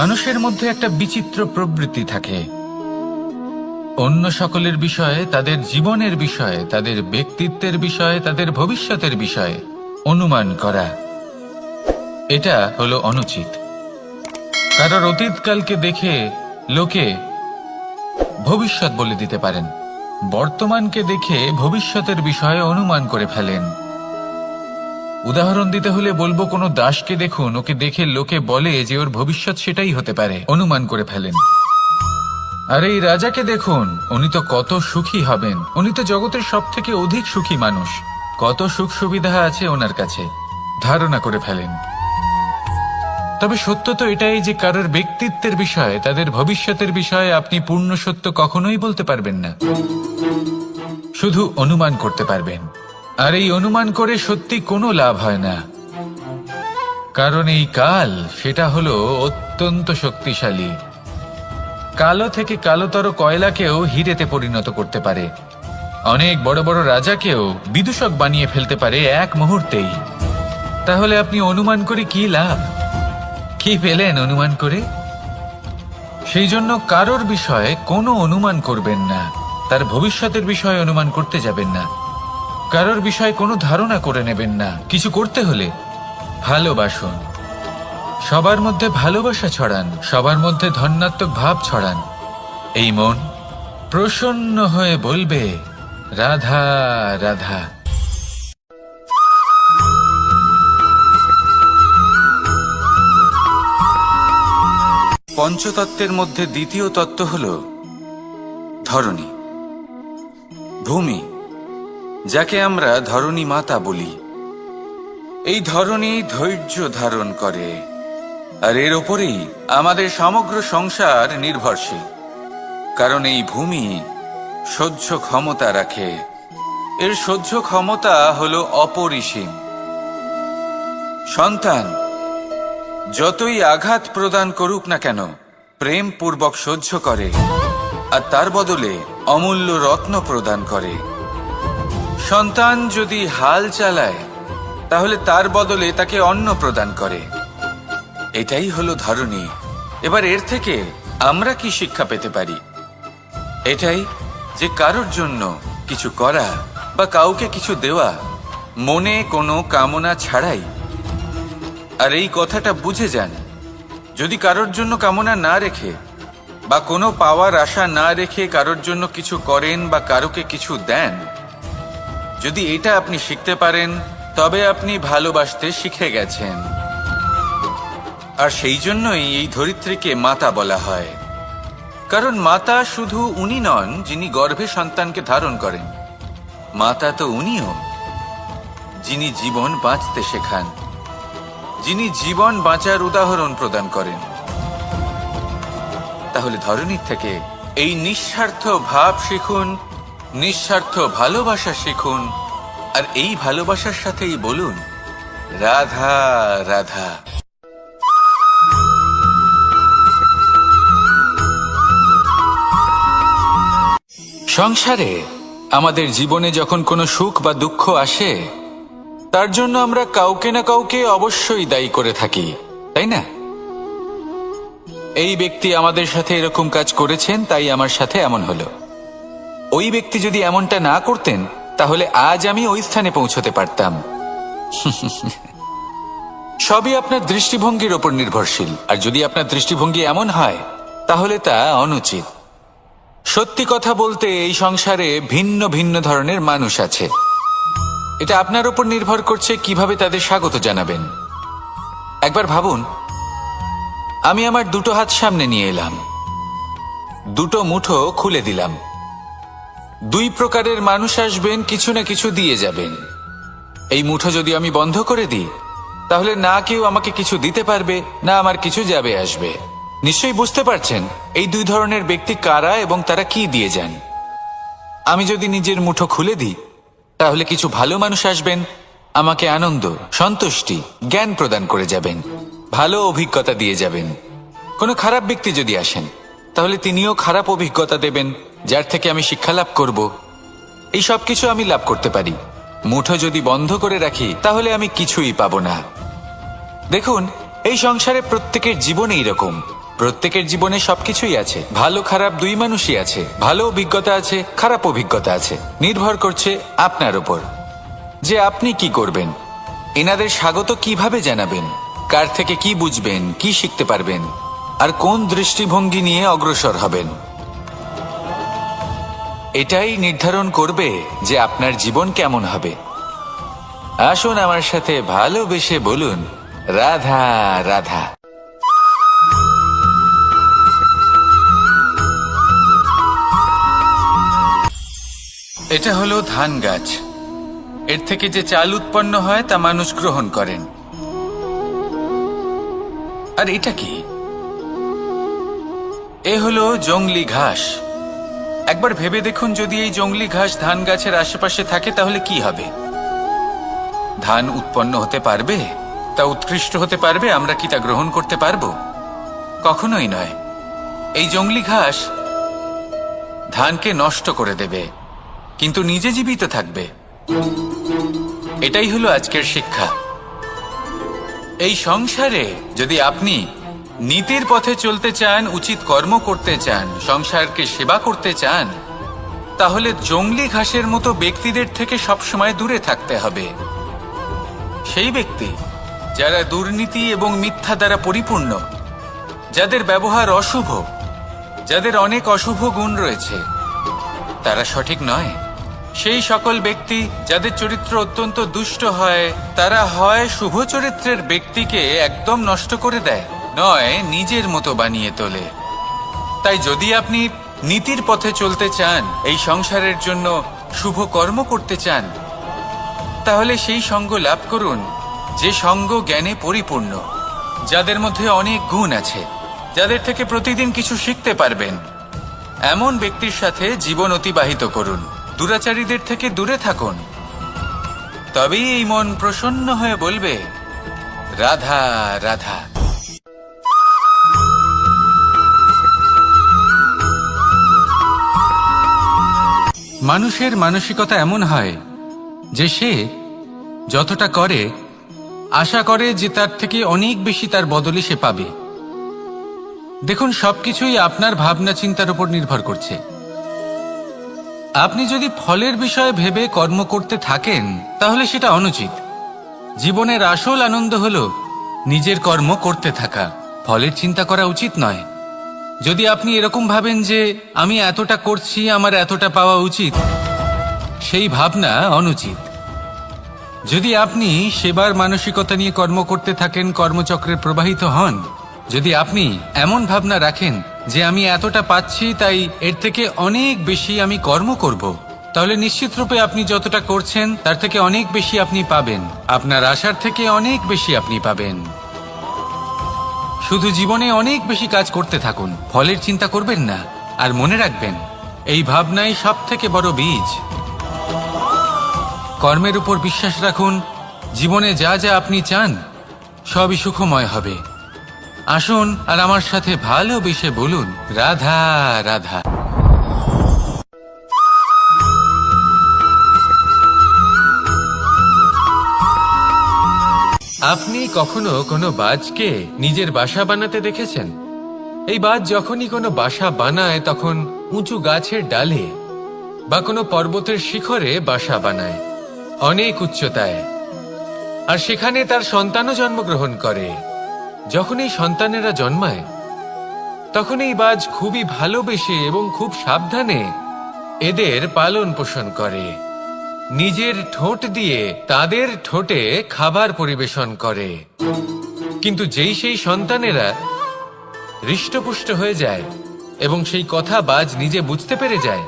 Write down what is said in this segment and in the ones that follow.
মানুষের মধ্যে একটা বিচিত্র প্রবৃত্তি থাকে, অন্য সকলের বিষয়ে, তাদের জীবনের বিষয়ে, তাদের ব্যক্তিত্বের বিষয়ে, তাদের ভবিষ্যতের বিষয়ে অনুমান করা। এটা হলো অনুচিত। কারোর অতীতকালকে দেখে লোকে ভবিষ্যৎ বলে দিতে পারেন, বর্তমানকে দেখে ভবিষ্যতের বিষয়ে অনুমান করে ফেলেন। উদাহরণ দিতে হলে বলবো, কোনো দাসকে দেখুন, ওকে দেখে লোকে বলে যে ওর ভবিষ্যৎ সেটাই হতে পারে, অনুমান করে ফেলেন। আর এই রাজাকে দেখুন, উনি তো কত সুখী হবেন, উনি তো জগতের সব থেকে অধিক সুখী মানুষ, কত সুখ সুবিধা আছে ওনার কাছে, ধারণা করে ফেলেন। তবে সত্য তো এটাই যে কারোর ব্যক্তিত্বের বিষয়ে, তাদের ভবিষ্যতের বিষয়ে আপনি পূর্ণ সত্য কখনোই বলতে পারবেন না, শুধু অনুমান করতে পারবেন। আর এই অনুমান করে সত্যি কোনো লাভ হয় না, কারণ এই কাল সেটা হলো অত্যন্ত শক্তিশালী। কালো থেকে কালোতর কয়লাকেও হিরেতে পরিণত করতে পারে, অনেক বড় বড় রাজাকেও বিদূষক বানিয়ে ফেলতে পারে এক মুহূর্তেই। তাহলে আপনি অনুমান করে কি লাভ? কি পেলেন অনুমান করে? সেই জন্য কারোর বিষয়ে কোনো অনুমান করবেন না, তার ভবিষ্যতের বিষয়ে অনুমান করতে যাবেন না, কারোর বিষয়ে কোনো ধারণা করে নেবেন না। কিছু করতে হলে ভালোবাসুন, সবার মধ্যে ভালোবাসা ছড়ান, সবার মধ্যে ধন্যাত্মক ভাব ছড়ান। এই মন প্রসন্ন হয়ে বলবে, রাধা রাধা। পঞ্চতত্ত্বের মধ্যে দ্বিতীয় তত্ত্ব হল ধরণী, ভূমি, যাকে আমরা ধরণী মাতা বলি। এই ধরণী ধৈর্য ধারণ করে, আর এর ওপরেই আমাদের সমগ্র সংসার নির্ভরশীল। কারণ এই ভূমি সহ্য ক্ষমতা রাখে, এর সহ্য ক্ষমতা হলো অপরিসীম। সন্তান যতই আঘাত প্রদান করুক না কেন, প্রেম পূর্বক সহ্য করে, আর তার বদলে অমূল্য রত্ন প্রদান করে। সন্তান যদি হাল চালায়, তাহলে তার বদলে তাকে অন্ন প্রদান করে। এটাই হলো ধরণী। এবার এর থেকে আমরা কি শিক্ষা পেতে পারি? এটাই যে কারোর জন্য কিছু করা বা কাউকে কিছু দেওয়া মনে কোনো কামনা ছাড়াই। আর এই কথাটা বুঝে যান, যদি কারোর জন্য কামনা না রেখে বা কোনো পাওয়ার আশা না রেখে কারোর জন্য কিছু করেন বা কারোকে কিছু দেন, যদি এটা আপনি শিখতে পারেন, তবে আপনি ভালোবাসতে শিখে গেছেন। আর সেই জন্যই এই ধরিত্রীকে মাতা বলা হয়। কারণ মাতা শুধু উনি নন যিনি গর্ভে সন্তানকে ধারণ করেন, মাতা তো উনিও যিনি জীবন বাঁচতে শেখান, যিনি জীবন বাঁচার উদাহরণ প্রদান করেন। তাহলে ধরণীর থেকে এই নিঃস্বার্থ ভাব শিখুন, নিঃস্বার্থ ভালোবাসা শিখুন, আর এই ভালোবাসার সাথেই বলুন, রাধা রাধা। সংসারে আমাদের জীবনে যখন কোনো সুখ বা দুঃখ আসে, তার জন্য আমরা কাউকে না কাউকে অবশ্যই দায়ী করে থাকি, তাই না? এই ব্যক্তি আমাদের সাথে এরকম কাজ করেছেন, তাই আমার সাথে এমন হলো। ওই ব্যক্তি যদি এমনটা না করতেন, তাহলে আজ আমি ওই স্থানে পৌঁছতে পারতাম। সবই আপনার দৃষ্টিভঙ্গির ওপর নির্ভরশীল। আর যদি আপনার দৃষ্টিভঙ্গি এমন হয়, তাহলে তা অনুচিত। সত্যি কথা বলতে, এই সংসারে ভিন্ন ভিন্ন ধরনের মানুষ আছে। এটা আপনার উপর নির্ভর করছে কিভাবে তাদের স্বাগত জানাবেন। একবার ভাবুন, আমি আমার দুটো হাত সামনে নিয়ে এলাম, দুটো মুঠো খুলে দিলাম। দুই প্রকারের মানুষ আসবেন, কিছু না কিছু দিয়ে যাবেন। এই মুঠো যদি আমি বন্ধ করে দিই, তাহলে না কেউ আমাকে কিছু দিতে পারবে, না আমার কিছু যাবে আসবে। নিশ্চয়ই বুঝতে পারছেন এই দুই ধরনের ব্যক্তি কারা এবং তারা কি দিয়ে যান। আমি যদি নিজের মুঠো খুলে দিই, তাহলে কিছু ভালো মানুষ আসবেন, আমাকে আনন্দ, সন্তুষ্টি, জ্ঞান প্রদান করে যাবেন, ভালো অভিজ্ঞতা দিয়ে যাবেন। কোনো খারাপ ব্যক্তি যদি আসেন, তাহলে তিনিও খারাপ অভিজ্ঞতা দেবেন, যার থেকে আমি শিক্ষা লাভ করব। এই সব কিছু আমি লাভ করতে পারি। মুঠো যদি বন্ধ করে রাখি, তাহলে আমি কিছুই পাবো না। দেখুন, এই সংসারে প্রত্যেকের জীবন এইরকম। প্রত্যেকের জীবনে সবকিছুই আছে, ভালো খারাপ দুই মানুষই আছে, ভালো অভিজ্ঞতা আছে, খারাপ অভিজ্ঞতা আছে। নির্ভর করছে আপনার উপর যে আপনি কি করবেন, এনাদের স্বাগত কিভাবে জানাবেন, কার থেকে কি বুঝবেন, কি শিখতে পারবেন, আর কোন দৃষ্টিভঙ্গি নিয়ে অগ্রসর হবেন। এটাই নির্ধারণ করবে যে আপনার জীবন কেমন হবে। আসুন আমার সাথে ভালোবেসে বলুন, রাধা রাধা। এটা হলো ধান গাছ। এর থেকে যে চাল উৎপন্ন হয় তা মানুষ গ্রহণ করেন। আর এটা কি? এ হলো জংলি ঘাস। একবার ভেবে দেখুন, যদি এই জংলি ঘাস ধান গাছের আশেপাশে থাকে তাহলে কি হবে? ধান উৎপন্ন হতে পারবে? তা উৎকৃষ্ট হতে পারবে? আমরা কি তা গ্রহণ করতে পারবো? কখনোই নয়। এই জংলি ঘাস ধানকে নষ্ট করে দেবে, কিন্তু নিজে জীবিত থাকবে। এটাই হলো আজকের শিক্ষা। এই সংসারে যদি আপনি নীতির পথে চলতে চান, উচিত কর্ম করতে চান, সংসারকে সেবা করতে চান, তাহলে জংলি ঘাসের মতো ব্যক্তিদের থেকে সবসময় দূরে থাকতে হবে। সেই ব্যক্তি যারা দুর্নীতি এবং মিথ্যা দ্বারা পরিপূর্ণ, যাদের ব্যবহার অশুভ, যাদের অনেক অশুভ গুণ রয়েছে, তারা সঠিক নয়। সেই সকল ব্যক্তি যাদের চরিত্র অত্যন্ত দুষ্ট হয়, তারা হয় শুভ চরিত্রের ব্যক্তিকে একদম নষ্ট করে দেয়, নয় নিজের মতো বানিয়ে তোলে। তাই যদি আপনি নীতির পথে চলতে চান, এই সংসারের জন্য শুভ কর্ম করতে চান, তাহলে সেই সঙ্গ লাভ করুন যে সঙ্গ জ্ঞানে পরিপূর্ণ, যাদের মধ্যে অনেক গুণ আছে, যাদের থেকে প্রতিদিন কিছু শিখতে পারবেন। এমন ব্যক্তির সাথে জীবন অতিবাহিত করুন। দুরাচারীদের থেকে দূরে থাকুন। তবেই এই মন প্রসন্ন হয়ে বলবে, রাধা রাধা। মানুষের মানসিকতা এমন হয় যে সে যতটা করে আশা করে যে তার থেকে অনেক বেশি তার বদলে সে পাবে। দেখুন, সবকিছুই আপনার ভাবনা চিন্তার উপর নির্ভর করছে। আপনি যদি ফলের বিষয়ে ভেবে কর্ম করতে থাকেন তাহলে সেটা অনুচিত। জীবনের আসল আনন্দ হলো নিজের কর্ম করতে থাকা, ফলের চিন্তা করা উচিত নয়। যদি আপনি এরকম ভাবেন যে আমি এতটা করছি, আমার এতটা পাওয়া উচিত, সেই ভাবনা অনুচিত। যদি আপনি সেবার মানসিকতা নিয়ে কর্ম করতে থাকেন, কর্মচক্রে প্রবাহিত হন, যদি আপনি এমন ভাবনা রাখেন যে আমি এতটা পাচ্ছি তাই এর থেকে অনেক বেশি আমি কর্ম করব, তাহলে নিশ্চিতরূপে আপনি যতটা করছেন তার থেকে অনেক বেশি আপনি পাবেন। আপনার আশার থেকে অনেক বেশি আপনি পাবেন। শুধু জীবনে অনেক বেশি কাজ করতে থাকুন, ফলের চিন্তা করবেন না। আর মনে রাখবেন, এই ভাবনাই সব থেকে বড় বীজ। কর্মের উপর বিশ্বাস রাখুন। জীবনে যা যা আপনি চান সবই সুখময় হবে। আসুন আর আমার সাথে ভালোবেসে বলুন, রাধা রাধা। আপনি কখনো কোনো বাজকে নিজের বাসা বানাতে দেখেছেন? এই বাজ যখনই কোনো বাসা বানায় তখন উঁচু গাছের ডালে বা কোনো পর্বতের শিখরে বাসা বানায়, অনেক উচ্চতায়। আর সেখানে তার সন্তানও জন্মগ্রহণ করে। যখন এই সন্তানেরা জন্মায় তখন এই বাজ খুবই ভালোবেসে এবং খুব সাবধানে এদের পালন পোষণ করে। নিজের ঠোঁট দিয়ে তাদের ঠোঁটে খাবার পরিবেশন করে। কিন্তু যেই সেই সন্তানেরা হৃষ্টপুষ্ট হয়ে যায় এবং সেই কথা বাজ নিজে বুঝতে পেরে যায়,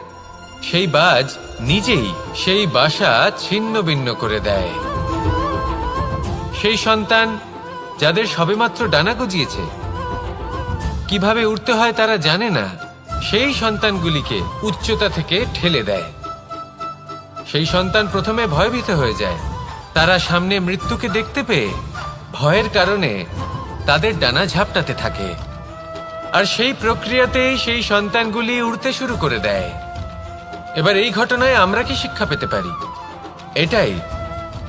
সেই বাজ নিজেই সেই বাসা ছিন্ন ভিন্ন করে দেয়। সেই সন্তান যাদের সবেমাত্র ডানা গজিয়েছে, কিভাবে উঠতে হয় তারা জানে না, সেই সন্তানগুলিকে উচ্চতা থেকে ঠেলে দেয়। সেই সন্তান প্রথমে ভয়ভীত হয়ে যায়। তারা সামনে মৃত্যুকে দেখতে পেয়ে ভয়ের কারণে তাদের ডানা ঝাপটাতে থাকে। আর সেই প্রক্রিয়াতেই সেই সন্তানগুলি উড়তে শুরু করে দেয়। এবার এই ঘটনায় আমরা কি শিক্ষা পেতে পারি? এটাই,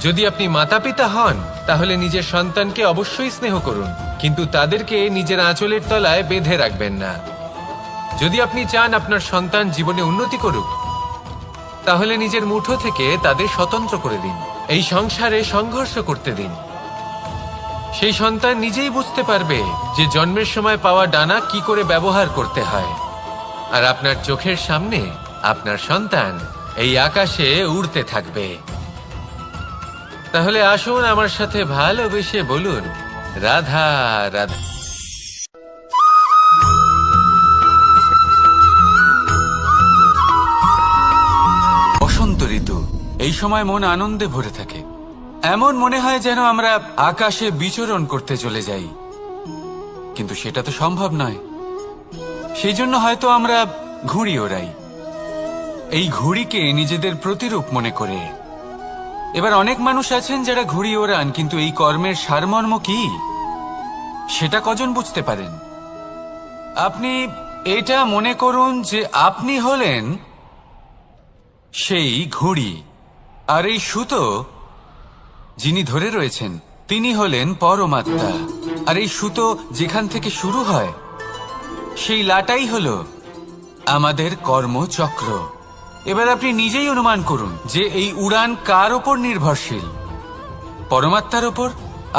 যদি আপনি মাতা পিতা হন তাহলে নিজের সন্তানকে অবশ্যই স্নেহ করুন। কিন্তু তাদেরকে নিজের আঁচলের তলায় বেঁধে রাখবেন না। যদি আপনি চান আপনার সন্তান জীবনে উন্নতি করুক, তাহলে নিজের মুঠো থেকে তাদের স্বতন্ত্র করে দিন। এই সংসারে সংঘর্ষ করতে দিন। সেই সন্তান নিজেই বুঝতে পারবে যে জন্মের সময় পাওয়া ডানা কি করে ব্যবহার করতে হয়। আর আপনার চোখের সামনে আপনার সন্তান এই আকাশে উড়তে থাকবে। তাহলে আসুন আমার সাথে ভালোবেসে বলুন, রাধা রাধা। বসন্ত ঋতু, এই সময় মন আনন্দে ভরে থাকে। এমন মনে হয় যেন আমরা আকাশে বিচরণ করতে চলে যাই, কিন্তু সেটা তো সম্ভব নয়। সেই জন্য হয়তো আমরা ঘুড়ি ওড়াই, এই ঘুড়িকে নিজেদের প্রতিরূপ মনে করে। এবার অনেক মানুষ আছেন যারা ঘুড়ি ওড়ান, কিন্তু এই কর্মের সারমর্ম কি সেটা কজন বুঝতে পারেন? আপনি এটা মনে করুন যে আপনি হলেন সেই ঘুড়ি, আর এই সুতো যিনি ধরে রয়েছেন তিনি হলেন পরমাত্মা। আর এই সুতো যেখান থেকে শুরু হয় সেই লাটাই হলো আমাদের কর্মচক্র। এবার আপনি নিজেই অনুমান করুন যে এই উড়ান কার ওপর নির্ভরশীল? পরমাত্মার ওপর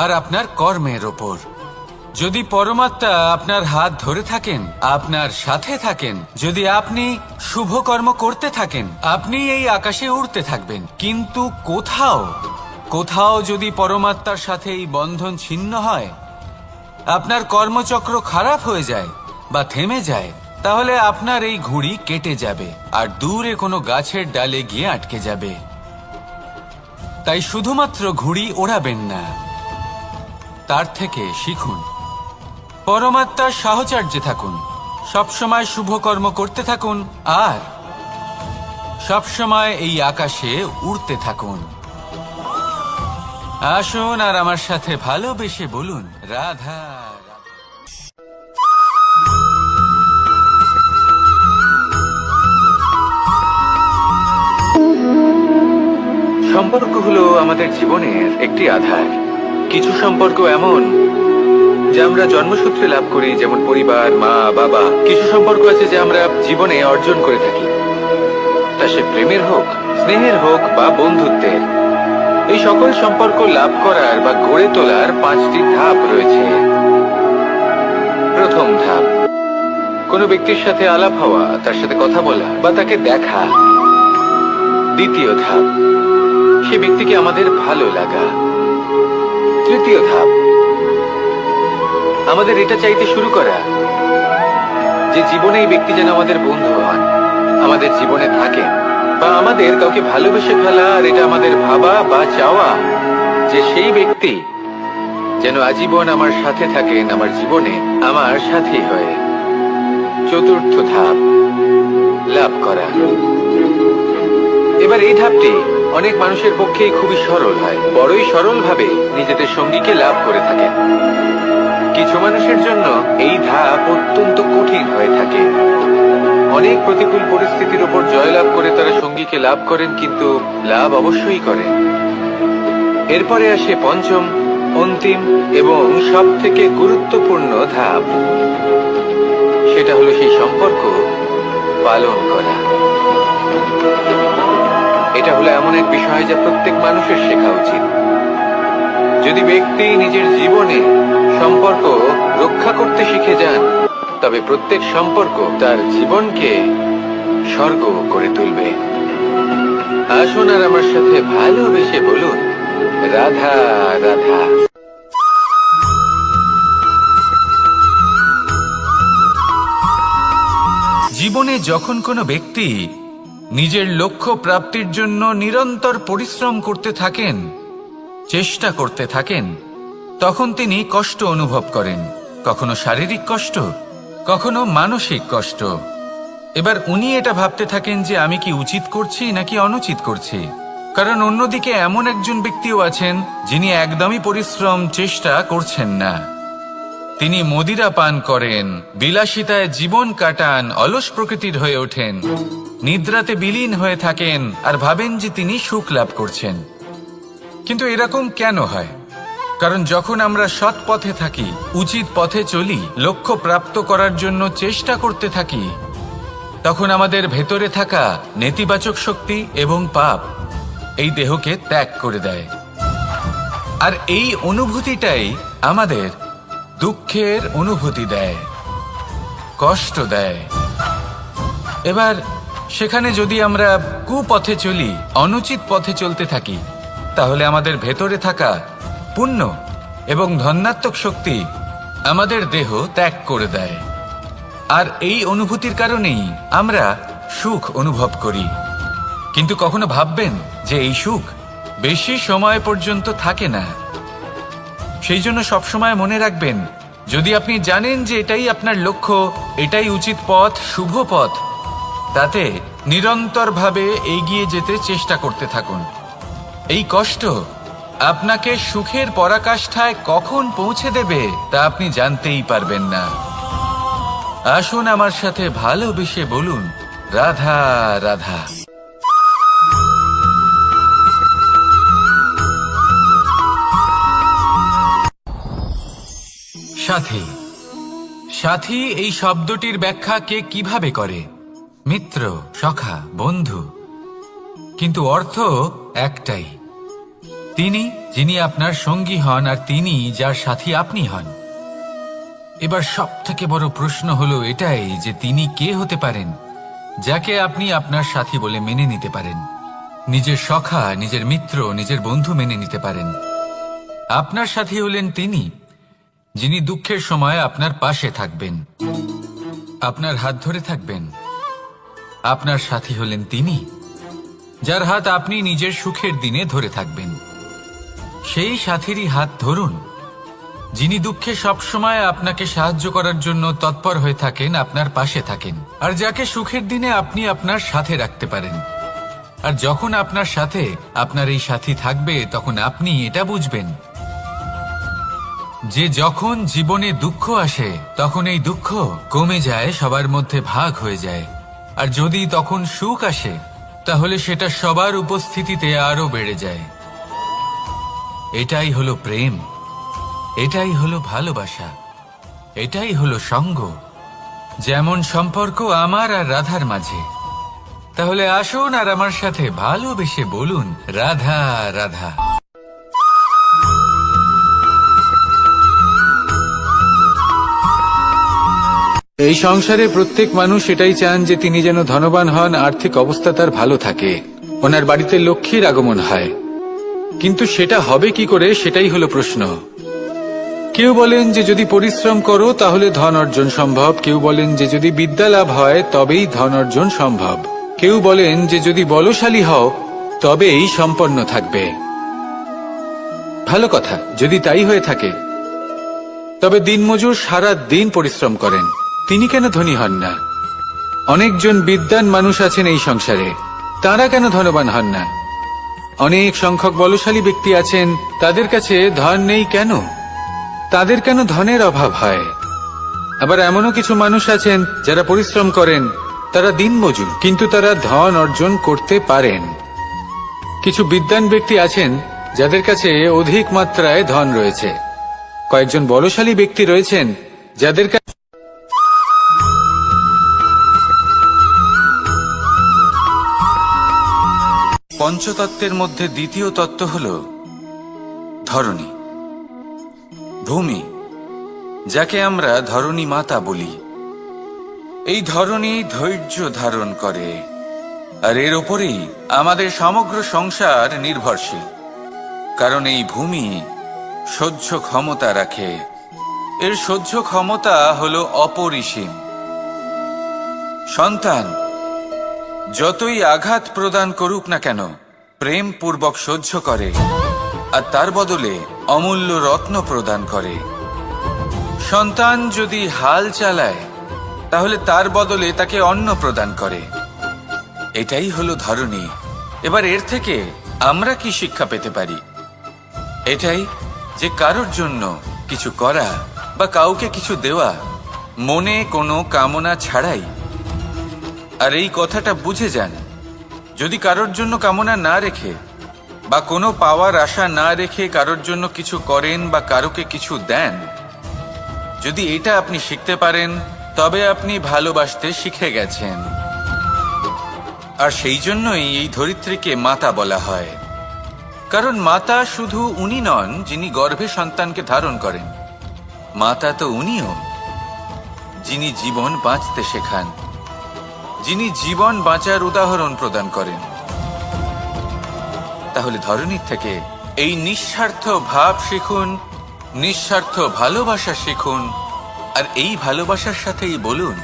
আর আপনার কর্মের ওপর। যদি পরমাত্মা আপনার হাত ধরে থাকেন, আপনার সাথে থাকেন, যদি আপনি শুভ কর্ম করতে থাকেন, আপনি এই আকাশে উড়তে থাকবেন। কিন্তু কোথাও কোথাও যদি পরমাত্মার সাথে এই বন্ধন ছিন্ন হয়, আপনার কর্মচক্র খারাপ হয়ে যায় বা থেমে যায়, তাহলে আপনার এই ঘুড়ি কেটে যাবে আর দূরে কোনো গাছের ডালে গিয়ে আটকে যাবে। তাই শুধুমাত্র ঘুড়ি ওড়াবেন না, তার থেকে শিখুন। পরমাত্মার সাহচর্যে থাকুন, সবসময় শুভ কর্ম করতে থাকুন আর সবসময় এই আকাশে উড়তে থাকুন। আসুন আর আমার সাথে ভালোবেসে বলুন, রাধা রাধা। সম্পর্ক হলো আমাদের জীবনের একটি আধার। কিছু সম্পর্ক এমন যা আমরা জন্মসূত্রে লাভ করি, যেমন পরিবার, মা, বাবা। কিছু সম্পর্ক আছে যা আমরা জীবনে অর্জন করে থাকি, তা সে প্রেমের হোক, স্নেহের হোক বা বন্ধুত্বের। এই সকল সম্পর্ক লাভ করার বা গড়ে তোলার 5টি ধাপ রয়েছে। প্রথম ধাপ, কোনো ব্যক্তির সাথে আলাপ হওয়া, তার সাথে কথা বলা বা তাকে দেখা। দ্বিতীয় ধাপ, সে ব্যক্তিকে আমাদের ভালো লাগা। তৃতীয় ধাপ, আমাদের এটা চাইতে শুরু করা যে জীবনে এই ব্যক্তি যেন আমাদের বন্ধু হন, আমাদের জীবনে থাকেন, বা আমাদের কাউকে ভালোবেসে ফেলা। আর এটা আমাদের ভাবা বা চাওয়া যে সেই ব্যক্তি যেন আজীবন আমার সাথে থাকেন, আমার জীবনে আমার সাথী হয়ে। চতুর্থ ধাপ, লাভ করা। এবার এই ধাপটি অনেক মানুষের পক্ষেই খুবই সরল হয়, বড়ই সরল ভাবে নিজেদের সঙ্গীকে লাভ করে থাকেন। কিছু মানুষের জন্য এই ধাপ অত্যন্ত কঠিন হয়ে থাকে। অনেক প্রতিকূল পরিস্থিতির উপর জয়লাভ করে তারা সঙ্গীকে লাভ করেন, কিন্তু লাভ অবশ্যই করেন। এরপরে আসে পঞ্চম, অন্তিম এবং সব থেকে গুরুত্বপূর্ণ ধাপ। সেটা হলো সেই সম্পর্ক পালন করা। এটা হলো এমন এক বিষয় যা প্রত্যেক মানুষের শেখা উচিত। যদি ব্যক্তি নিজের জীবনে সম্পর্ক রক্ষা করতে শিখে যান, তবে প্রত্যেক সম্পর্ক তার জীবনকে স্বর্গ করে তুলবে। আসুন আর আমার সাথে ভালোবেসে বলুন, রাধা রাধা। জীবনে যখন কোনো ব্যক্তি নিজের লক্ষ্য প্রাপ্তির জন্য নিরন্তর পরিশ্রম করতে থাকেন, চেষ্টা করতে থাকেন, তখন তিনি কষ্ট অনুভব করেন। কখনো শারীরিক কষ্ট, কখনো মানসিক কষ্ট। এবার উনি এটা ভাবতে থাকেন যে আমি কি উচিত করছি নাকি অনুচিত করছি। কারণ অন্যদিকে এমন একজন ব্যক্তিও আছেন যিনি একদমই পরিশ্রম, চেষ্টা করছেন না। তিনি মদিরা পান করেন, বিলাসিতায় জীবন কাটান, অলস প্রকৃতির হয়ে ওঠেন, নিদ্রাতে বিলীন হয়ে থাকেন আর ভাবেন যে তিনি সুখ লাভ করছেন। কিন্তু এরকম কেন হয়? কারণ যখন আমরা সৎ পথে থাকি, উচিত পথে চলি, লক্ষ্য প্রাপ্ত করার জন্য চেষ্টা করতে থাকি, তখন আমাদের ভেতরে থাকা নেতিবাচক শক্তি এবং পাপ এই দেহকে ত্যাগ করে দেয়। আর এই অনুভূতিটাই আমাদের দুঃখের অনুভূতি দেয়, কষ্ট দেয়। এবার সেখানে যদি আমরা কুপথে চলি, অনুচিত পথে চলতে থাকি, তাহলে আমাদের ভেতরে থাকা পুণ্য এবং ধনাত্মক শক্তি আমাদের দেহ ত্যাগ করে দেয়। আর এই অনুভূতির কারণেই আমরা সুখ অনুভব করি। কিন্তু কখনো ভাববেন যে এই সুখ বেশি সময় পর্যন্ত থাকে না। সেই জন্য সবসময় মনে রাখবেন, যদি আপনি জানেন যে এটাই আপনার লক্ষ্য, এটাই উচিত পথ, শুভ পথ, তাতে নিরন্তরভাবে এগিয়ে যেতে চেষ্টা করতে থাকুন। এই কষ্ট আপনাকে সুখের পরাকাষ্ঠায় কখন পৌঁছে দেবে তা আপনি জানতেই পারবেন না। আসুন আমার সাথে ভালোবেসে বলুন, রাধা রাধা। সাথী। সাথী এই শব্দটির ব্যাখ্যা কে কিভাবে করে? মিত্র, সখা, বন্ধু। কিন্তু অর্থ একটাই, তিনি যিনি আপনার সঙ্গী হন আর তিনি যার সাথী আপনি হন। এবার সব থেকে বড় প্রশ্ন হলো এটাই যে তিনি কে হতে পারেন যাকে আপনি আপনার সাথী বলে মেনে নিতে পারেন, নিজের সখা, নিজের মিত্র, নিজের বন্ধু মেনে নিতে পারেন। আপনার সাথী হলেন তিনি যিনি দুঃখের সময় আপনার পাশে থাকবেন, আপনার হাত ধরে থাকবেন। আপনার সাথী হলেন তিনি যার হাত আপনি নিজের সুখের দিনে ধরে থাকবেন। সেই সাথীরই হাত ধরুন যিনি দুঃখে সবসময় আপনাকে সাহায্য করার জন্য তৎপর হয়ে থাকেন, আপনার পাশে থাকেন, আর যাকে সুখের দিনে আপনি আপনার সাথে রাখতে পারেন। আর যখন আপনার সাথে আপনার এই সাথী থাকবে, তখন আপনি এটা বুঝবেন যে যখন জীবনে দুঃখ আসে, তখন এই দুঃখ কমে যায়, সবার মধ্যে ভাগ হয়ে যায়। আর যদি তখন সুখ আসে, তাহলে সেটা সবার উপস্থিতিতে আরো বেড়ে যায়। এটাই হলো প্রেম, এটাই হলো ভালোবাসা, এটাই হলো সঙ্গ। যেমন সম্পর্ক আমার আর রাধার মাঝে। তাহলে আসুন আর আমার সাথে ভালোবেসে বলুন, রাধা রাধা। এই সংসারে প্রত্যেক মানুষ এটাই চান যে তিনি যেন ধনবান হন, আর্থিক অবস্থা তার ভালো থাকে, ওনার বাড়িতে লক্ষ্মীর আগমন হয়। কিন্তু সেটা হবে কি করে, সেটাই হলো প্রশ্ন। কেউ বলেন যে যদি পরিশ্রম করো তাহলে ধন অর্জন সম্ভব, কেউ বলেন যে যদি বিদ্যা লাভ হয় তবেই ধন অর্জন সম্ভব, কেউ বলেন যে যদি বলশালী হও তবেই সম্পন্ন থাকবে। ভালো কথা, যদি তাই হয়ে থাকে, তবে দিনমজুর সারা দিন পরিশ্রম করেন, তিনি কেন ধনী হন না? অনেকজন বিদ্বান মানুষ আছেন এই সংসারে, তারা কেন ধনবান হন না? অনেক সংখ্যক বলশালী ব্যক্তি আছেন, তাদের কাছে ধন নেই কেন? তাদের কেন ধনের অভাব হয়? আবার এমনও কিছু মানুষ আছেন যারা পরিশ্রম করেন, তারা দিনমজুর, কিন্তু তারা ধন অর্জন করতে পারেন। কিছু বিদ্বান ব্যক্তি আছেন যাদের কাছে অধিক মাত্রায় ধন রয়েছে, কয়েকজন বলশালী ব্যক্তি রয়েছেন যাদের কাছে পঞ্চতত্ত্বের মধ্যে দ্বিতীয় তত্ত্ব হল ধরণী, ভূমি, যাকে আমরা ধরণী মাতা বলি। এই ধরণী ধৈর্য ধারণ করে, আর এর ওপরেই আমাদের সমগ্র সংসার নির্ভরশীল। কারণ এই ভূমি সহ্য ক্ষমতা রাখে, এর সহ্য ক্ষমতা হল অপরিসীম। সন্তান যতই আঘাত প্রদান করুক না কেন, প্রেম পূর্বক সহ্য করে, আর তার বদলে অমূল্য রত্ন প্রদান করে। সন্তান যদি হাল চালায়, তাহলে তার বদলে তাকে অন্ন প্রদান করে। এটাই হলো ধরণী। এবার এর থেকে আমরা কি শিক্ষা পেতে পারি? এটাই যে কারোর জন্য কিছু করা বা কাউকে কিছু দেওয়া মনে কোনো কামনা ছাড়াই। আর এই কথাটা বুঝে যান, যদি কারোর জন্য কামনা না রেখে বা কোনো পাওয়ার আশা না রেখে কারোর জন্য কিছু করেন বা কারোকে কিছু দেন, যদি এটা আপনি শিখতে পারেন তবে আপনি ভালোবাসতে শিখে গেছেন। আর সেই জন্যই এই ধরিত্রীকে মাতা বলা হয়। কারণ মাতা শুধু উনি নন যিনি গর্ভে সন্তানকে ধারণ করেন, মাতা তো উনিও যিনি জীবন বাঁচতে শেখান, যিনি জীবন বাঁচার উদাহরণ প্রদান করেন। তাহলে ধরনীর থেকে এই নিঃস্বার্থ ভাব শিখুন, নিঃস্বার্থ ভালোবাসা শিখুন, আর এই ভালোবাসার সাথেই বলুন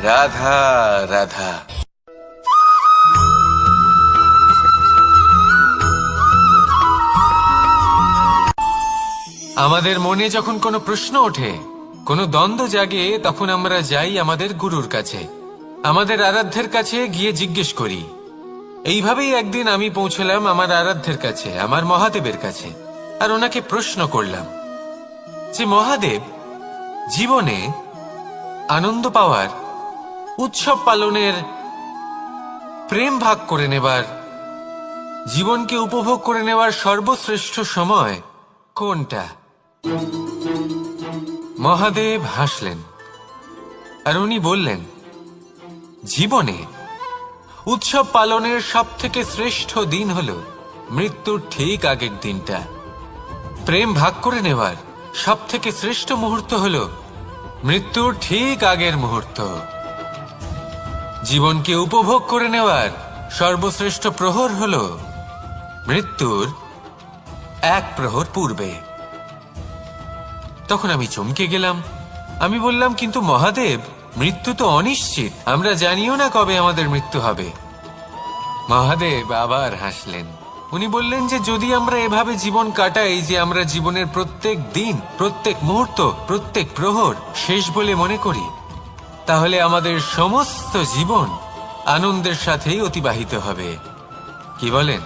রাধা রাধা। আমাদের মনে যখন কোনো প্রশ্ন ওঠে, কোনো দ্বন্দ্ব জাগে, তখন আমরা যাই আমাদের গুরুর কাছে, আমাদের আরাধ্যের কাছে গিয়ে জিজ্ঞেস করি। এইভাবেই একদিন আমি পৌঁছলাম আমার আরাধ্যের কাছে, আমার মহাদেবের কাছে, আর ওনাকে প্রশ্ন করলাম যে মহাদেব, জীবনে আনন্দ পাওয়ার, উৎসব পালনের, প্রেম ভাগ করে নেবার, জীবনকে উপভোগ করে নেওয়ার সর্বশ্রেষ্ঠ সময় কোনটা? মহাদেব হাসলেন আর উনি বললেন, জীবনে উৎসব পালনের সব থেকে শ্রেষ্ঠ দিন হল মৃত্যুর ঠিক আগের দিনটা। প্রেম ভাগ করে নেওয়ার সব থেকে শ্রেষ্ঠ মুহূর্ত হল মৃত্যুর ঠিক আগের মুহূর্ত। জীবনকে উপভোগ করে নেওয়ার সর্বশ্রেষ্ঠ প্রহর হল মৃত্যুর এক প্রহর পূর্বে। তখন আমি চমকে গেলাম। আমি বললাম, কিন্তু মহাদেব, মৃত্যু তো অনিশ্চিত, আমরা জানিও না কবে আমাদের মৃত্যু হবে। মহাদেব আবার হাসলেন। উনি বললেন যে যদি আমরা এভাবে জীবন কাটাই যে আমরা জীবনের প্রত্যেক দিন, প্রত্যেক মুহূর্ত, প্রত্যেক প্রহর শেষ বলে মনে করি, তাহলে আমাদের সমস্ত জীবন আনন্দের সাথেই অতিবাহিত হবে। কি বলেন?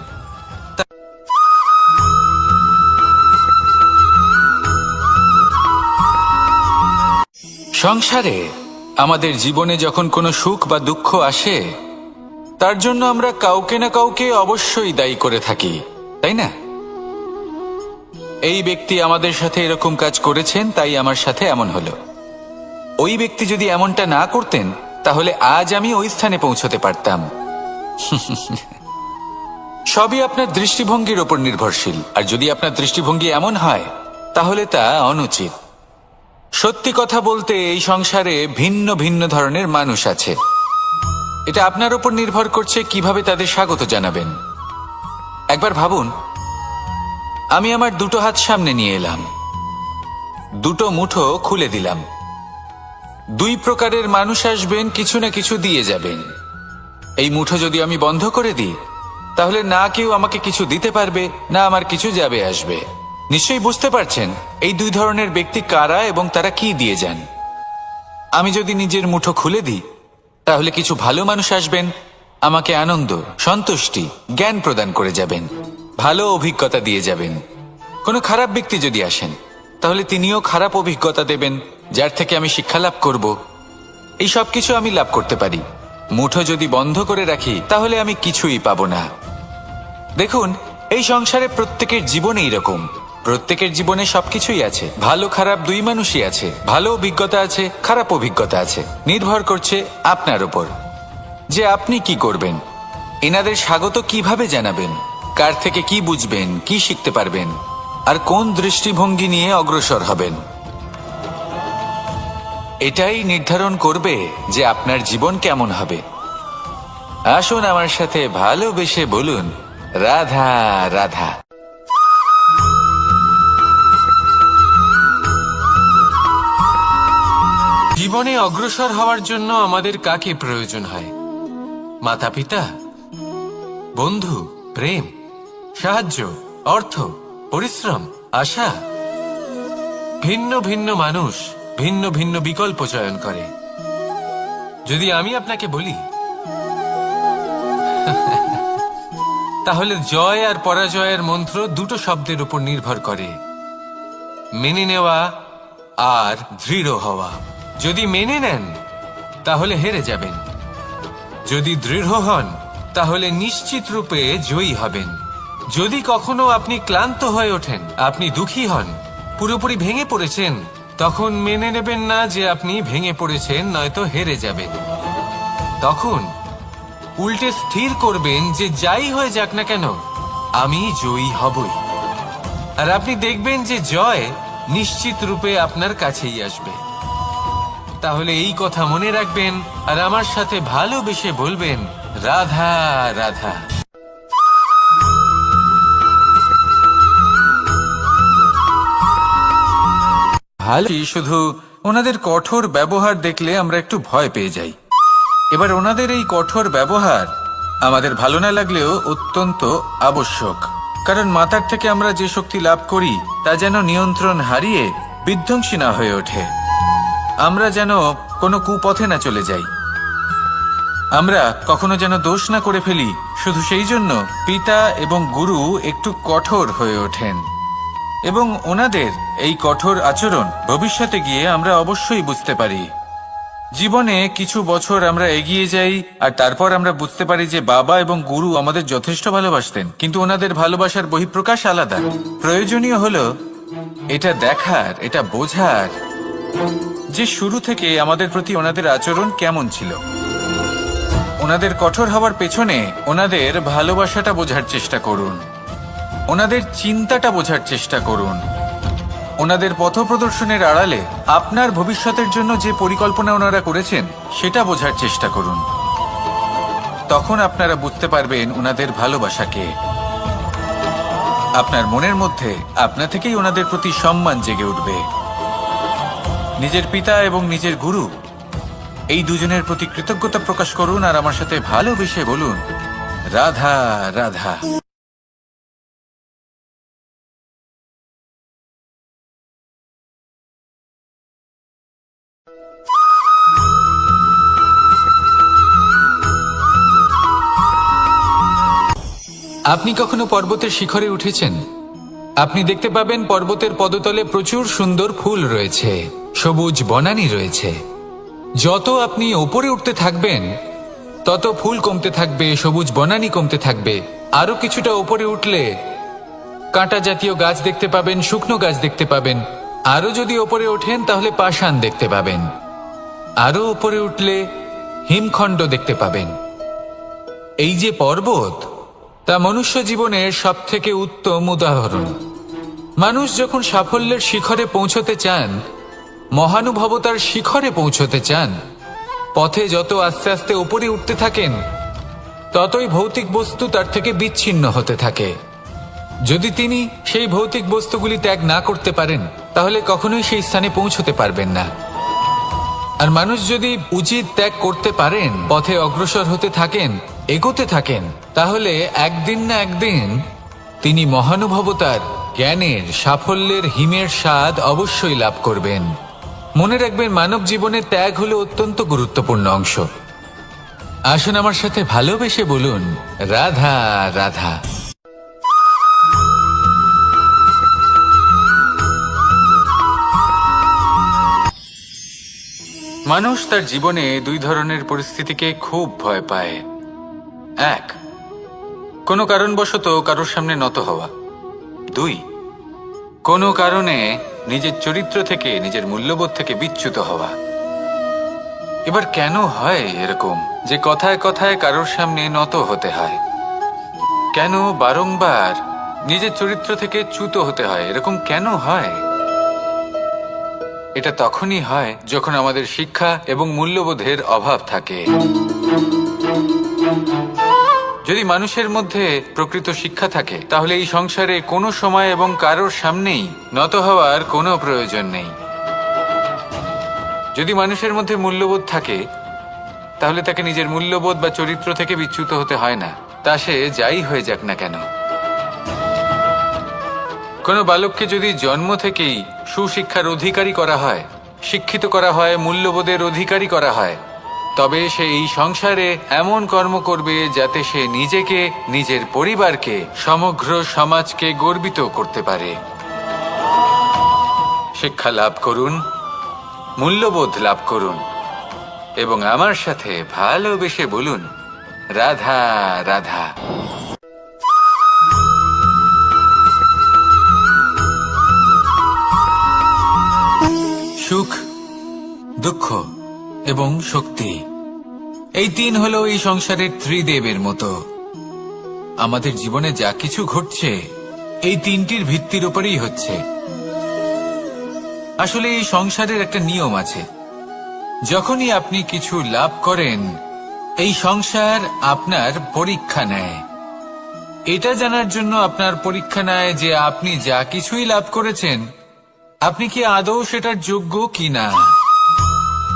সংসারে আমাদের জীবনে যখন কোনো সুখ বা দুঃখ আসে, তার জন্য আমরা কাউকে না কাউকে অবশ্যই দায়ী করে থাকি, তাই না? এই ব্যক্তি আমাদের সাথে এরকম কাজ করেছেন, তাই আমার সাথে এমন হলো। ওই ব্যক্তি যদি এমনটা না করতেন, তাহলে আজ আমি ওই স্থানে পৌঁছতে পারতাম। সবই আপনার দৃষ্টিভঙ্গির ওপর নির্ভরশীল, আর যদি আপনার দৃষ্টিভঙ্গি এমন হয়, তাহলে তা অনুচিত। সত্যি কথা বলতে, এই সংসারে ভিন্ন ভিন্ন ধরনের মানুষ আছে। এটা আপনার উপর নির্ভর করছে কিভাবে তাদের স্বাগত জানাবেন। একবার ভাবুন, আমি আমার দুটো হাত সামনে নিয়ে এলাম, দুটো মুঠো খুলে দিলাম। দুই প্রকারের মানুষ আসবেন, কিছু না কিছু দিয়ে যাবেন। এই মুঠো যদি আমি বন্ধ করে দিই, তাহলে না কেউ আমাকে কিছু দিতে পারবে, না আমার কিছু যাবে আসবে। নিশ্চয়ই বুঝতে পারছেন এই দুই ধরনের ব্যক্তি কারা এবং তারা কি দিয়ে যান। আমি যদি নিজের মুঠো খুলে দিই, তাহলে কিছু ভালো মানুষ আসবেন, আমাকে আনন্দ, সন্তুষ্টি, জ্ঞান প্রদান করে যাবেন, ভালো অভিজ্ঞতা দিয়ে যাবেন। কোনো খারাপ ব্যক্তি যদি আসেন, তাহলে তিনিও খারাপ অভিজ্ঞতা দেবেন, যার থেকে আমি শিক্ষা লাভ করব। এই সব কিছু আমি লাভ করতে পারি। মুঠো যদি বন্ধ করে রাখি, তাহলে আমি কিছুই পাবো না। দেখুন, এই সংসারে প্রত্যেকের জীবনে এইরকম। প্রত্যেকের জীবনে সবকিছুই আছে, ভালো খারাপ দুই মানুষই আছে, ভালো অভিজ্ঞতা আছে, খারাপ অভিজ্ঞতা আছে। নির্ভর করছে আপনার উপর যে আপনি কি করবেন, এনাদের স্বাগত কিভাবে জানাবেন, কার থেকে কি বুঝবেন, কি শিখতে পারবেন, আর কোন দৃষ্টিভঙ্গি নিয়ে অগ্রসর হবেন। এটাই নির্ধারণ করবে যে আপনার জীবন কেমন হবে। আসুন আমার সাথে ভালোবেসে বলুন রাধা রাধা। জীবনে অগ্রসর হওয়ার জন্য আমাদের কাকে প্রয়োজন হয়? মাতা পিতা, বন্ধু, প্রেম, সাহায্য, অর্থ, পরিশ্রম, আশা। ভিন্ন ভিন্ন মানুষ ভিন্ন ভিন্ন বিকল্প চয়ন করে। যদি আমি আপনাকে বলি, তাহলে জয় আর পরাজয়ের মন্ত্র দুটো শব্দের উপর নির্ভর করে, মেনে নেওয়া আর দৃঢ় হওয়া। যদি মেনে নেন, তাহলে হেরে যাবেন। যদি দৃঢ় হন, তাহলে নিশ্চিত রূপে জয়ী হবেন। যদি কখনো আপনি ক্লান্ত হয়ে ওঠেন, আপনি দুঃখী হন, পুরোপুরি ভেঙে পড়েছেন, তখন মেনে নেবেন না যে আপনি ভেঙে পড়েছেন, নয়তো হেরে যাবেন। তখন উল্টে স্থির করবেন যে যাই হয়ে যাক না কেন, আমি জয়ী হবই। আর আপনি দেখবেন যে জয় নিশ্চিত রূপে আপনার কাছেই আসবে। তাহলে এই কথা মনে রাখবেন আর আমার সাথে ভালোবেসে বলবেন, রাধা রাধা। ভালো, শুধু ওনাদের কঠোর ব্যবহার দেখলে আমরা একটু ভয় পেয়ে যাই। এবার ওনাদের এই কঠোর ব্যবহার আমাদের ভালো না লাগলেও অত্যন্ত আবশ্যক, কারণ মাতার থেকে আমরা যে শক্তি লাভ করি তা যেন নিয়ন্ত্রণ হারিয়ে বিধ্বংসী না হয়ে ওঠে, আমরা যেন কোনো কুপথে না চলে যাই, আমরা কখনো যেন দোষ না করে ফেলি। শুধু সেই জন্য পিতা এবং গুরু একটু কঠোর হয়ে ওঠেন, এবং ওনাদের এই কঠোর আচরণ ভবিষ্যতে গিয়ে আমরা অবশ্যই বুঝতে পারি। জীবনে কিছু বছর আমরা এগিয়ে যাই আর তারপর আমরা বুঝতে পারি যে বাবা এবং গুরু আমাদের যথেষ্ট ভালোবাসতেন, কিন্তু ওনাদের ভালোবাসার বহিঃপ্রকাশ আলাদা। প্রয়োজনীয় হলো এটা দেখার, এটা বোঝার যে শুরু থেকে আমাদের প্রতি ওনাদের আচরণ কেমন ছিল। ওনাদের কঠোর হওয়ার পেছনে ওনাদের ভালোবাসাটা বোঝার চেষ্টা করুন, ওনাদের চিন্তাটা বোঝার চেষ্টা করুন, ওনাদের পথপ্রদর্শনের আড়ালে আপনার ভবিষ্যতের জন্য যে পরিকল্পনা ওনারা করেছেন সেটা বোঝার চেষ্টা করুন। তখন আপনারা বুঝতে পারবেন ওনাদের ভালোবাসাকে। আপনার মনের মধ্যে আপনা থেকেই ওনাদের প্রতি সম্মান জেগে উঠবে। নিজের পিতা এবং নিজের গুরু এই দুজনের প্রতি কৃতজ্ঞতা প্রকাশ করুন আর আমার সাথে ভালোবেসে বলুন, রাধা রাধা। আপনি কখনো পর্বতের শিখরে উঠেছেন? আপনি দেখতে পাবেন পর্বতের পদতলে প্রচুর সুন্দর ফুল রয়েছে, সবুজ বনানী রয়েছে। যত আপনি ওপরে উঠতে থাকবেন তত ফুল কমতে থাকবে, সবুজ বনানী কমতে থাকবে। আরো কিছুটা ওপরে উঠলে কাঁটা জাতীয় গাছ দেখতে পাবেন, শুকনো গাছ দেখতে পাবেন। আরো যদি ওপরে ওঠেন তাহলে পাষাণ দেখতে পাবেন। আরো ওপরে উঠলে হিমখণ্ড দেখতে পাবেন। এই যে পর্বত, তা মনুষ্য জীবনের সবথেকে উত্তম উদাহরণ। মানুষ যখন সাফল্যের শিখরে পৌঁছতে চান, মহানুভবতার শিখরে পৌঁছতে চান, পথে যত আস্তে আস্তে উপরে উঠতে থাকেন ততই ভৌতিক বস্তু তার থেকে বিচ্ছিন্ন হতে থাকে। যদি তিনি সেই ভৌতিক বস্তুগুলি ত্যাগ না করতে পারেন তাহলে কখনোই সেই স্থানে পৌঁছতে পারবেন না। আর মানুষ যদি উচিত ত্যাগ করতে পারেন, পথে অগ্রসর হতে থাকেন, এগোতে থাকেন, তাহলে একদিন না একদিন তিনি মহানুভবতার, জ্ঞানের, সাফল্যের হিমের স্বাদ অবশ্যই লাভ করবেন। মনে রাখবেন, মানব জীবনে ত্যাগ হলো অত্যন্ত গুরুত্বপূর্ণ অংশ। আসুন আমার সাথে ভালোবেসে বলুন, রাধা রাধা। মানুষ তার জীবনে দুই ধরনের পরিস্থিতিকে খুব ভয় পায়। এক, কোনো কারণবশত কারোর সামনে নত হওয়া। দুই, কোনো কারণে নিজের চরিত্র থেকে, নিজের মূল্যবোধ থেকে বিচ্যুত হওয়া। এবার কেন হয় এরকম যে কথায় কথায় কারোর সামনে নত হতে হয়? কেন বারংবার নিজের চরিত্র থেকে চ্যুত হতে হয়? এরকম কেন হয়? এটা তখনই হয় যখন আমাদের শিক্ষা এবং মূল্যবোধের অভাব থাকে। যদি মানুষের মধ্যে প্রকৃত শিক্ষা থাকে তাহলে এই সংসারে কোনো সময় এবং কারোর সামনেই নত হওয়ার কোনো প্রয়োজন নেই। যদি মানুষের মধ্যে মূল্যবোধ থাকে তাহলে তাকে নিজের মূল্যবোধ বা চরিত্র থেকে বিচ্যুত হতে হয় না, তা সে যাই হয়ে যাক না কেন। কোনো বালককে যদি জন্ম থেকেই সুশিক্ষার অধিকারী করা হয়, শিক্ষিত করা হয়, মূল্যবোধের অধিকারী করা হয়, তবে সে এই সংসারে এমন কর্ম করবে যাতে সে নিজেকে, নিজের পরিবারকে, সমগ্র সমাজকে গর্বিত করতে পারে। শিক্ষা লাভ করুন, মূল্যবোধ লাভ করুন এবং আমার সাথে ভালোবেসে বলুন, রাধা রাধা। দুঃখ এবং শক্তি। এই তিন হলো এই সংসারের ত্রিদেবের মতো। আমাদের জীবনে যা কিছু ঘটছে এই তিনটির ভিত্তির উপরেই হচ্ছে। আসলে এই সংসারের একটা নিয়ম আছে, যখনই আপনি কিছু লাভ করেন এই সংসার আপনার পরীক্ষা নেয়। এটা জানার জন্য আপনার পরীক্ষা নেয় যে আপনি যা কিছুই লাভ করেছেন আপনি কি আদৌ সেটার যোগ্য কিনা।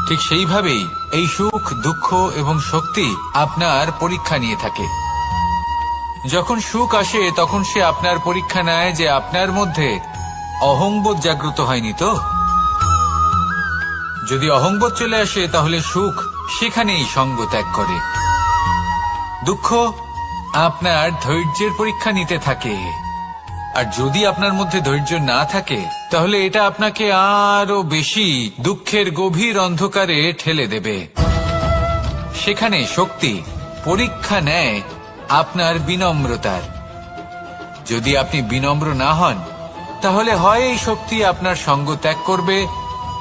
ঠিক সেইভাবেই এই সুখ, দুঃখ এবং শক্তি আপনার পরীক্ষা নিয়ে থাকে। যখন সুখ আসে তখন সে আপনার পরীক্ষা নেয় যে আপনার মধ্যে অহংবোধ জাগ্রত হয়নি তো। যদি অহংবোধ চলে আসে তাহলে সুখ সেখানেই সঙ্গ ত্যাগ করে। দুঃখ আপনার ধৈর্যের পরীক্ষা নিতে থাকে, আর যদি আপনার মধ্যে ধৈর্য না থাকে তাহলে এটা আপনাকে আরো বেশি দুঃখের গভীর অন্ধকারে ঠেলে দেবে। সেখানে শক্তি পরীক্ষা নেয় আপনার বিনম্রতার। যদি আপনি বিনম্র না হন তাহলে হয় এই শক্তি আপনার সঙ্গ ত্যাগ করবে,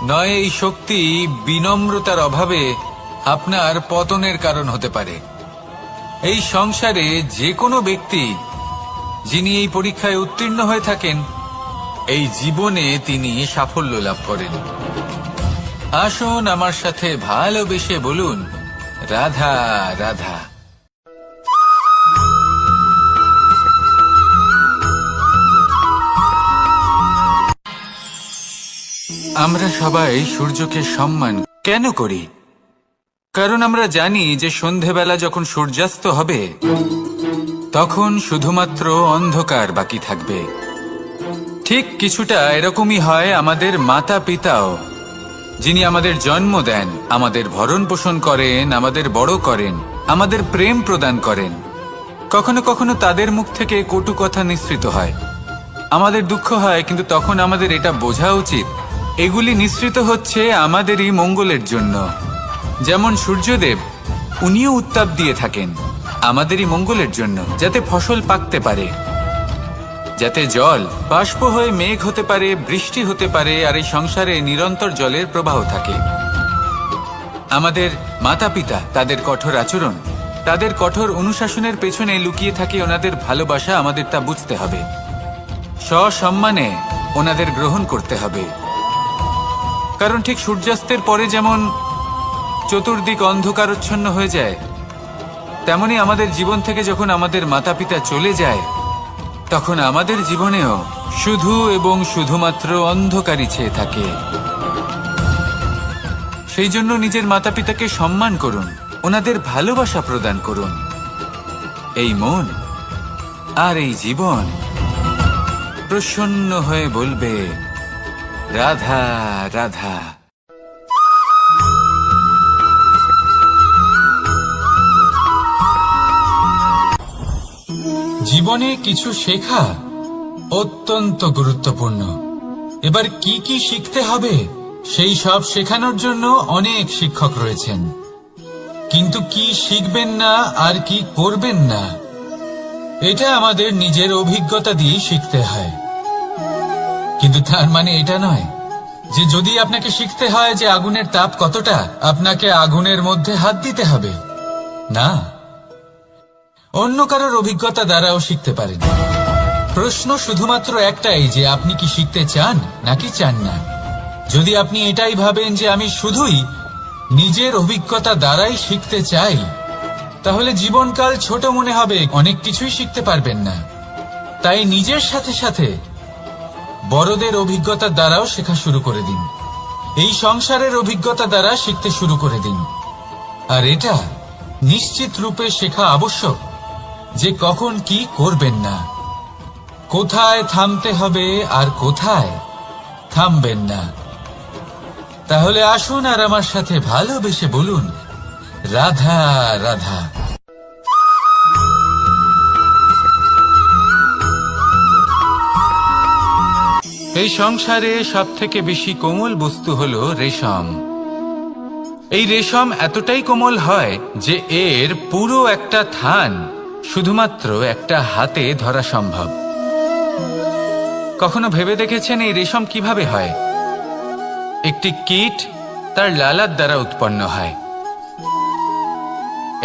নয় এই শক্তি বিনম্রতার অভাবে আপনার পতনের কারণ হতে পারে। এই সংসারে যে কোনো ব্যক্তি যিনি এই পরীক্ষায় উত্তীর্ণ হয়ে থাকেন এই জীবনে তিনি সাফল্য লাভ করেন। আসুন আমার সাথে ভালোবেসে বলুন, রাধা রাধা। আমরা সবাই সূর্যকে সম্মান কেন করি? কারণ আমরা জানি যে সন্ধেবেলা যখন সূর্যাস্ত হবে তখন শুধুমাত্র অন্ধকার বাকি থাকবে। ঠিক কিছুটা এরকমই হয় আমাদের মাতা পিতাও, যিনি আমাদের জন্ম দেন, আমাদের ভরণ পোষণ করেন, আমাদের বড় করেন, আমাদের প্রেম প্রদান করেন। কখনো কখনো তাদের মুখ থেকে কটু কথা নিঃসৃত হয়, আমাদের দুঃখ হয়, কিন্তু তখন আমাদের এটা বোঝা উচিত এগুলি নিঃসৃত হচ্ছে আমাদেরই মঙ্গলের জন্য। যেমন সূর্যদেব, উনিও উত্তাপ দিয়ে থাকেন আমাদেরই মঙ্গলের জন্য, যাতে ফসল পাকতে পারে, যাতে জল বাষ্প হয়ে মেঘ হতে পারে, বৃষ্টি হতে পারে, আর এই সংসারে নিরন্তর জলের প্রবাহ থাকে। আমাদের মাতা পিতা, তাদের কঠোর আচরণ, তাদের কঠোর অনুশাসনের পেছনে লুকিয়ে থাকে ওনাদের ভালোবাসা। আমাদের তা বুঝতে হবে, সসম্মানে ওনাদের গ্রহণ করতে হবে। কারণ ঠিক সূর্যাস্তের পরে যেমন চতুর্দিক অন্ধকারচ্ছন্ন হয়ে যায়, তেমনি আমাদের জীবন থেকে যখন আমাদের মাতা পিতা চলে যায় তখন আমাদের জীবনেও শুধু এবং শুধুমাত্র অন্ধকারই ছেয়ে থাকে। সেই জন্য নিজের মাতা পিতাকে সম্মান করুন, ওনাদের ভালোবাসা প্রদান করুন। এই মন আর এই জীবন প্রসন্ন হয়ে বলবে, রাধা রাধা। জীবনে কিছু শেখা অত্যন্ত গুরুত্বপূর্ণ। এবার কি কি শিখতে হবে সেই সব শেখানোর জন্য অনেক শিক্ষক রয়েছেন, কিন্তু কি শিখবেন না আর কি করবেন না এটা আমাদের নিজের অভিজ্ঞতা দিয়ে শিখতে হয়। কিন্তু তার মানে এটা নয় যে যদি আপনাকে শিখতে হয় যে আগুনের তাপ কতটা, আপনাকে আগুনের মধ্যে হাত দিতে হবে। না, অন্য কারোর অভিজ্ঞতা দ্বারাও শিখতে পারেন। প্রশ্ন শুধুমাত্র একটাই যে আপনি কি শিখতে চান নাকি চান না। যদি আপনি এটাই ভাবেন যে আমি শুধুই নিজের অভিজ্ঞতা দ্বারাই শিখতে চাই, তাহলে জীবনকাল ছোট মনে হবে, অনেক কিছুই শিখতে পারবেন না। তাই নিজের সাথে সাথে বড়দের অভিজ্ঞতা দ্বারাও শেখা শুরু করে দিন। এই সংসারের অভিজ্ঞতা দ্বারা শিখতে শুরু করে দিন। আর এটা নিশ্চিত রূপে শেখা আবশ্যক যে কখন কি করবেন না, কোথায় থামতে হবে আর কোথায় থামবেন না। তাহলে আসুন আর আমার সাথে ভালোবেসে বলুন, রাধা রাধা। এই সংসারে সবথেকে বেশি কোমল বস্তু হলো রেশম। এই রেশম এতটাই কোমল হয় যে এর পুরো একটা থান শুধুমাত্র একটা হাতে ধরা সম্ভব। কখনো ভেবে দেখেছেন এই রেশম কিভাবে হয়? একটি কীট তার লালার দ্বারা উৎপন্ন হয়।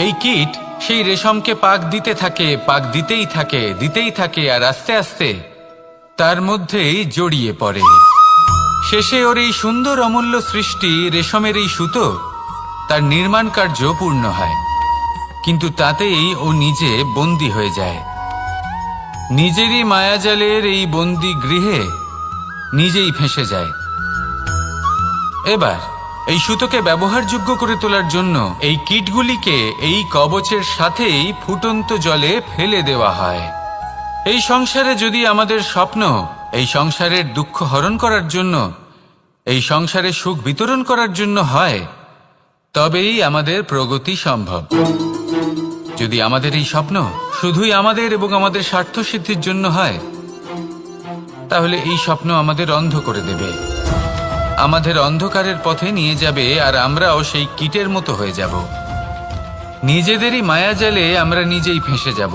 এই কীট সেই রেশমকে পাক দিতে থাকে, পাক দিতেই থাকে আর আস্তে আস্তে তার মধ্যেই জড়িয়ে পড়ে। শেষে ওর এই সুন্দর অমূল্য সৃষ্টি রেশমের এই সুতো তার নির্মাণ কার্য পূর্ণ হয়, কিন্তু তাতেই ও নিজে বন্দী হয়ে যায়। নিজেরই মায়াজালের এই বন্দী গৃহে নিজেই ফেঁসে যায়। এবার এই সুতোকে ব্যবহারযোগ্য করে তোলার জন্য এই কীটগুলিকে এই কবচের সাথেই ফুটন্ত জলে ফেলে দেওয়া হয়। এই সংসারে যদি আমাদের স্বপ্ন এই সংসারের দুঃখ হরণ করার জন্য, এই সংসারে সুখ বিতরণ করার জন্য হয়, তবেই আমাদের প্রগতি সম্ভব। যদি আমাদের এই স্বপ্ন শুধুই আমাদের এবং আমাদের স্বার্থ সিদ্ধির জন্য হয়, তাহলে এই স্বপ্ন আমাদের অন্ধ করে দেবে, আমাদের অন্ধকারের পথে নিয়ে যাবে, আর আমরাও সেই কীটের মতো হয়ে যাব। নিজেদেরই মায়াজালে আমরা নিজেই ফেঁসে যাব,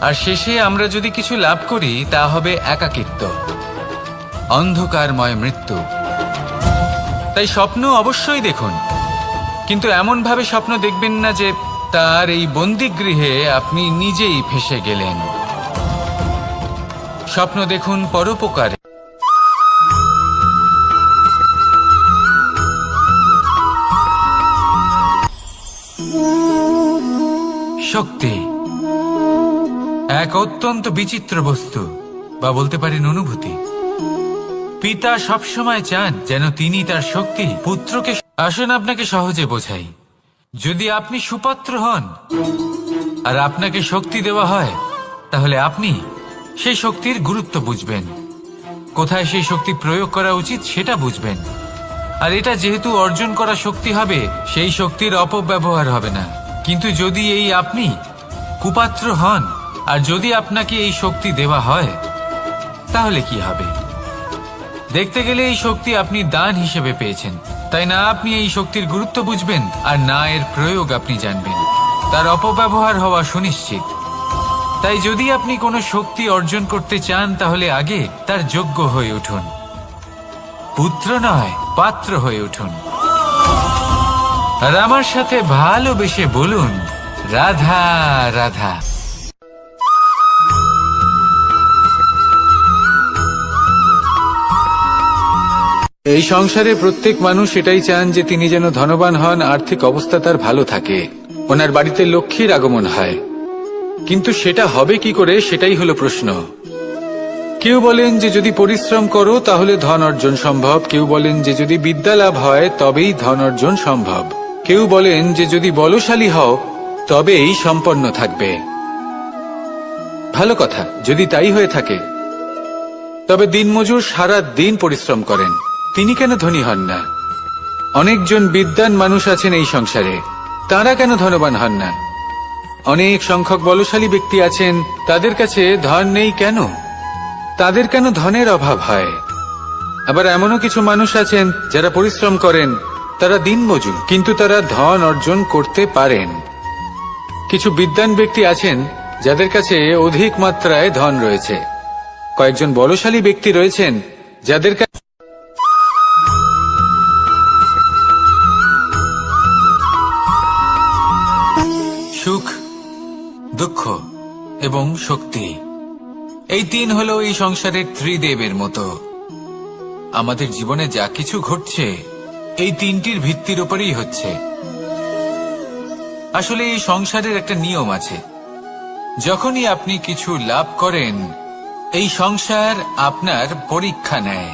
আর শেষে আমরা যদি কিছু লাভ করি তা হবে একাকিত্ব, অন্ধকারময় মৃত্যু। তাই স্বপ্ন অবশ্যই দেখুন, কিন্তু এমন ভাবে স্বপ্ন দেখবেন না যে তার এই বন্দিগৃহে আপনি নিজেই ফেঁসে গেলেন। স্বপ্ন দেখুন পরোপকারে। শক্তি এক অত্যন্ত বিচিত্র বস্তু, বা বলতে পারেন অনুভূতি। পিতা সবসময় চান যেন তিনি তার শক্তি পুত্রকে। আসুন আপনাকে সহজে বোঝাই। যদি আপনি সুপাত্র হন আর আপনাকে শক্তি দেওয়া হয়, তাহলে আপনি সেই শক্তির গুরুত্ব বুঝবেন, কোথায় সেই শক্তি প্রয়োগ করা উচিত সেটা বুঝবেন। আর এটা যেহেতু অর্জন করা শক্তি হবে, সেই শক্তির অপব্যবহার হবে না। কিন্তু যদি এই আপনি কুপাত্র হন আর যদি আপনাকে এই শক্তি দেওয়া হয়, তাহলে কি হবে? দেখতে গেলে এই শক্তি আপনি দান হিসেবে পেয়েছেন, তাই না আপনি এই শক্তির গুরুত্ব বুঝবেন আর না এর প্রয়োগ আপনি জানবেন। তার অপব্যবহার হওয়া সুনিশ্চিত। তাই যদি আপনি কোনো শক্তি অর্জন করতে চান, তাহলে আগে তার যোগ্য হয়ে উঠুন, পুত্র নয় পাত্র হয়ে উঠুন। আর আমার সাথে ভালোবেসে বলুন, রাধা রাধা। এই সংসারে প্রত্যেক মানুষ এটাই চান যে তিনি যেন ধনবান হন, আর্থিক অবস্থা তার ভালো থাকে, ওনার বাড়িতে লক্ষ্মীর আগমন হয়। কিন্তু সেটা হবে কি করে, সেটাই হলো প্রশ্ন। কেউ বলেন যে যদি পরিশ্রম করো তাহলে ধন অর্জন সম্ভব, কেউ বলেন যে যদি বিদ্যা লাভ হয় তবেই ধন অর্জন সম্ভব, কেউ বলেন যে যদি বলশালী হও তবেই সম্পন্ন থাকবে। ভালো কথা, যদি তাই হয়ে থাকে, তবে দিনমজুর সারা দিন পরিশ্রম করেন, তিনি কেন ধনী হন না? অনেকজন বিদ্বান মানুষ আছেন এই সংসারে, তারা কেন ধনবান হন না? অনেক সংখ্যক বলশালী ব্যক্তি আছেন, তাদের কাছে ধন নেই কেন? তাদের কেন ধনের অভাব হয়? আবার এমনও কিছু মানুষ আছেন যারা পরিশ্রম করেন, তারা দিনমজুর, কিন্তু তারা ধন অর্জন করতে পারেন। কিছু বিদ্বান ব্যক্তি আছেন যাদের কাছে অধিক মাত্রায় ধন রয়েছে, কয়েকজন বলশালী ব্যক্তি রয়েছেন যাদের কাছে সুখ, দুঃখ এবং শক্তি, এই তিন হলো এই সংসারের ত্রিদেবের মতো। আমাদের জীবনে যা কিছু ঘটছে এই তিনটির ভিত্তির উপরেই হচ্ছে। আসলে এই সংসারের একটা নিয়ম আছে, যখনই আপনি কিছু লাভ করেন, এই সংসার আপনার পরীক্ষা নেয়।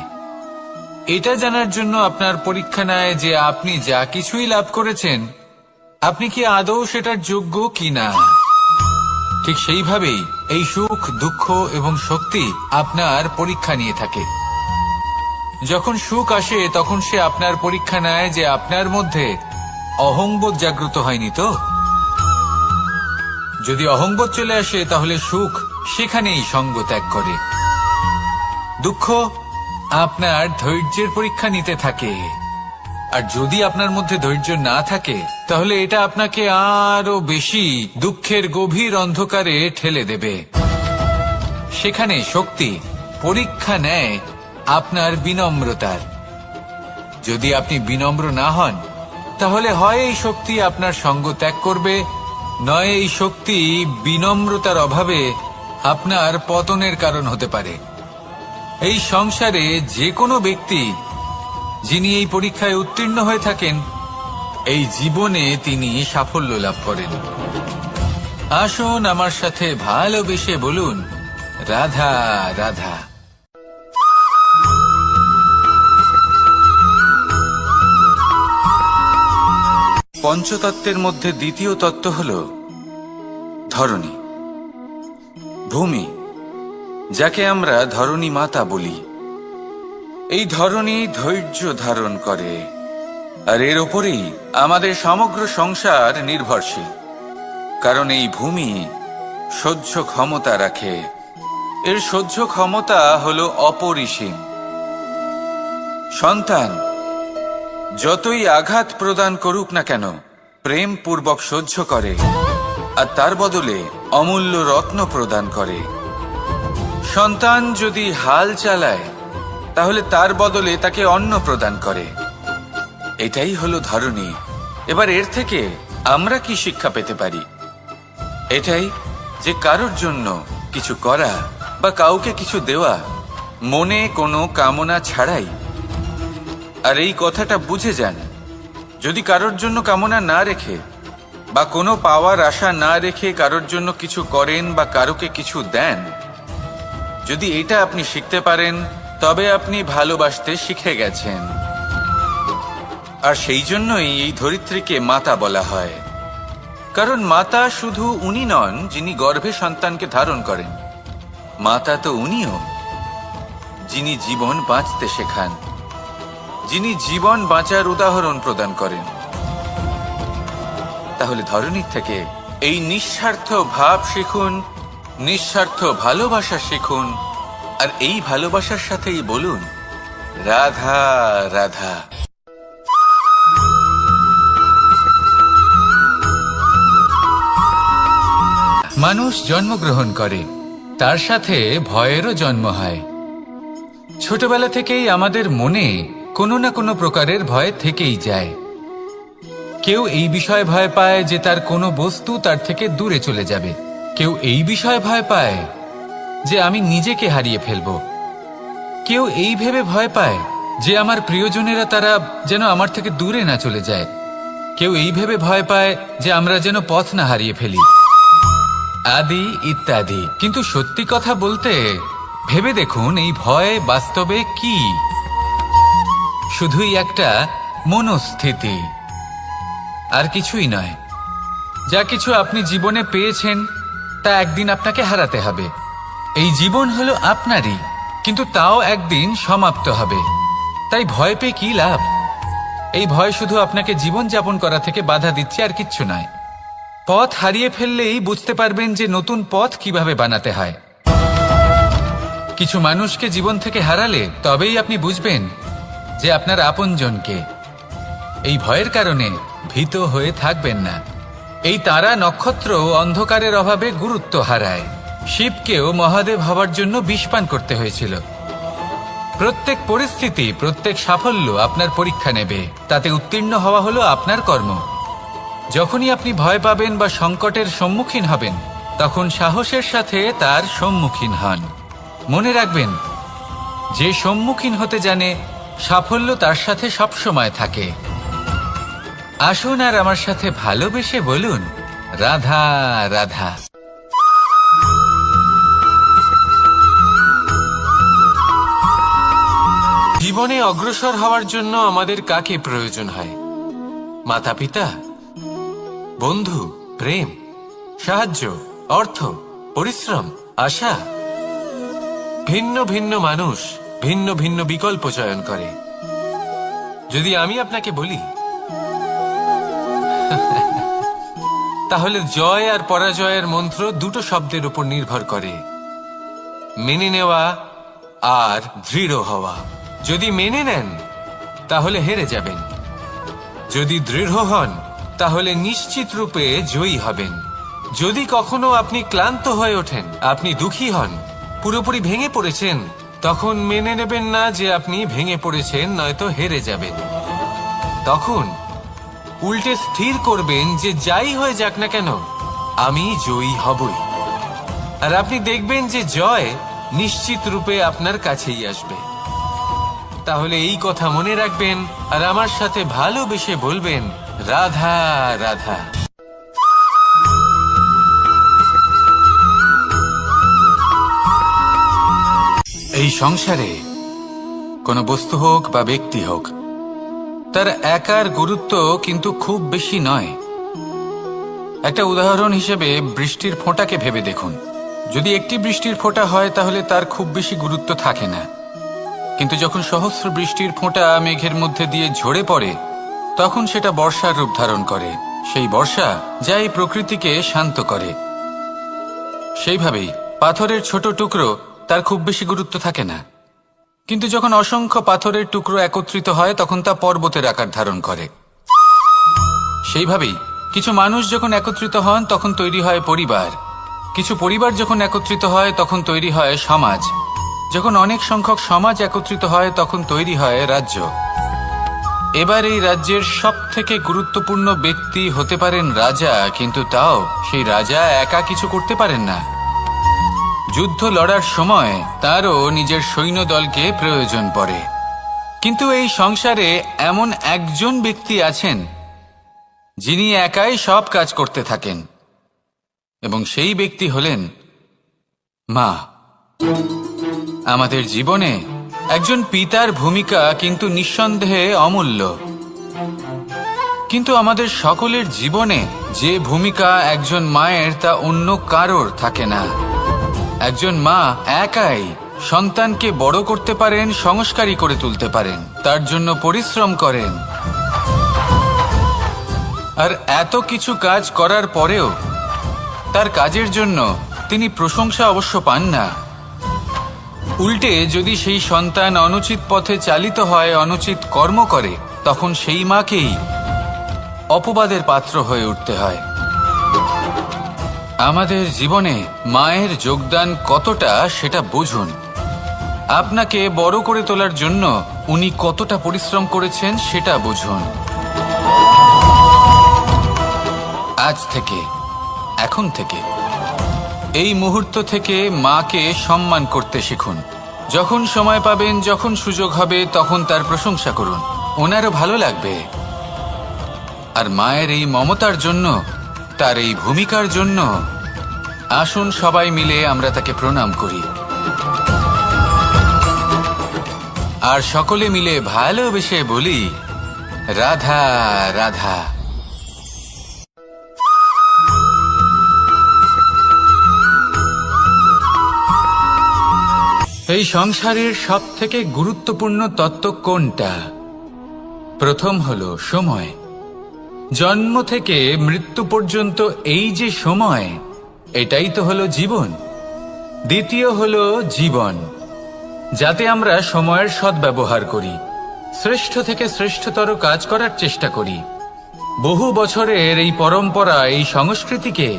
এটা জানার জন্য আপনার পরীক্ষা নেয় যে আপনি যা কিছুই লাভ করেছেন, আপনি কি আদৌ সেটার যোগ্য কিনা। ঠিক সেইভাবেই এই সুখ, দুঃখ এবং শক্তি আপনার পরীক্ষা নিয়ে থাকে। যখন সুখ আসে তখন সে আপনার পরীক্ষা নেয় যে আপনার মধ্যে অহংবোধ জাগ্রত হয়নি তো। যদি অহংবোধ চলে আসে তাহলে সুখ সেখানেই সঙ্গ ত্যাগ করে। দুঃখ আপনার ধৈর্যের পরীক্ষা নিতে থাকে, আর যদি আপনার মধ্যে ধৈর্য না থাকে তাহলে এটা আপনাকে আরো বেশি দুঃখের গভীর অন্ধকারে ঠেলে দেবে। সেখানে শক্তি পরীক্ষা নেয় আপনার বিনম্রতার। যদি আপনি বিনম্র না হন, তাহলে হয় এই শক্তি আপনার সঙ্গ ত্যাগ করবে, নয় এই শক্তি বিনম্রতার অভাবে আপনার পতনের কারণ হতে পারে। এই সংসারে যে কোনো ব্যক্তি যিনি এই পরীক্ষায় উত্তীর্ণ হয়ে থাকেন, এই জীবনে তিনি সাফল্য লাভ করেন। আসুন আমার সাথে ভালোবেসে বলুন, রাধা রাধা। পঞ্চতত্ত্বের মধ্যে দ্বিতীয় তত্ত্ব হল ধরণী, ভূমি, যাকে আমরা ধরণী মাতা বলি। এই ধরণী ধৈর্য ধারণ করে, আর এর ওপরেই আমাদের সমগ্র সংসার নির্ভরশীল। কারণ এই ভূমি সহ্য ক্ষমতা রাখে, এর সহ্য ক্ষমতা হল অপরিসীম। সন্তান যতই আঘাত প্রদান করুক না কেন, প্রেম পূর্বক সহ্য করে, আর তার বদলে অমূল্য রত্ন প্রদান করে। সন্তান যদি হাল চালায়, তাহলে তার বদলে তাকে অন্ন প্রদান করে। এটাই হলো ধরণী। এবার এর থেকে আমরা কি শিক্ষা পেতে পারি? এটাই যে কারোর জন্য কিছু করা বা কাউকে কিছু দেওয়া মনে কোনো কামনা ছাড়াই। আর এই কথাটা বুঝে যান, যদি কারোর জন্য কামনা না রেখে বা কোনো পাওয়ার আশা না রেখে কারোর জন্য কিছু করেন বা কারোকে কিছু দেন, যদি এটা আপনি শিখতে পারেন, তবে আপনি ভালোবাসতে শিখে গেছেন। আর সেই জন্যই এই ধরিত্রীকে মাতা বলা হয়। কারণ মাতা শুধু উনি নন যিনি গর্ভে সন্তানকে ধারণ করেন, মাতা তো উনিও যিনি জীবন বাঁচতে শেখান, যিনি জীবন বাঁচার উদাহরণ প্রদান করেন। তাহলে ধরণীর থেকে এই নিঃস্বার্থ ভাব শিখুন, নিঃস্বার্থ ভালোবাসা শিখুন, আর এই ভালোবাসার সাথেই বলুন, রাধা রাধা। মানুষ জন্মগ্রহণ করে, তার সাথে ভয়েরও জন্ম হয়। ছোটবেলা থেকেই আমাদের মনে কোনো না কোনো প্রকারের ভয় থেকেই যায়। কেউ এই বিষয়ে ভয় পায় যে তার কোনো বস্তু তার থেকে দূরে চলে যাবে, কেউ এই বিষয়ে ভয় পায় যে আমি নিজেকে হারিয়ে ফেলব, কেউ এই ভেবে ভয় পায় যে আমার প্রিয়জনেরা তারা যেন আমার থেকে দূরে না চলে যায়, কেউ এই ভেবে ভয় পায় যে আমরা যেন পথ না হারিয়ে ফেলি, আদি ইত্যাদি। কিন্তু সত্যি কথা বলতে, ভেবে দেখুন এই ভয় বাস্তবে কি? শুধুই একটা মনস্থিতি, আর কিছুই নয়। যা কিছু আপনি জীবনে পেয়েছেন তা একদিন আপনাকে হারাতে হবে। এই জীবন হলো আপনারই, কিন্তু তাও একদিন সমাপ্ত হবে। তাই ভয় পেয়ে কি লাভ? এই ভয় শুধু আপনাকে জীবন যাপন করা থেকে বাধা দিচ্ছে, আর কিচ্ছু নয়। পথ হারিয়ে ফেললেই বুঝতে পারবেন যে নতুন পথ কিভাবে বানাতে হয়। কিছু মানুষকে জীবন থেকে হারালে তবেই আপনি বুঝবেন যে আপনার আপনজনকে। এই ভয়ের কারণে ভীত হয়ে থাকবেন না। এই তারা নক্ষত্র অন্ধকারের অভাবে গুরুত্ব হারায়। শিবকেও মহাদেব হবার জন্য বিষপান করতে হয়েছিল। প্রত্যেক পরিস্থিতি, প্রত্যেক সাফল্য আপনার পরীক্ষা নেবে, তাতে উত্তীর্ণ হওয়া হলো আপনার কর্ম। যখনই আপনি ভয় পাবেন বা সংকটের সম্মুখীন হবেন, তখন সাহসের সাথে তার সম্মুখীন হন। মনে রাখবেন, যে সম্মুখীন হতে জানে, সাফল্য তার সাথে সবসময় থাকে। আসুন আর আমার সাথে ভালোবেসে বলুন, রাধা রাধা। জীবনে অগ্রসর হওয়ার জন্য আমাদের কাকে প্রয়োজন হয়? মাতা পিতা, বন্ধু, প্রেম, সাহায্য, অর্থ, পরিশ্রম, আশা। ভিন্ন ভিন্ন মানুষ ভিন্ন ভিন্ন বিকল্প চয়ন করে। যদি আমি আপনাকে বলি, তাহলে জয় আর পরাজয়ের মন্ত্র দুটো শব্দের উপর নির্ভর করে, মেনে নেওয়া আর দৃঢ় হওয়া। যদি মেনে নেন তাহলে হেরে যাবেন, যদি দৃঢ় হন তাহলে নিশ্চিত রূপে জয়ী হবেন। যদি কখনো আপনি ক্লান্ত হয়ে ওঠেন, আপনি দুঃখী হন, পুরোপুরি ভেঙে পড়েছেন, তখন মেনে নেবেন না যে আপনি ভেঙে পড়েছেন, নয়তো হেরে যাবেন। তখন উল্টে স্থির করবেন যে যাই হয়ে যাক না কেন, আমি জয়ী হবই। আর আপনি দেখবেন যে জয় নিশ্চিত রূপে আপনার কাছেই আসবে। তাহলে এই কথা মনে রাখবেন আর আমার সাথে ভালোবেসে বলবেন, রাধা রাধা। এই সংসারে কোনো বস্তু হোক বা ব্যক্তি হোক, তার একার গুরুত্ব কিন্তু খুব বেশি নয়। একটা উদাহরণ হিসেবে বৃষ্টির ফোঁটাকে ভেবে দেখুন। যদি একটি বৃষ্টির ফোঁটা হয় তাহলে তার খুব বেশি গুরুত্ব থাকে না, কিন্তু যখন সহস্র বৃষ্টির ফোঁটা মেঘের মধ্যে দিয়ে ঝরে পড়ে, তখন সেটা বর্ষার রূপ ধারণ করে। সেই বর্ষা যা এই প্রকৃতিকে শান্ত করে। সেইভাবেই পাথরের ছোট টুকরো, তার খুব বেশি গুরুত্ব থাকে না, কিন্তু যখন অসংখ্য পাথরের টুকরো একত্রিত হয় তখন তা পর্বতের আকার ধারণ করে। সেইভাবেই কিছু মানুষ যখন একত্রিত হন তখন তৈরি হয় পরিবার, কিছু পরিবার যখন একত্রিত হয় তখন তৈরি হয় সমাজ, যখন অনেক সংখ্যক সমাজ একত্রিত হয় তখন তৈরি হয় রাজ্য। এবার এই রাজ্যের সবথেকে গুরুত্বপূর্ণ ব্যক্তি হতে পারেন রাজা, কিন্তু তাও সেই রাজা একা কিছু করতে পারেন না। যুদ্ধ লড়ার সময় তারও নিজের সৈন্যদলকে প্রয়োজন পড়ে। কিন্তু এই সংসারে এমন একজন ব্যক্তি আছেন যিনি একাই সব কাজ করতে থাকেন, এবং সেই ব্যক্তি হলেন মা। আমাদের জীবনে একজন পিতার ভূমিকা কিন্তু নিঃসন্দেহে অমূল্য, কিন্তু আমাদের সকলের জীবনে যে ভূমিকা একজন মায়ের তা অন্য কারোর থাকে না। একজন মা একাই সন্তানকে বড় করতে পারেন, সংস্কারী করে তুলতে পারেন, তার জন্য পরিশ্রম করেন। আর এত কিছু কাজ করার পরেও তার কাজের জন্য তিনি প্রশংসা অবশ্য পান না। উল্টে যদি সেই সন্তান অনুচিত পথে চালিত হয়, অনুচিত কর্ম করে, তখন সেই মাকেই অপবাদের পাত্র হয়ে উঠতে হয়। আমাদের জীবনে মায়ের যোগদান কতটা সেটা বুঝুন। আপনাকে বড় করে তোলার জন্য উনি কতটা পরিশ্রম করেছেন সেটা বুঝুন। আজ থেকে, এখন থেকে, এই মুহূর্ত থেকে মাকে সম্মান করতে শিখুন। যখন সময় পাবেন, যখন সুযোগ হবে, তখন তার প্রশংসা করুন, ওনারও ভালো লাগবে। আর মায়ের এই মমতার জন্য, তার এই ভূমিকার জন্য আসুন সবাই মিলে আমরা তাকে প্রণাম করি, আর সকলে মিলে ভালোবেসে বলি, রাধা রাধা। এই সংসারের সবথেকে গুরুত্বপূর্ণ তত্ত্ব কোনটা? প্রথম হলো সময়। জন্ম থেকে মৃত্যু পর্যন্ত এই যে সময়, এটাই তো হলো জীবন। দ্বিতীয় হলো জীবন, যাতে আমরা সময়ের সদ্ব্যবহার করি, শ্রেষ্ঠ থেকে শ্রেষ্ঠতর কাজ করার চেষ্টা করি। বহু বছরের এই পরম্পরা, এই সংস্কৃতিকে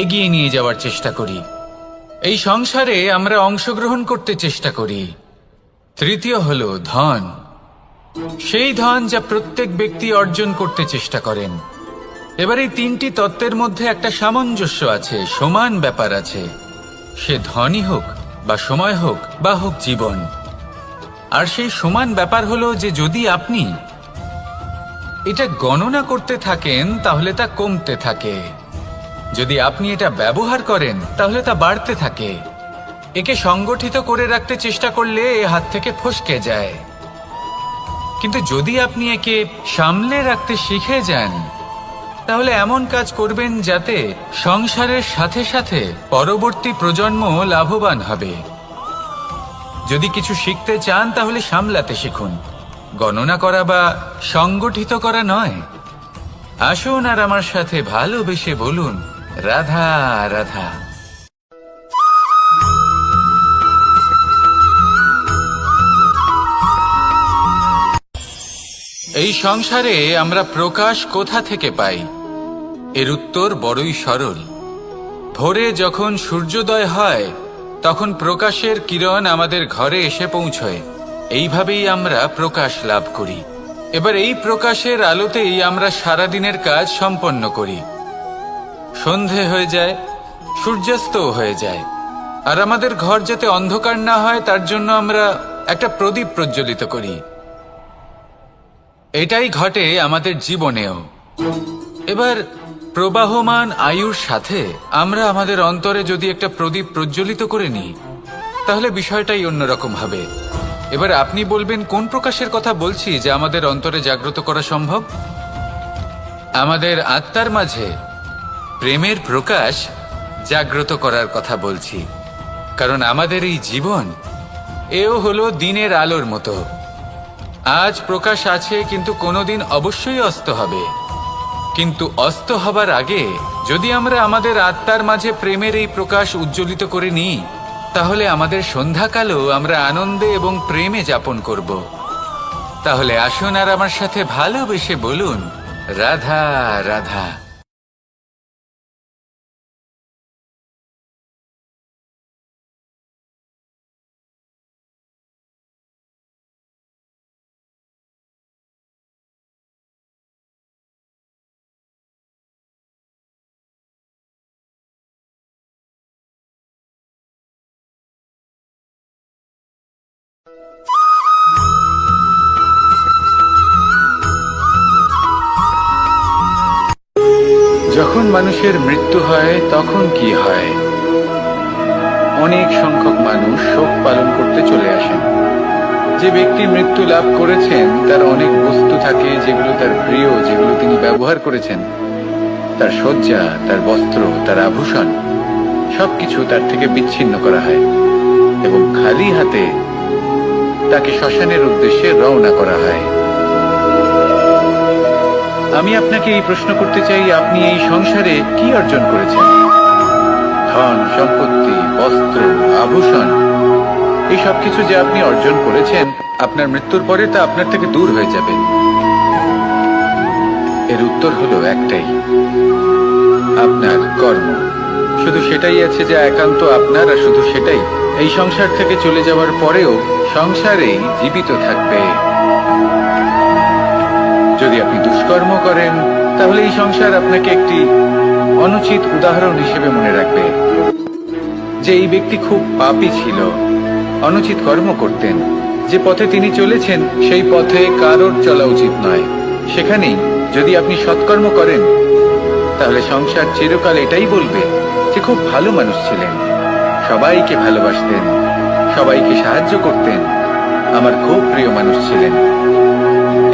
এগিয়ে নিয়ে যাওয়ার চেষ্টা করি। এই সংসারে আমরা অংশগ্রহণ করতে চেষ্টা করি। তৃতীয় হলো ধন, সেই ধন যা প্রত্যেক ব্যক্তি অর্জন করতে চেষ্টা করেন। এবার এই তিনটি তত্ত্বের মধ্যে একটা সামঞ্জস্য আছে, সমান ব্যাপার আছে। সে ধনই হোক বা সময় হোক বা হোক জীবন। আর সেই সমান ব্যাপার হলো যে যদি আপনি এটা গণনা করতে থাকেন তাহলে তা কমতে থাকে, যদি আপনি এটা ব্যবহার করেন তাহলে তা বাড়তে থাকে। একে সংগঠিত করে রাখতে চেষ্টা করলে এ হাত থেকে ফসকে যায়, কিন্তু যদি আপনি একে সামলে রাখতে শিখে যান তাহলে এমন কাজ করবেন যাতে সংসারের সাথে সাথে পরবর্তী প্রজন্ম লাভবান হবে। যদি কিছু শিখতে চান তাহলে সামলাতে শিখুন, গণনা করা বা সংগঠিত করা নয়। আসুন আর আমার সাথে ভালোবেসে বলুন, রাধা রাধা। এই সংসারে আমরা প্রকাশ কোথা থেকে পাই? এর উত্তর বড়ই সরল। ভোরে যখন সূর্যোদয় হয় তখন প্রকাশের কিরণ আমাদের ঘরে এসে পৌঁছয়। এইভাবেই আমরা প্রকাশ লাভ করি। এবার এই প্রকাশের আলোতেই আমরা সারাদিনের কাজ সম্পন্ন করি। সন্ধে হয়ে যায়, সূর্যাস্তও হয়ে যায়, আর আমাদের ঘর যাতে অন্ধকার না হয় তার জন্য আমরা একটা প্রদীপ প্রজ্বলিত করি। এটাই ঘটে আমাদের জীবনেও। এবার প্রবাহমান আয়ুর সাথে আমরা আমাদের অন্তরে যদি একটা প্রদীপ প্রজ্বলিত করে নিই, তাহলে বিষয়টাই অন্যরকম হবে। এবার আপনি বলবেন কোন প্রকাশের কথা বলছি যা আমাদের অন্তরে জাগ্রত করা সম্ভব? আমাদের আত্মার মাঝে প্রেমের প্রকাশ জাগ্রত করার কথা বলছি। কারণ আমাদের এই জীবন এও হলো দিনের আলোর মতো। আজ প্রকাশ আছে, কিন্তু কোনোদিন অবশ্যই অস্ত হবে। কিন্তু অস্ত হবার আগে যদি আমরা আমাদের আত্মার মাঝে প্রেমের এই প্রকাশ উজ্জ্বলিত করে নিই, তাহলে আমাদের সন্ধ্যাকালও আমরা আনন্দে এবং প্রেমে যাপন করব। তাহলে আসুন আর আমার সাথে ভালোবেসে বলুন, রাধা রাধা। যখন মানুষের মৃত্যু হয় তখন কি হয়? অনেক সংখ্যক মানুষ শোক পালন করতে চলে আসেন। যে ব্যক্তি মৃত্যু লাভ করেছেন তার অনেক বস্তু থাকে যেগুলো তার প্রিয়, যেগুলো তিনি ব্যবহার করেছেন। তার শয্যা, তার বস্ত্র, তার আভূষণ সবকিছু তার থেকে বিচ্ছিন্ন করা হয় এবং খালি হাতে তাকে শ্মশানের উদ্দেশ্যে রওনা করা হয়। আমি আপনাকে এই প্রশ্ন করতে চাই, আপনি এই সংসারে কি অর্জন করেছেন? ধন সম্পত্তি, বস্ত্র, আভূষণ, এই সবকিছু যে আপনি অর্জন করেছেন, আপনার মৃত্যুর পরে তা আপনার থেকে দূর হয়ে যাবে। এর উত্তর হলো একটাই, আপনার কর্ম। শুধু সেটাই আছে যা একান্ত আপনার, আর শুধু সেটাই এই সংসার থেকে চলে যাওয়ার পরেও সংসারেই জীবিত থাকবে। যদি আপনি দুষ্কর্ম করেন, তাহলে এই সংসার আপনাকে একটি অনুচিত উদাহরণ হিসেবে মনে রাখবে যে এই ব্যক্তি খুব পাপী ছিল, অনুচিত কর্ম করতেন। যে পথে তিনি চলেছেন সেই পথে কারোর চলা উচিত নয়। সেখানেই যদি আপনি সৎকর্ম করেন, তাহলে সংসার চিরকাল এটাই বলবে যে খুব ভালো মানুষ ছিলেন, সবাইকে ভালোবাসতেন, সবাইকে সাহায্য করতেন, আমার খুব প্রিয় মানুষ ছিলেন।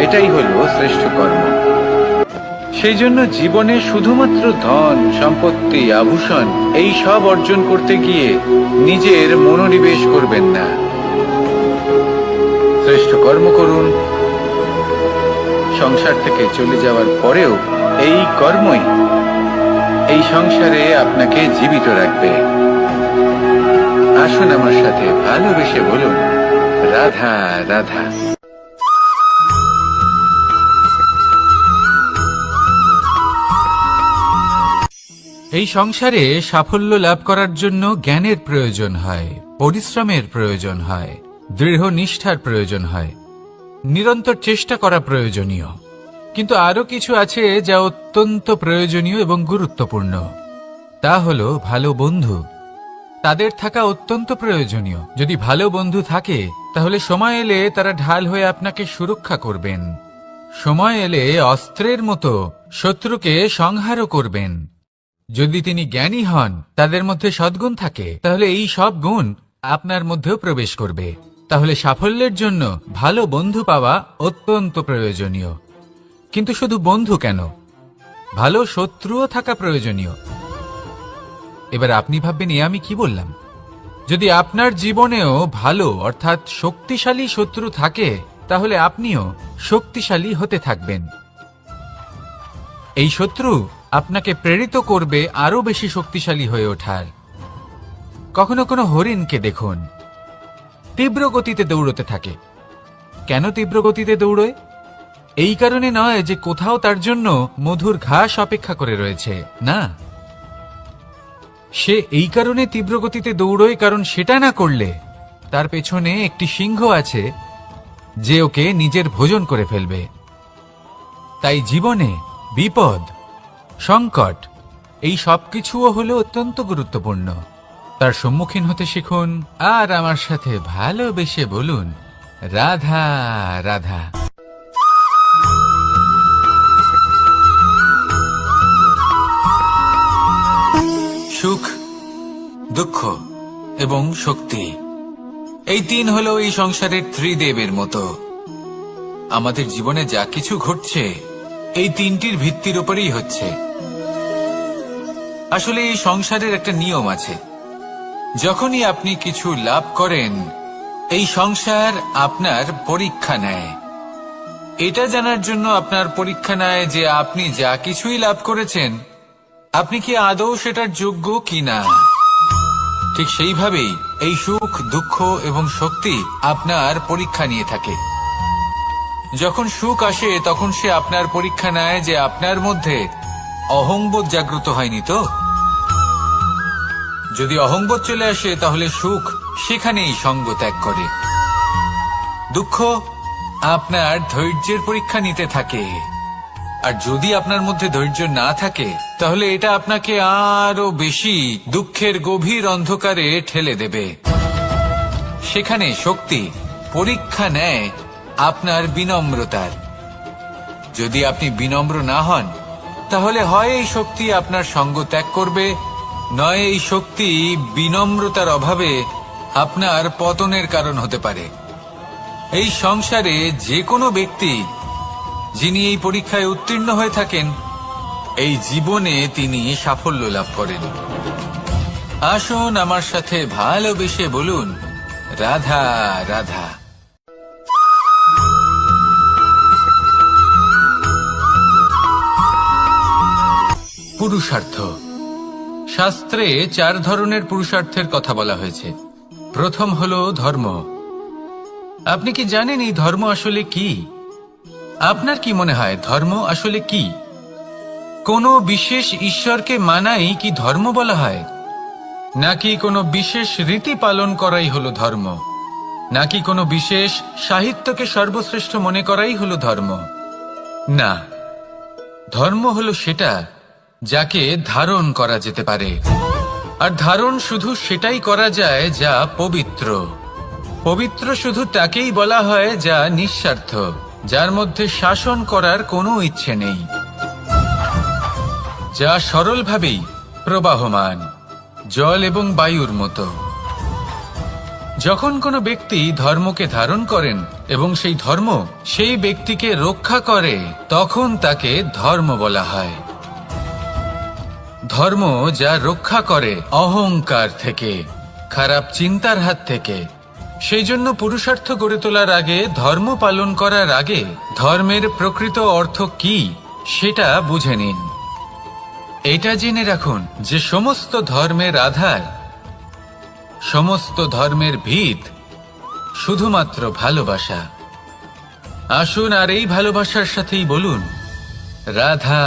এটাই হলো শ্রেষ্ঠ কর্ম। সেই জন্য জীবনে শুধুমাত্র ধন সম্পত্তি, আভূষণ এই সব অর্জন করতে গিয়ে নিজের মনোনিবেশ করবেন না। শ্রেষ্ঠ কর্ম করুন। সংসার থেকে চলে যাওয়ার পরেও এই কর্মই এই সংসারে আপনাকে জীবিত রাখবে। আসুন আমার সাথে ভালোবেসে বলুন, রাধা রাধা। এই সংসারে সাফল্য লাভ করার জন্য জ্ঞানের প্রয়োজন হয়, পরিশ্রমের প্রয়োজন হয়, দৃঢ় নিষ্ঠার প্রয়োজন হয়, নিরন্তর চেষ্টা করা প্রয়োজনীয়। কিন্তু আরো কিছু আছে যা অত্যন্ত প্রয়োজনীয় এবং গুরুত্বপূর্ণ। তা হলো ভালো বন্ধু। তাদের থাকা অত্যন্ত প্রয়োজনীয়। যদি ভালো বন্ধু থাকে, তাহলে সময় এলে তারা ঢাল হয়ে আপনাকে সুরক্ষা করবেন। সময় এলে অস্ত্রের মতো শত্রুকে সংহারও করবেন। যদি তিনি জ্ঞানী হন, তাদের মধ্যে সদ্গুণ থাকে, তাহলে এই সব গুণ আপনার মধ্যেও প্রবেশ করবে। তাহলে সাফল্যের জন্য ভালো বন্ধু পাওয়া অত্যন্ত প্রয়োজনীয়। কিন্তু শুধু বন্ধু কেন, ভালো শত্রুও থাকা প্রয়োজনীয়। এবার আপনি ভাববেন, এ আমি কি বললাম? যদি আপনার জীবনেও ভালো অর্থাৎ শক্তিশালী শত্রু থাকে, তাহলে আপনিও শক্তিশালী হতে থাকবেন। এই শত্রু আপনাকে প্রেরিত করবে আরো বেশি শক্তিশালী হয়ে ওঠার। কখনো কোনো হরিণকে দেখুন, তীব্র গতিতে দৌড়তে থাকে। কেন তীব্র গতিতে দৌড়য়? এই কারণে নয় যে কোথাও তার জন্য মধুর ঘাস অপেক্ষা করে রয়েছে, না। সে এই কারণে তীব্র গতিতে দৌড়য় কারণ সেটা না করলে তার পেছনে একটি সিংহ আছে যে ওকে নিজের ভোজন করে ফেলবে। তাই জীবনে বিপদ, সংকট এই সবকিছুও হলো অত্যন্ত গুরুত্বপূর্ণ। তার সম্মুখীন হতে শিখুন আর আমার সাথে ভালোবেসে বলুন, রাধা রাধা। সুখ, দুঃখ এবং শক্তি, এই তিন হলো এই সংসারের ত্রিদেবের মতো। আমাদের জীবনে যা কিছু ঘটছে এই তিনটির ভিত্তির উপরেই হচ্ছে। আসলে এই সংসারের একটা নিয়ম আছে, যখনই আপনি কিছু লাভ করেন এই সংসার আপনার পরীক্ষা নেয়। এটা জানার জন্য আপনার পরীক্ষা নেয় যে আপনি যা কিছুই লাভ করেছেন আপনি কি আদৌ সেটার যোগ্য কিনা। ঠিক সেইভাবেই এই সুখ, দুঃখ এবং শক্তি আপনার পরীক্ষা নিয়ে থাকে। যখন সুখ আসে তখন সে আপনার পরীক্ষা নেয় যে আপনার মধ্যে অহংবোধ জাগ্রত হয়নি তো। যদি অহংবোধ চলে আসে তাহলে সুখ সেখানেই সঙ্গ ত্যাগ করে। দুঃখ আপনার ধৈর্যের পরীক্ষা নিতে থাকে, আর যদি আপনার মধ্যে ধৈর্য না থাকে তাহলে এটা আপনাকে আরো বেশি দুঃখের গভীর অন্ধকারে ঠেলে দেবে। সেখানে শক্তি পরীক্ষা নেয় আপনার বিনম্রতার। যদি আপনি বিনম্র না হন তাহলে হয় এই শক্তি আপনার সঙ্গ ত্যাগ করবে, নয় এই শক্তি বিনম্রতার অভাবে আপনার পতনের কারণ হতে পারে। এই সংসারে যে কোনো ব্যক্তি যিনি এই পরীক্ষায় উত্তীর্ণ হয়ে থাকেন এই জীবনে তিনি সাফল্য লাভ করেন। আসুন আমার সাথে ভালোবেসে বলুন, রাধা রাধা। পুরুষার্থ। শাস্ত্রে 4 ধরনের পুরুষার্থের কথা বলা হয়েছে। প্রথম হলো ধর্ম। আপনি কি জানেন এই ধর্ম আসলে কি? আপনার কি মনে হয় ধর্ম আসলে কি? কোনো বিশেষ ঈশ্বরকে মানাই কি ধর্ম বলা হয়, নাকি কোনো বিশেষ রীতি পালন করাই হলো ধর্ম, নাকি কোনো বিশেষ সাহিত্যকে সর্বশ্রেষ্ঠ মনে করাই হলো ধর্ম? না, ধর্ম হলো সেটা যাকে ধারণ করা যেতে পারে, আর ধারণ শুধু সেটাই করা যায় যা পবিত্র। পবিত্র শুধু তাকেই বলা হয় যা নিঃস্বার্থ, যার মধ্যে শাসন করার কোনো ইচ্ছে নেই, যা সরলভাবেই প্রবাহমান, জল এবং বায়ুর মতো। যখন কোনো ব্যক্তি ধর্মকে ধারণ করেন এবং সেই ধর্ম সেই ব্যক্তিকে রক্ষা করে তখন তাকে ধর্ম বলা হয়। ধর্ম যা রক্ষা করে অহংকার থেকে, খারাপ চিন্তার হাত থেকে। সেই জন্য পুরুষার্থ গড়ে তোলার আগে, ধর্ম পালন করার আগে ধর্মের প্রকৃত অর্থ কি সেটা বুঝে নিন। এটা জেনে রাখুন যে সমস্ত ধর্মের আধার, সমস্ত ধর্মের ভিত শুধুমাত্র ভালোবাসা। আসুন আর এই ভালোবাসার সাথেই বলুন, রাধা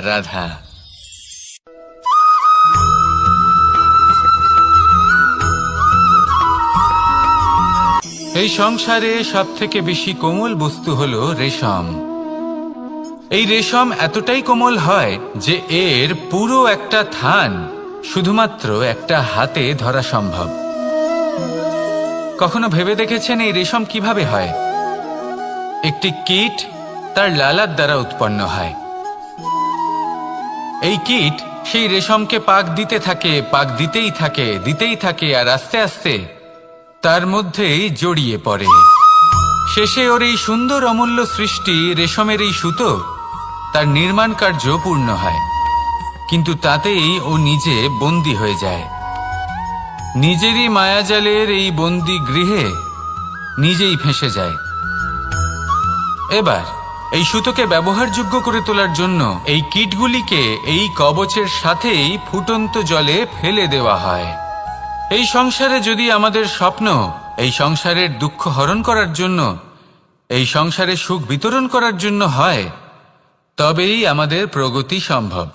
রাধা। এই সংসারে সবথেকে বেশি কোমল বস্তু হলো রেশম। এই রেশম এতটাই কোমল হয় যে এর পুরো একটা থান শুধুমাত্র একটা হাতে ধরা সম্ভব। কখনো ভেবে দেখেছেন এই রেশম কিভাবে হয়? একটি কীট তার লালার দ্বারা উৎপন্ন হয়। এই কীট সেই রেশমকে পাক দিতে থাকে, পাক দিতেই থাকে, আর আস্তে আস্তে তার মধ্যেই জড়িয়ে পড়ে। শেষে ওর এই সুন্দর অমূল্য সৃষ্টি রেশমের এই সুতো তার নির্মাণ কার্য পূর্ণ হয়, কিন্তু তাতেই ও নিজে বন্দী হয়ে যায়। নিজেরই মায়াজালের এই বন্দী গৃহে নিজেই ফেঁসে যায়। এবার এই সুতোকে ব্যবহারযোগ্য করে তোলার জন্য এই কীটগুলিকে এই কবচের সাথেই ফুটন্ত জলে ফেলে দেওয়া হয়। এই সংসারে যদি আমাদের স্বপ্ন এই সংসারের দুঃখ হরণ করার জন্য, এই সংসারে সুখ বিতরণ করার জন্য হয়, তবেই আমাদের প্রগতি সম্ভব।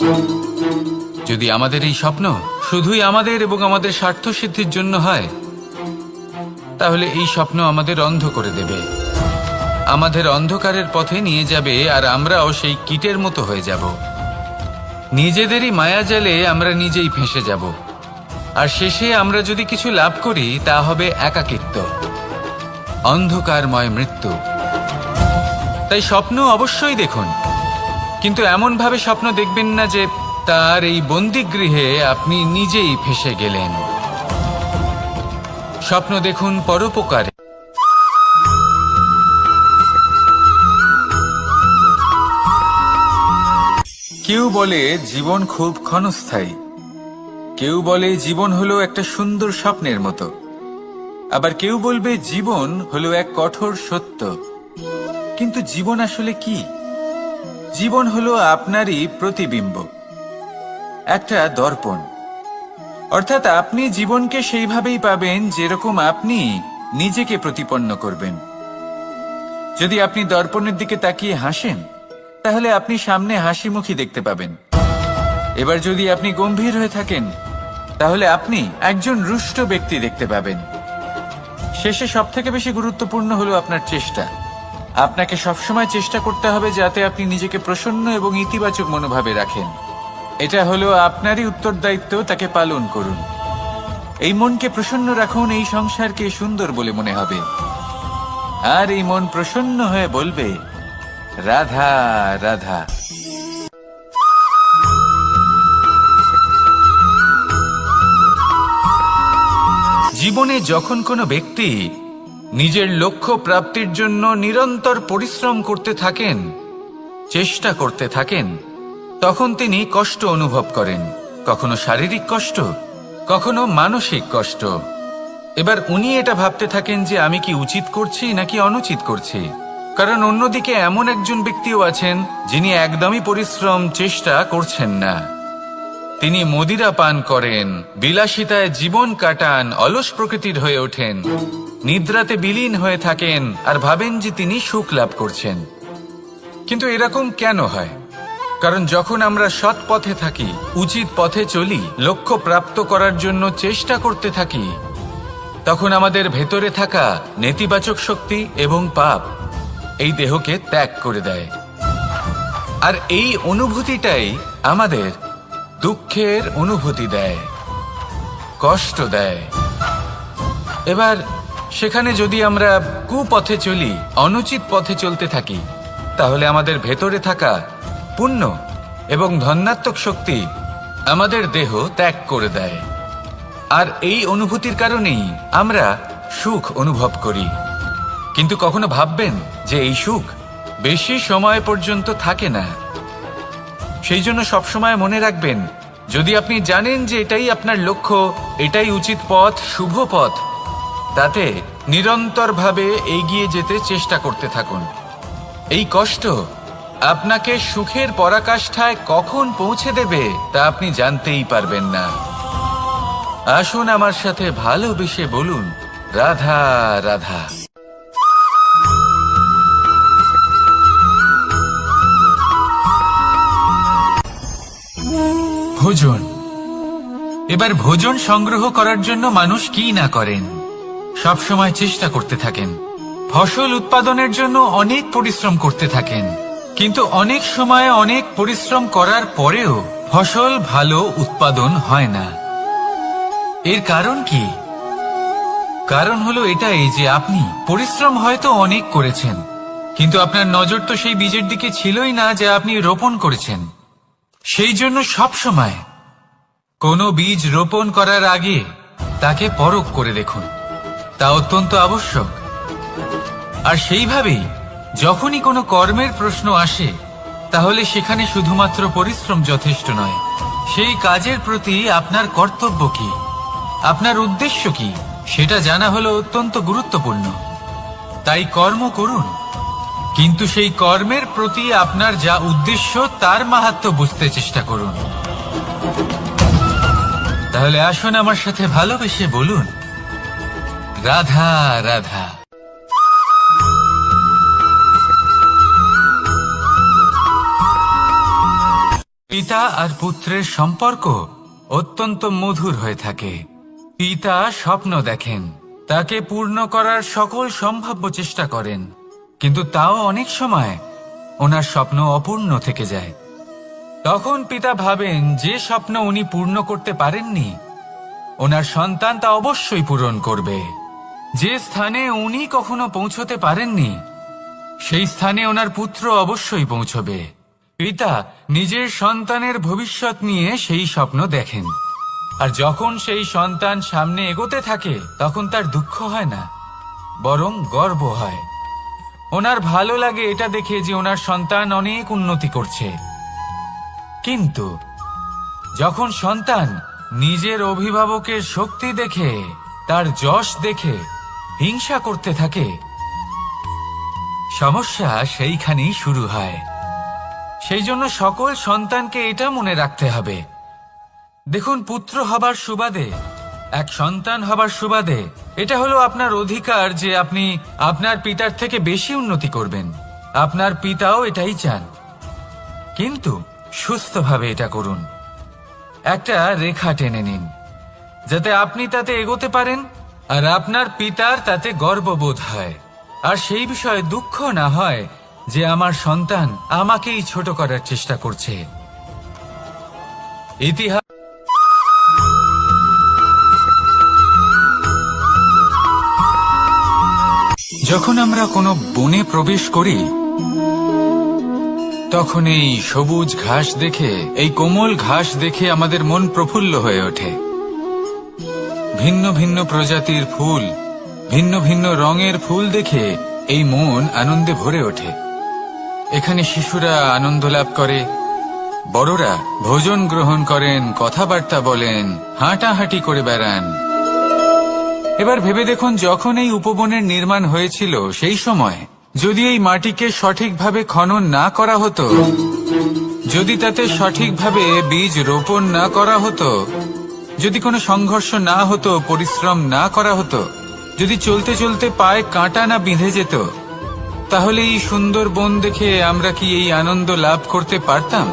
যদি আমাদের এই স্বপ্ন শুধুই আমাদের এবং আমাদের স্বার্থ সিদ্ধির জন্য হয়, তাহলে এই স্বপ্ন আমাদের অন্ধ করে দেবে, আমাদের অন্ধকারের পথে নিয়ে যাবে, আর আমরাও সেই কীটের মতো হয়ে যাব। নিজেদেরই মায়াজালে আমরা নিজেই ফেঁসে যাব, আর শেষে আমরা যদি কিছু লাভ করি তা হবে একাকিত্ব, অন্ধকারময় মৃত্যু। তাই স্বপ্ন অবশ্যই দেখুন, কিন্তু এমনভাবে স্বপ্ন দেখবেন না যে তার এই বন্দিগৃহে আপনি নিজেই ফেঁসে গেলেন। স্বপ্ন দেখুন পরোপকারে। কেউ বলে জীবন খুব ক্ষণস্থায়ী, কেউ বলে জীবন হলো একটা সুন্দর স্বপ্নের মতো, আবার কেউ বলবে জীবন হলো এক কঠোর সত্য। কিন্তু জীবন আসলে কি? জীবন হলো আপনারই প্রতিবিম্ব, একটা দর্পণ। অর্থাৎ আপনি জীবনকে সেইভাবেই পাবেন যেরকম আপনি নিজেকে প্রতিপন্ন করবেন। যদি আপনি দর্পণের দিকে তাকিয়ে হাসেন, তাহলে আপনি সামনে হাসি মুখী দেখতে পাবেন। এবার যদি আপনি গম্ভীর হয়ে থাকেন, তাহলে আপনি একজন রুষ্ট ব্যক্তি দেখতে পাবেন। শেষে সবথেকে বেশি গুরুত্বপূর্ণ হলো আপনার চেষ্টা। আপনাকে সবসময় চেষ্টা করতে হবে যাতে আপনি নিজেকে প্রসন্ন এবং ইতিবাচক মনোভাবে রাখেন। এটা হলো আপনারই উত্তরদায়িত্ব, তাকে পালন করুন। এই মনকে প্রসন্ন রাখুন, এই সংসারকে সুন্দর বলে মনে হবে, আর এই মন প্রসন্ন হয়ে বলবে রাধা রাধা। জীবনে যখন কোনো ব্যক্তি নিজের লক্ষ্য প্রাপ্তির জন্য নিরন্তর পরিশ্রম করতে থাকেন, চেষ্টা করতে থাকেন, তখন তিনি কষ্ট অনুভব করেন, কখনো শারীরিক কষ্ট, কখনো মানসিক কষ্ট। এবার উনি এটা ভাবতে থাকেন যে আমি কি উচিত করছি নাকি অনুচিত করছি। কারণ অন্যদিকে এমন একজন ব্যক্তিও আছেন যিনি একদমই পরিশ্রম চেষ্টা করছেন না। তিনি মদিরা পান করেন, বিলাসিতায় জীবন কাটান, অলস প্রকৃতির হয়ে ওঠেন, নিদ্রাতে বিলীন হয়ে থাকেন আর ভাবেন যে তিনি সুখ লাভ করছেন। কিন্তু এরকম কেন হয়? কারণ যখন আমরা সৎ পথে থাকি, উচিত পথে চলি, লক্ষ্য প্রাপ্ত করার জন্য চেষ্টা করতে থাকি, তখন আমাদের ভেতরে থাকা নেতিবাচক শক্তি এবং পাপ এই দেহকে ত্যাগ করে দেয়। আর এই অনুভূতিটাই আমাদের দুঃখের অনুভূতি দেয়, কষ্ট দেয়। এবার সেখানে যদি আমরা কুপথে চলি, অনুচিত পথে চলতে থাকি, তাহলে আমাদের ভেতরে থাকা পুণ্য এবং ধনাত্মক শক্তি আমাদের দেহ ত্যাগ করে দেয়। আর এই অনুভূতির কারণেই আমরা সুখ অনুভব করি। কিন্তু কখনো ভাববেন যে এই সুখ বেশি সময় পর্যন্ত থাকে না। সেই জন্য সবসময় মনে রাখবেন, যদি আপনি জানেন যে এটাই আপনার লক্ষ্য, এটাই উচিত পথ, শুভ পথ, তাতে নিরন্তরভাবে এগিয়ে যেতে চেষ্টা করতে থাকুন। এই কষ্ট আপনাকে সুখের পরাকাষ্ঠায় কখন পৌঁছে দেবে তা আপনি জানতেই পারবেন না। আসুন আমার সাথে ভালোবেসে বলুন রাধা রাধা। ভোজন। এবার ভোজন সংগ্রহ করার জন্য মানুষ কি না করেন, সব সময় চেষ্টা করতে থাকেন। ফসল উৎপাদনের জন্য অনেক পরিশ্রম করতে থাকেন, কিন্তু অনেক সময় অনেক পরিশ্রম করার পরেও ফসল ভালো উৎপাদন হয় না। এর কারণ কি? কারণ হলো এটাই যে আপনি পরিশ্রম হয়তো অনেক করেছেন, কিন্তু আপনার নজর তো সেই বীজের দিকে ছিলই না যা আপনি রোপণ করেছেন। সেই জন্য সব সময় কোনো বীজ রোপণ করার আগে তাকে পরখ করে দেখুন, তা অত্যন্ত আবশ্যক। আর সেইভাবেই যখনই কোনো কর্মের প্রশ্ন আসে, তাহলে সেখানে শুধুমাত্র পরিশ্রম যথেষ্ট নয়। সেই কাজের প্রতি আপনার কর্তব্য কি, আপনার উদ্দেশ্য কি, সেটা জানা হলো অত্যন্ত গুরুত্বপূর্ণ। তাই কর্ম করুন, কিন্তু সেই কর্মের প্রতি আপনার যা উদ্দেশ্য তার মাহাত্ম্য বুঝতে চেষ্টা করুন। তাহলে আসুন আমার সাথে ভালোবেসে বলুন রাধা রাধা। পিতা আর পুত্রের সম্পর্ক অত্যন্ত মধুর হয়ে থাকে। পিতা স্বপ্ন দেখেন, তাকে পূর্ণ করার সকল সম্ভাব্য চেষ্টা করেন, কিন্তু তাও অনেক সময় ওনার স্বপ্ন অপূর্ণ থেকে যায়। তখন পিতা ভাবেন যে স্বপ্ন উনি পূর্ণ করতে পারেননি, ওনার সন্তান তা অবশ্যই পূরণ করবে। যে স্থানে উনি কখনো পৌঁছতে পারেননি, সেই স্থানে ওনার পুত্র অবশ্যই পৌঁছবে। পিতা নিজের সন্তানের ভবিষ্যৎ নিয়ে সেই স্বপ্ন দেখেন, আর যখন সেই সন্তান সামনে এগোতে থাকে তখন তার দুঃখ হয় না, বরং গর্ব হয়। ওনার ভালো লাগে এটা দেখে যে ওনার সন্তান অনেক উন্নতি করছে। কিন্তু যখন সন্তান নিজের অভিভাবকের শক্তি দেখে, তার যশ দেখে হিংসা করতে থাকে, সমস্যা সেইখানেই শুরু হয়। সেই জন্য সকল সন্তানকে এটা মনে রাখতে হবে, দেখুন, পুত্র হবার সুবাদে, এক সন্তান হবার সুবাদে এটা হলো আপনার অধিকার যে আপনি আপনার পিতার থেকে বেশি উন্নতি করবেন। আপনার পিতাও এটাই চান, কিন্তু সুস্থভাবে এটা করুন। একটা রেখা টেনে নিন যাতে আপনি তাতে এগোতে পারেন আর আপনার পিতার তাতে গর্ববোধ হয়, আর সেই বিষয়ে দুঃখ না হয় যে আমার সন্তান আমাকেই ছোট করার চেষ্টা করছে। ইতিহাস যখন আমরা কোনো বনে প্রবেশ করি, তখন এই সবুজ ঘাস দেখে, এই কোমল ঘাস দেখে আমাদের মন প্রফুল্ল হয়ে ওঠে। ভিন্ন ভিন্ন প্রজাতির ফুল, ভিন্ন ভিন্ন রঙের ফুল দেখে এই মন আনন্দে ভরে ওঠে। এখানে শিশুরা আনন্দ লাভ করে, বড়রা ভোজন গ্রহণ করেন, কথাবার্তা বলেন, হাঁটাহাঁটি করে বেড়ান। এবার ভেবে দেখুন, যখন এই উপবনের নির্মাণ হয়েছিল সেই সময় যদি এই মাটিকে সঠিকভাবে খনন না করা হতো, যদি তাতে সঠিকভাবে বীজ রোপণ না করা হতো, যদি কোনো সংঘর্ষ না হতো, পরিশ্রম না করা হতো, যদি চলতে চলতে পায়ে কাঁটা না বিঁধে যেত, তাহলে এই সুন্দর বন দেখে আমরা কি এই আনন্দ লাভ করতে পারতাম?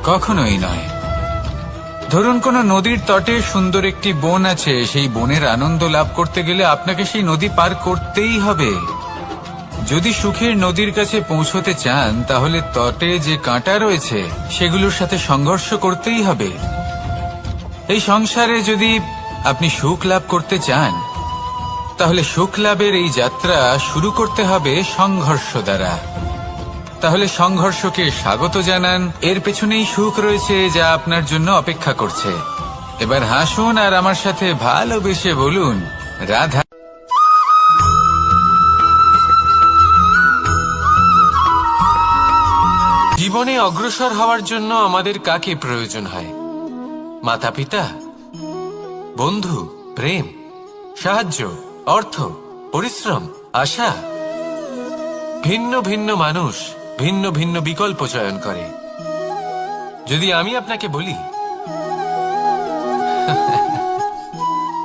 কখনোই নয়। ধরুন কোনো নদীর তটে সুন্দর একটি বন আছে, সেই বনের আনন্দ লাভ করতে গেলে আপনাকে সেই নদী পার করতেই হবে। যদি সুখের নদীর কাছে পৌঁছতে চান, তাহলে তটে যে কাঁটা রয়েছে সেগুলোর সাথে সংঘর্ষ করতেই হবে। এই সংসারে যদি আপনি সুখ লাভ করতে চান, তাহলে সুখ লাভের এই যাত্রা শুরু করতে হবে সংঘর্ষ দ্বারা। তাহলে সংঘর্ষকে স্বাগত জানান, এর পেছনেই সুখ রয়েছে যা আপনার জন্য অপেক্ষা করছে। এবার হাসুন আর আমার সাথে ভালোবেসে বলুন, রাধা। জীবনে অগ্রসর হওয়ার জন্য আমাদের কাকে প্রয়োজন হয়? মাতা পিতা, বন্ধু, প্রেম, সাহায্য, অর্থ, পরিশ্রম, আশা। ভিন্ন ভিন্ন মানুষ ভিন্ন ভিন্ন বিকল্প চয়ন করে। যদি আমি আপনাকে বলি,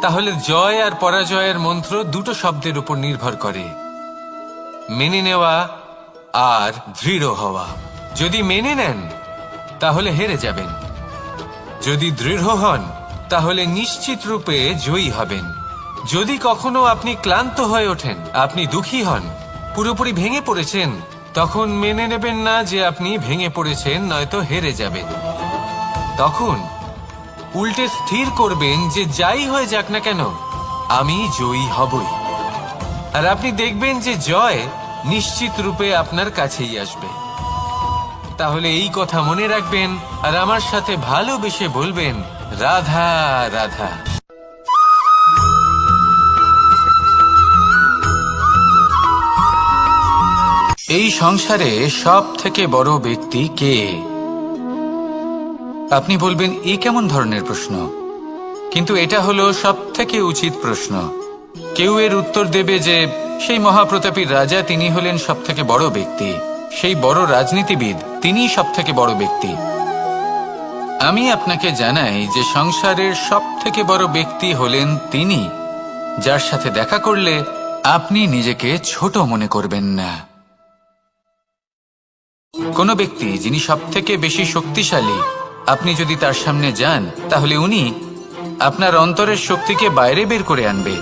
তাহলে জয় আর পরাজয়ের মন্ত্র দুটো শব্দের উপর নির্ভর করে, মেনে নেওয়া আর দৃঢ় হওয়া। যদি মেনে নেন তাহলে হেরে যাবেন, যদি দৃঢ় হন তাহলে নিশ্চিত রূপে জয়ী হবেন। যদি কখনো আপনি ক্লান্ত হয়ে ওঠেন, আপনি দুঃখী হন, পুরোপুরি ভেঙে পড়েছেন, তখন মেনে নেবেন না যে আপনি ভেঙে পড়েছেন, নয়তো হেরে যাবেন। তখন উল্টে স্থির করবেন যে যাই হয়ে যাক না কেন, আমি জয়ী হবই। আর আপনি দেখবেন যে জয় নিশ্চিত রূপে আপনার কাছেই আসবে। তাহলে এই কথা মনে রাখবেন আর আমার সাথে ভালোবেসে বলবেন, রাধা রাধা। এই সংসারে সব থেকে বড় ব্যক্তি কে? আপনি বলবেন, এ কেমন ধরনের প্রশ্ন? কিন্তু এটা হলো সব থেকে উচিত প্রশ্ন। কেউ এর উত্তর দেবে যে সেই মহাপ্রতাপী রাজা, তিনি হলেন সব থেকে বড় ব্যক্তি, সেই বড় রাজনীতিবিদ, তিনিই সব থেকে বড় ব্যক্তি। আমি আপনাকে জানাই যে সংসারের সব থেকে বড় ব্যক্তি হলেন তিনি, যার সাথে দেখা করলে আপনি নিজেকে ছোট মনে করবেন না। কোনো ব্যক্তি যিনি সব থেকে বেশি শক্তিশালী, আপনি যদি তার সামনে যান তাহলে উনি আপনার অন্তরের শক্তিকে বাইরে বের করে আনবে,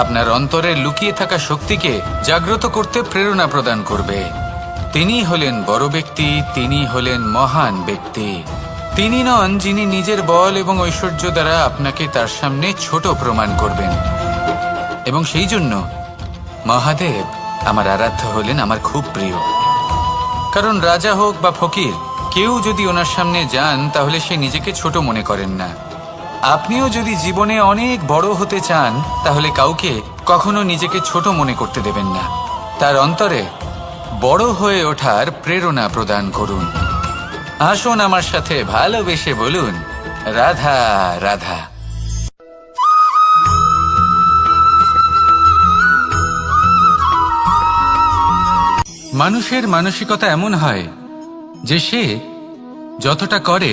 আপনার অন্তরের লুকিয়ে থাকা শক্তিকে জাগ্রত করতে প্রেরণা প্রদান করবে। তিনি হলেন বড় ব্যক্তি, তিনি হলেন মহান ব্যক্তি। তিনি নন যিনি নিজের বল এবং ঐশ্বর্য দ্বারা আপনাকে তার সামনে ছোট প্রমাণ করবেন। এবং সেই জন্য মহাদেব আমার আরাধ্য হলেন আমার খুব প্রিয়। কারণ রাজা হোক বা ফকির, কেউ যদি ওনার সামনে যান তাহলে সে নিজেকে ছোট মনে করেন না। আপনিও যদি জীবনে অনেক বড় হতে চান তাহলে কাউকে কখনো নিজেকে ছোট মনে করতে দেবেন না। তার অন্তরে বড় হয়ে ওঠার প্রেরণা প্রদান করুন। আসুন আমার সাথে ভালোবেসে বলুন, রাধা রাধা। মানুষের মানসিকতা এমন হয় যে সে যতটা করে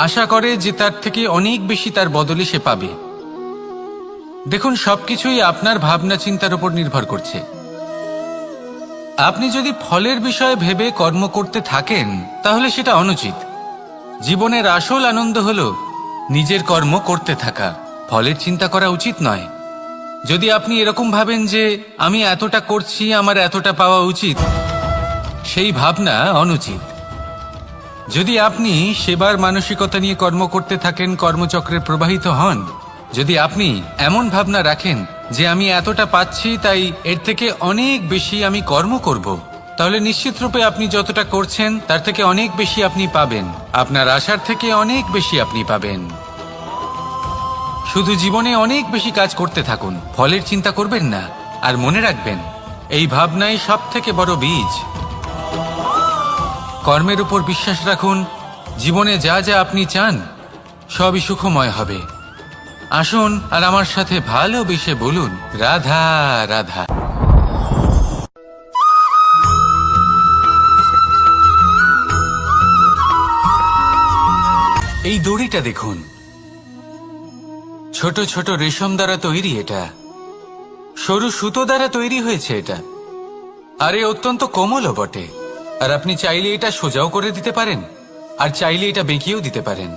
আশা করে যে তার থেকে অনেক বেশি তার বদলে সে পাবে। দেখুন, সবকিছুই আপনার ভাবনা চিন্তার উপর নির্ভর করছে। আপনি যদি ফলের বিষয়ে ভেবে কর্ম করতে থাকেন তাহলে সেটা অনুচিত। জীবনের আসল আনন্দ হলো নিজের কর্ম করতে থাকা, ফলের চিন্তা করা উচিত নয়। যদি আপনি এরকম ভাবেন যে আমি এতটা করছি, আমার এতটা পাওয়া উচিত, সেই ভাবনা অনুচিত। যদি আপনি সেবার মানসিকতা নিয়ে কর্ম করতে থাকেন, কর্মচক্রে প্রবাহিত হন, যদি আপনি এমন ভাবনা রাখেন যে আমি এতটা পাচ্ছি তাই এর থেকে অনেক বেশি আমি কর্ম করব, তাহলে নিশ্চিত রূপে আপনি যতটা করছেন তার থেকে অনেক বেশি আপনি পাবেন। আপনার আশার থেকে অনেক বেশি আপনি পাবেন। শুধু জীবনে অনেক বেশি কাজ করতে থাকুন, ফলের চিন্তা করবেন না। আর মনে রাখবেন, এই ভাবনাই সব থেকে বড় বীজ। কর্মের উপর বিশ্বাস রাখুন। জীবনে যা যা আপনি চান সবই সুখময় হবে। আসুন আর আমার সাথে ভালোবেসে বলুন, রাধা রাধা। এই দড়িটা দেখুন, ছোট ছোট রেশম দ্বারা তৈরি। এটা সরু সুতো দ্বারা তৈরি হয়েছে এটা, আর এ অত্যন্ত কোমলও বটে। আর আপনি চাইলে এটা সোজাও করে দিতে পারেন, আর চাইলে এটা বেঁকিয়েও দিতে পারেন।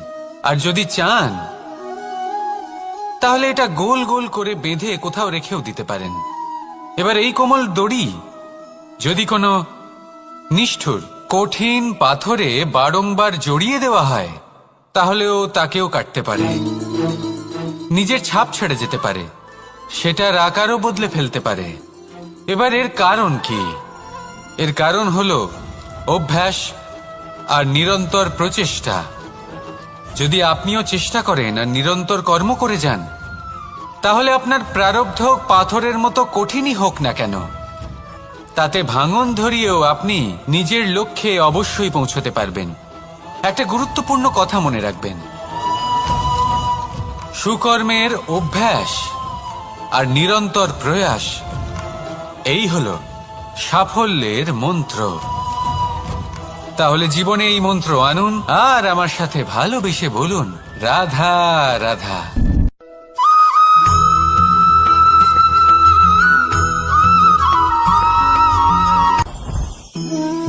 আর যদি চান তাহলে এটা গোল গোল করে বেঁধে কোথাও রেখেও দিতে পারেন। এবার এই কোমল দড়ি যদি কোনো নিষ্ঠুর কঠিন পাথরে বারংবার জড়িয়ে দেওয়া হয় তাহলেও তাকেও কাটতে পারে, নিজের ছাপ ছেড়ে যেতে পারে, সেটার আকারও বদলে ফেলতে পারে। এবার এর কারণ কি? এর কারণ হলো অভ্যাস আর নিরন্তর প্রচেষ্টা। যদি আপনিও চেষ্টা করেন আর নিরন্তর কর্ম করে যান, তাহলে আপনার প্রারব্ধ পাথরের মতো কঠিনই হোক না কেন, তাতে ভাঙন ধরিয়েও আপনি নিজের লক্ষ্যে অবশ্যই পৌঁছতে পারবেন। একটা গুরুত্বপূর্ণ কথা মনে রাখবেন, সুকর্মের অভ্যাস আর নিরন্তর প্রয়াস, এই হলো সাফল্যের মন্ত্র। তাহলে জীবনে এই মন্ত্র আনুন আর আমার সাথে ভালোবেসে বলুন, রাধা রাধা।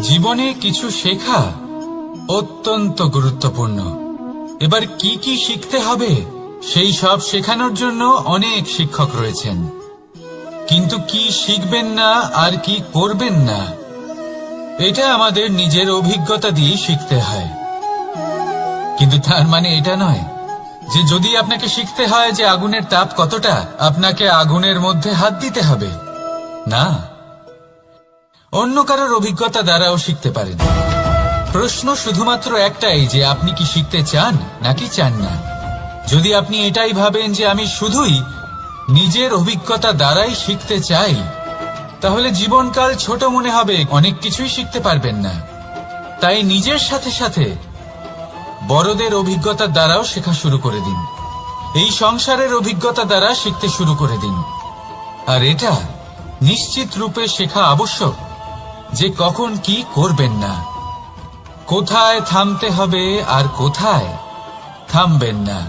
জীবনে কিছু শেখা অত্যন্ত গুরুত্বপূর্ণ। এবার কি কি শিখতে হবে সেই সব শেখানোর জন্য অনেক শিক্ষক রয়েছেন, কিন্তু কি শিখবেন না আর কি করবেন না এটা আমাদের নিজের অভিজ্ঞতা দিয়ে শিখতে হয়। কিন্তু তার মানে এটা নয় যে যদি আপনাকে শিখতে হয় যে আগুনের তাপ কতটা, আপনাকে আগুনের মধ্যে হাত দিতে হবে। না, অন্য কারোর অভিজ্ঞতা দ্বারাও শিখতে পারেন। প্রশ্ন শুধুমাত্র একটাই যে আপনি কি শিখতে চান নাকি চান না। যদি আপনি এটাই ভাবেন যে আমি শুধুই নিজের অভিজ্ঞতা দ্বারাই শিখতে চাই, তাহলে জীবনকাল ছোট মনে হবে, অনেক কিছুই শিখতে পারবেন না। তাই নিজের সাথে সাথে বড়দের অভিজ্ঞতা দ্বারাও শেখা শুরু করে দিন। এই সংসারের অভিজ্ঞতা দ্বারা শিখতে শুরু করে দিন। আর এটা নিশ্চিত রূপে শেখা আবশ্যক যে কখন কি করবেন না, কোথায় থামতে হবে আর কোথায় থামবেন না।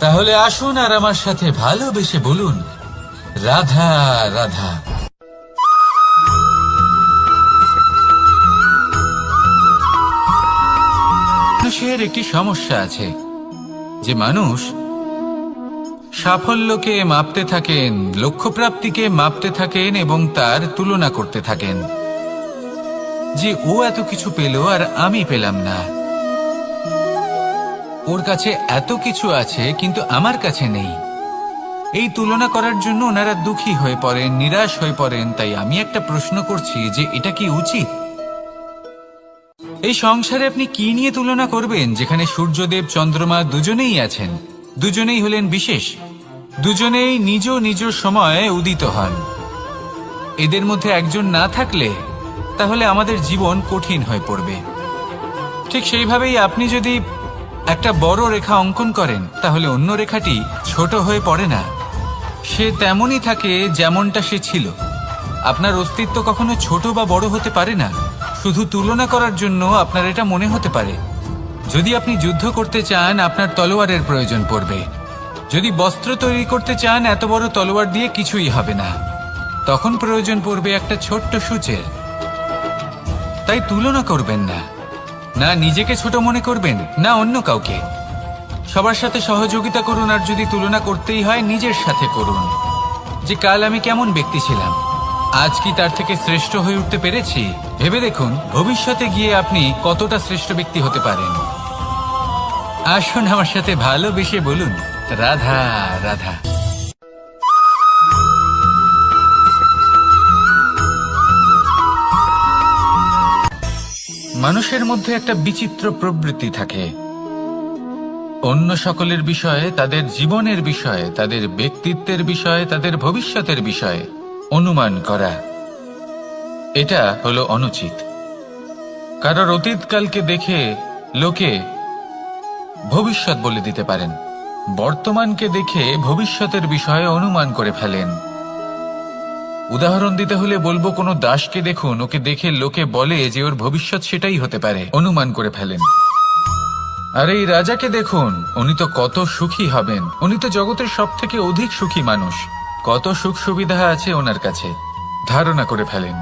তাহলে আসুন আর আমার সাথে ভালোবেসে বলুন, রাধা রাধা। মানুষের একটি সমস্যা আছে যে মানুষ সাফল্যকে মাপতে থাকেন, লক্ষ্যপ্রাপ্তিকে মাপতে থাকেন এবং তার তুলনা করতে থাকেন যে ও এত কিছু পেল আর আমি পেলাম না, ওর কাছে এত কিছু আছে কিন্তু আমার কাছে নেই। এই তুলনা করার জন্য ওনারা দুঃখী হয়ে পড়েন, নিরাশ হয়ে পড়েন। তাই আমি একটা প্রশ্ন করছি যে এটা কি উচিত? এই সংসারে আপনি কি নিয়ে তুলনা করবেন, যেখানে সূর্যদেব চন্দ্রমা দুজনেই আছেন, দুজনেই হলেন বিশেষ, দুজনেই নিজ নিজ সময়ে উদিত হন। এদের মধ্যে একজন না থাকলে তাহলে আমাদের জীবন কঠিন হয়ে পড়বে। ঠিক সেইভাবেই আপনি যদি একটা বড় রেখা অঙ্কন করেন তাহলে অন্য রেখাটি ছোট হয়ে পড়ে না, সে তেমনই থাকে যেমনটা সে ছিল। আপনার অস্তিত্ব কখনো ছোট বা বড় হতে পারে না। শুধু তুলনা করার জন্য আপনার এটা মনে হতে পারে। যদি আপনি যুদ্ধ করতে চান আপনার তলোয়ারের প্রয়োজন পড়বে। যদি বস্ত্র তৈরি করতে চান এত বড় তলোয়ার দিয়ে কিছুই হবে না, তখন প্রয়োজন পড়বে একটা ছোট্ট সূচের। তাই তুলনা করবেন না, না নিজেকে ছোট মনে করবেন না অন্য কাউকে। সবার সাথে সহযোগিতা করুন, আর যদি তুলনা করতেই হয় নিজের সাথে করুন যে কাল আমি কেমন ব্যক্তি ছিলাম, আজ কি তার থেকে শ্রেষ্ঠ হয়ে উঠতে পেরেছি। ভেবে দেখুন ভবিষ্যতে গিয়ে আপনি কতটা শ্রেষ্ঠ ব্যক্তি হতে পারেন। আসুন আমার সাথে ভালোবেসে বলুন রাধা রাধা। মানুষের মধ্যে একটা বিচিত্র প্রবৃত্তি থাকে অন্য সকলের বিষয়ে, তাদের জীবনের বিষয়ে, তাদের ব্যক্তিত্বের বিষয়ে, তাদের ভবিষ্যতের বিষয়ে অনুমান করা। এটা হলো অনুচিত। কারোর অতীতকালকে দেখে লোকে ভবিষ্যৎ বলে দিতে পারেন, বর্তমানকে দেখে ভবিষ্যতের বিষয়ে অনুমান করে ফেলেন। উদাহরণ দিতে হলে বলবো কোনো দাসকে দেখুন, ওকে দেখে লোকে বলে যে ওর ভবিষ্যৎ সেটাই হতে পারে, অনুমান করে ফেলেন। আর এই রাজাকে দেখুন, উনি তো কত সুখী হবেন, উনি তো জগতের সব থেকে অধিক সুখী মানুষ, কত সুখ সুবিধা আছে ওনার কাছে, ধারণা করে ফেলেন।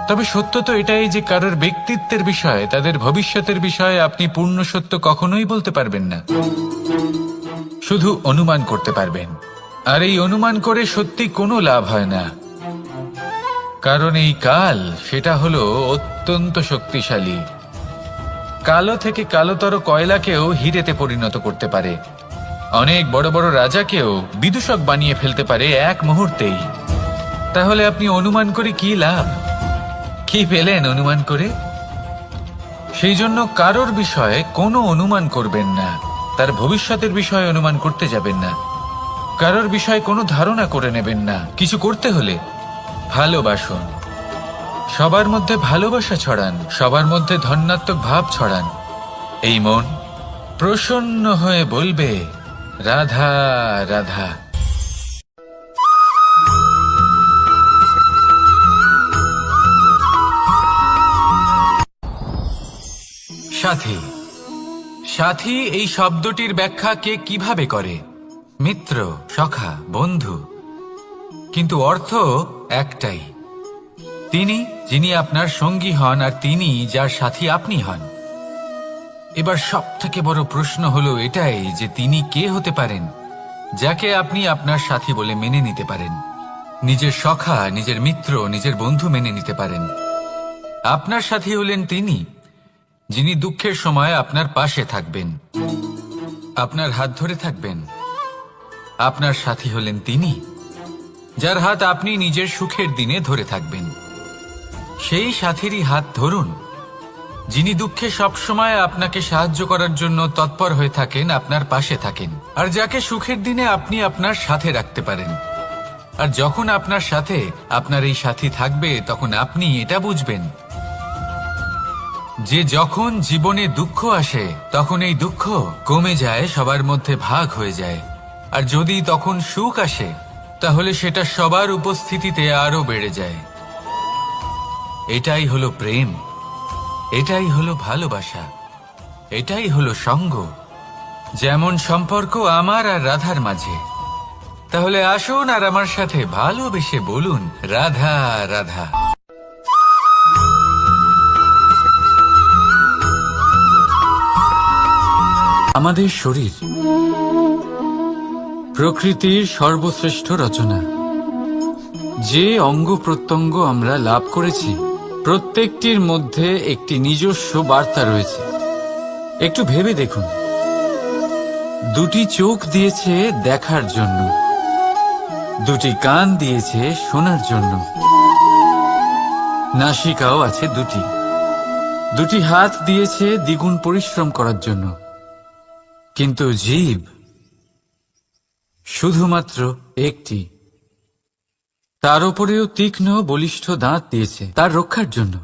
তবে সত্য তো এটাই যে কারোর ব্যক্তিত্বের বিষয়ে, তাদের ভবিষ্যতের বিষয়ে আপনি পূর্ণ সত্য কখনোই বলতে পারবেন না, শুধু অনুমান করতে পারবেন। আর এই অনুমান করে সত্যি কোনো লাভ হয় না, কারণ এই কাল সেটা হলো অত্যন্ত শক্তিশালী। কালো থেকে কালোতর কয়লাকেও হিরেতে পরিণত করতে পারে, অনেক বড় বড় রাজাকেও বিদূষক বানিয়ে ফেলতে পারে এক মুহূর্তেই। তাহলে আপনি অনুমান করে কি লাভ? কি পেলেন অনুমান করে? সেই জন্য কারোর বিষয়ে কোনো অনুমান করবেন না, তার ভবিষ্যতের বিষয়ে অনুমান করতে যাবেন না, কারোর বিষয়ে কোনো ধারণা করে নেবেন না। কিছু করতে হলে ভালোবাসুন, সবার মধ্যে ভালোবাসা ছড়ান, সবার মধ্যে ধন্যাত্মক ভাব ছড়ান। এই মন প্রসন্ন হয়ে বলবে রাধা রাধা। সাথী, সাথী এই শব্দটির ব্যাখ্যা কে কিভাবে করে? মিত্র, সখা, বন্ধু, কিন্তু অর্থ একটাই। তিনি যিনি আপনার সঙ্গী হন আর তিনি যার সাথী আপনি হন। এবার সব থেকে বড় প্রশ্ন হলো এটাই যে তিনি কে হতে পারেন যাকে আপনি আপনার সাথী বলে মেনে নিতে পারেন, নিজের সখা, নিজের মিত্র, নিজের বন্ধু মেনে নিতে পারেন। আপনার সাথী হলেন তিনি যিনি দুঃখের সময় আপনার পাশে থাকবেন, আপনার হাত ধরে থাকবেন। আপনার সাথী হলেন তিনি যার হাত আপনি নিজের সুখের দিনে ধরে থাকবেন। সেই সাথীরই হাত ধরুন যিনি দুঃখে সবসময় আপনাকে সাহায্য করার জন্য তৎপর হয়ে থাকেন, আপনার পাশে থাকেন, আর যাকে সুখের দিনে আপনি আপনার সাথে রাখতে পারেন। আর যখন আপনার সাথে আপনার এই সাথী থাকবে তখন আপনি এটা বুঝবেন যে যখন জীবনে দুঃখ আসে তখন এই দুঃখ কমে যায়, সবার মধ্যে ভাগ হয়ে যায়। আর যদি তখন সুখ আসে তাহলে সেটা সবার উপস্থিতিতে আরো বেড়ে যায়। এটাই হলো প্রেম, এটাই হলো ভালোবাসা, এটাই হলো সঙ্গ। যেমন সম্পর্ক আমার আর রাধার মাঝে। তাহলে আসুন আর আমার সাথে ভালোবেসে বলুন রাধা রাধা। আমাদের শরীর প্রকৃতির সর্বশ্রেষ্ঠ রচনা। যে অঙ্গ প্রত্যঙ্গ আমরা লাভ করেছি প্রত্যেকটির মধ্যে একটি নিজস্ব বার্তা রয়েছে। একটু ভেবে দেখুন, দুটি চোখ দিয়েছে দেখার জন্য, দুটি কান দিয়েছে শোনার জন্য, নাসিকাও আছে দুটি, দুটি হাত দিয়েছে দ্বিগুণ পরিশ্রম করার জন্য। কিন্তু জীব শুধুমাত্র একটি, তার উপরেও তীক্ষ্ণ বলিষ্ঠ দাঁত দিয়েছে তার রক্ষার জন্য।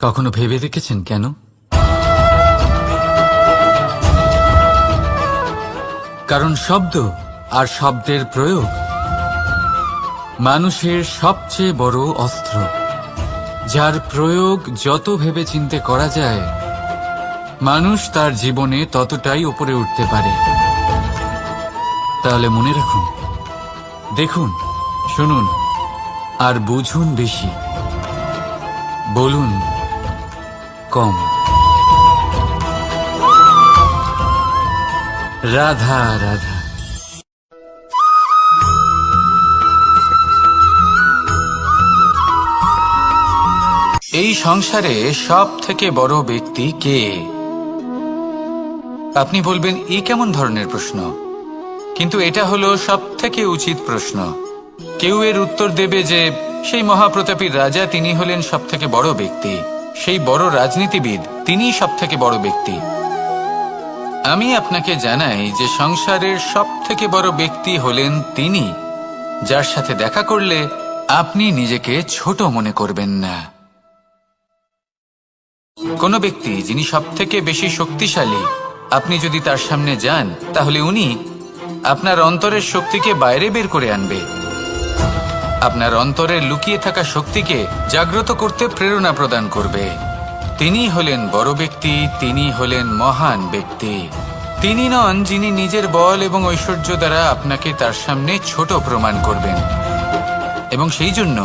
কখনো ভেবে দেখেছেন কেন? কারণ শব্দ আর শব্দের প্রয়োগ মানুষের সবচেয়ে বড় অস্ত্র, যার প্রয়োগ যত ভেবেচিন্তে করা যায় মানুষ তার জীবনে ততটাই উপরে উঠতে পারে। তাহলে মনে রাখুন, দেখুন, শুনুন আর বুঝুন বেশি, বলুন কম। রাধা রাধা। এই সংসারে সব থেকে বড় ব্যক্তি কে? আপনি বলবেন এই কেমন ধরনের প্রশ্ন, কিন্তু এটা হলো সব থেকে উচিত প্রশ্ন। কেউ এর উত্তর দেবে যে সেই মহাপ্রতাপী রাজা, তিনি হলেন সব থেকে বড় ব্যক্তি, সেই বড় রাজনীতিবিদ, তিনিই সব থেকে বড় ব্যক্তি। আমি আপনাকে জানাই যে সংসারের সব থেকে বড় ব্যক্তি হলেন তিনি, যার সাথে দেখা করলে আপনি নিজেকে ছোট মনে করবেন না। কোনো ব্যক্তি যিনি সব থেকে বেশি শক্তিশালী, আপনি যদি তার সামনে যান তাহলে উনি আপনার অন্তরের শক্তিকে বাইরে বের করে আনবে, আপনার অন্তরের লুকিয়ে থাকা শক্তিকে জাগ্রত করতে প্রেরণা প্রদান করবে। তিনি হলেন বড় ব্যক্তি, তিনি হলেন মহান ব্যক্তি। তিনি নন যিনি নিজের বল এবং ঐশ্বর্য দ্বারা আপনাকে তার সামনে ছোট প্রমাণ করবেন। এবং সেই জন্য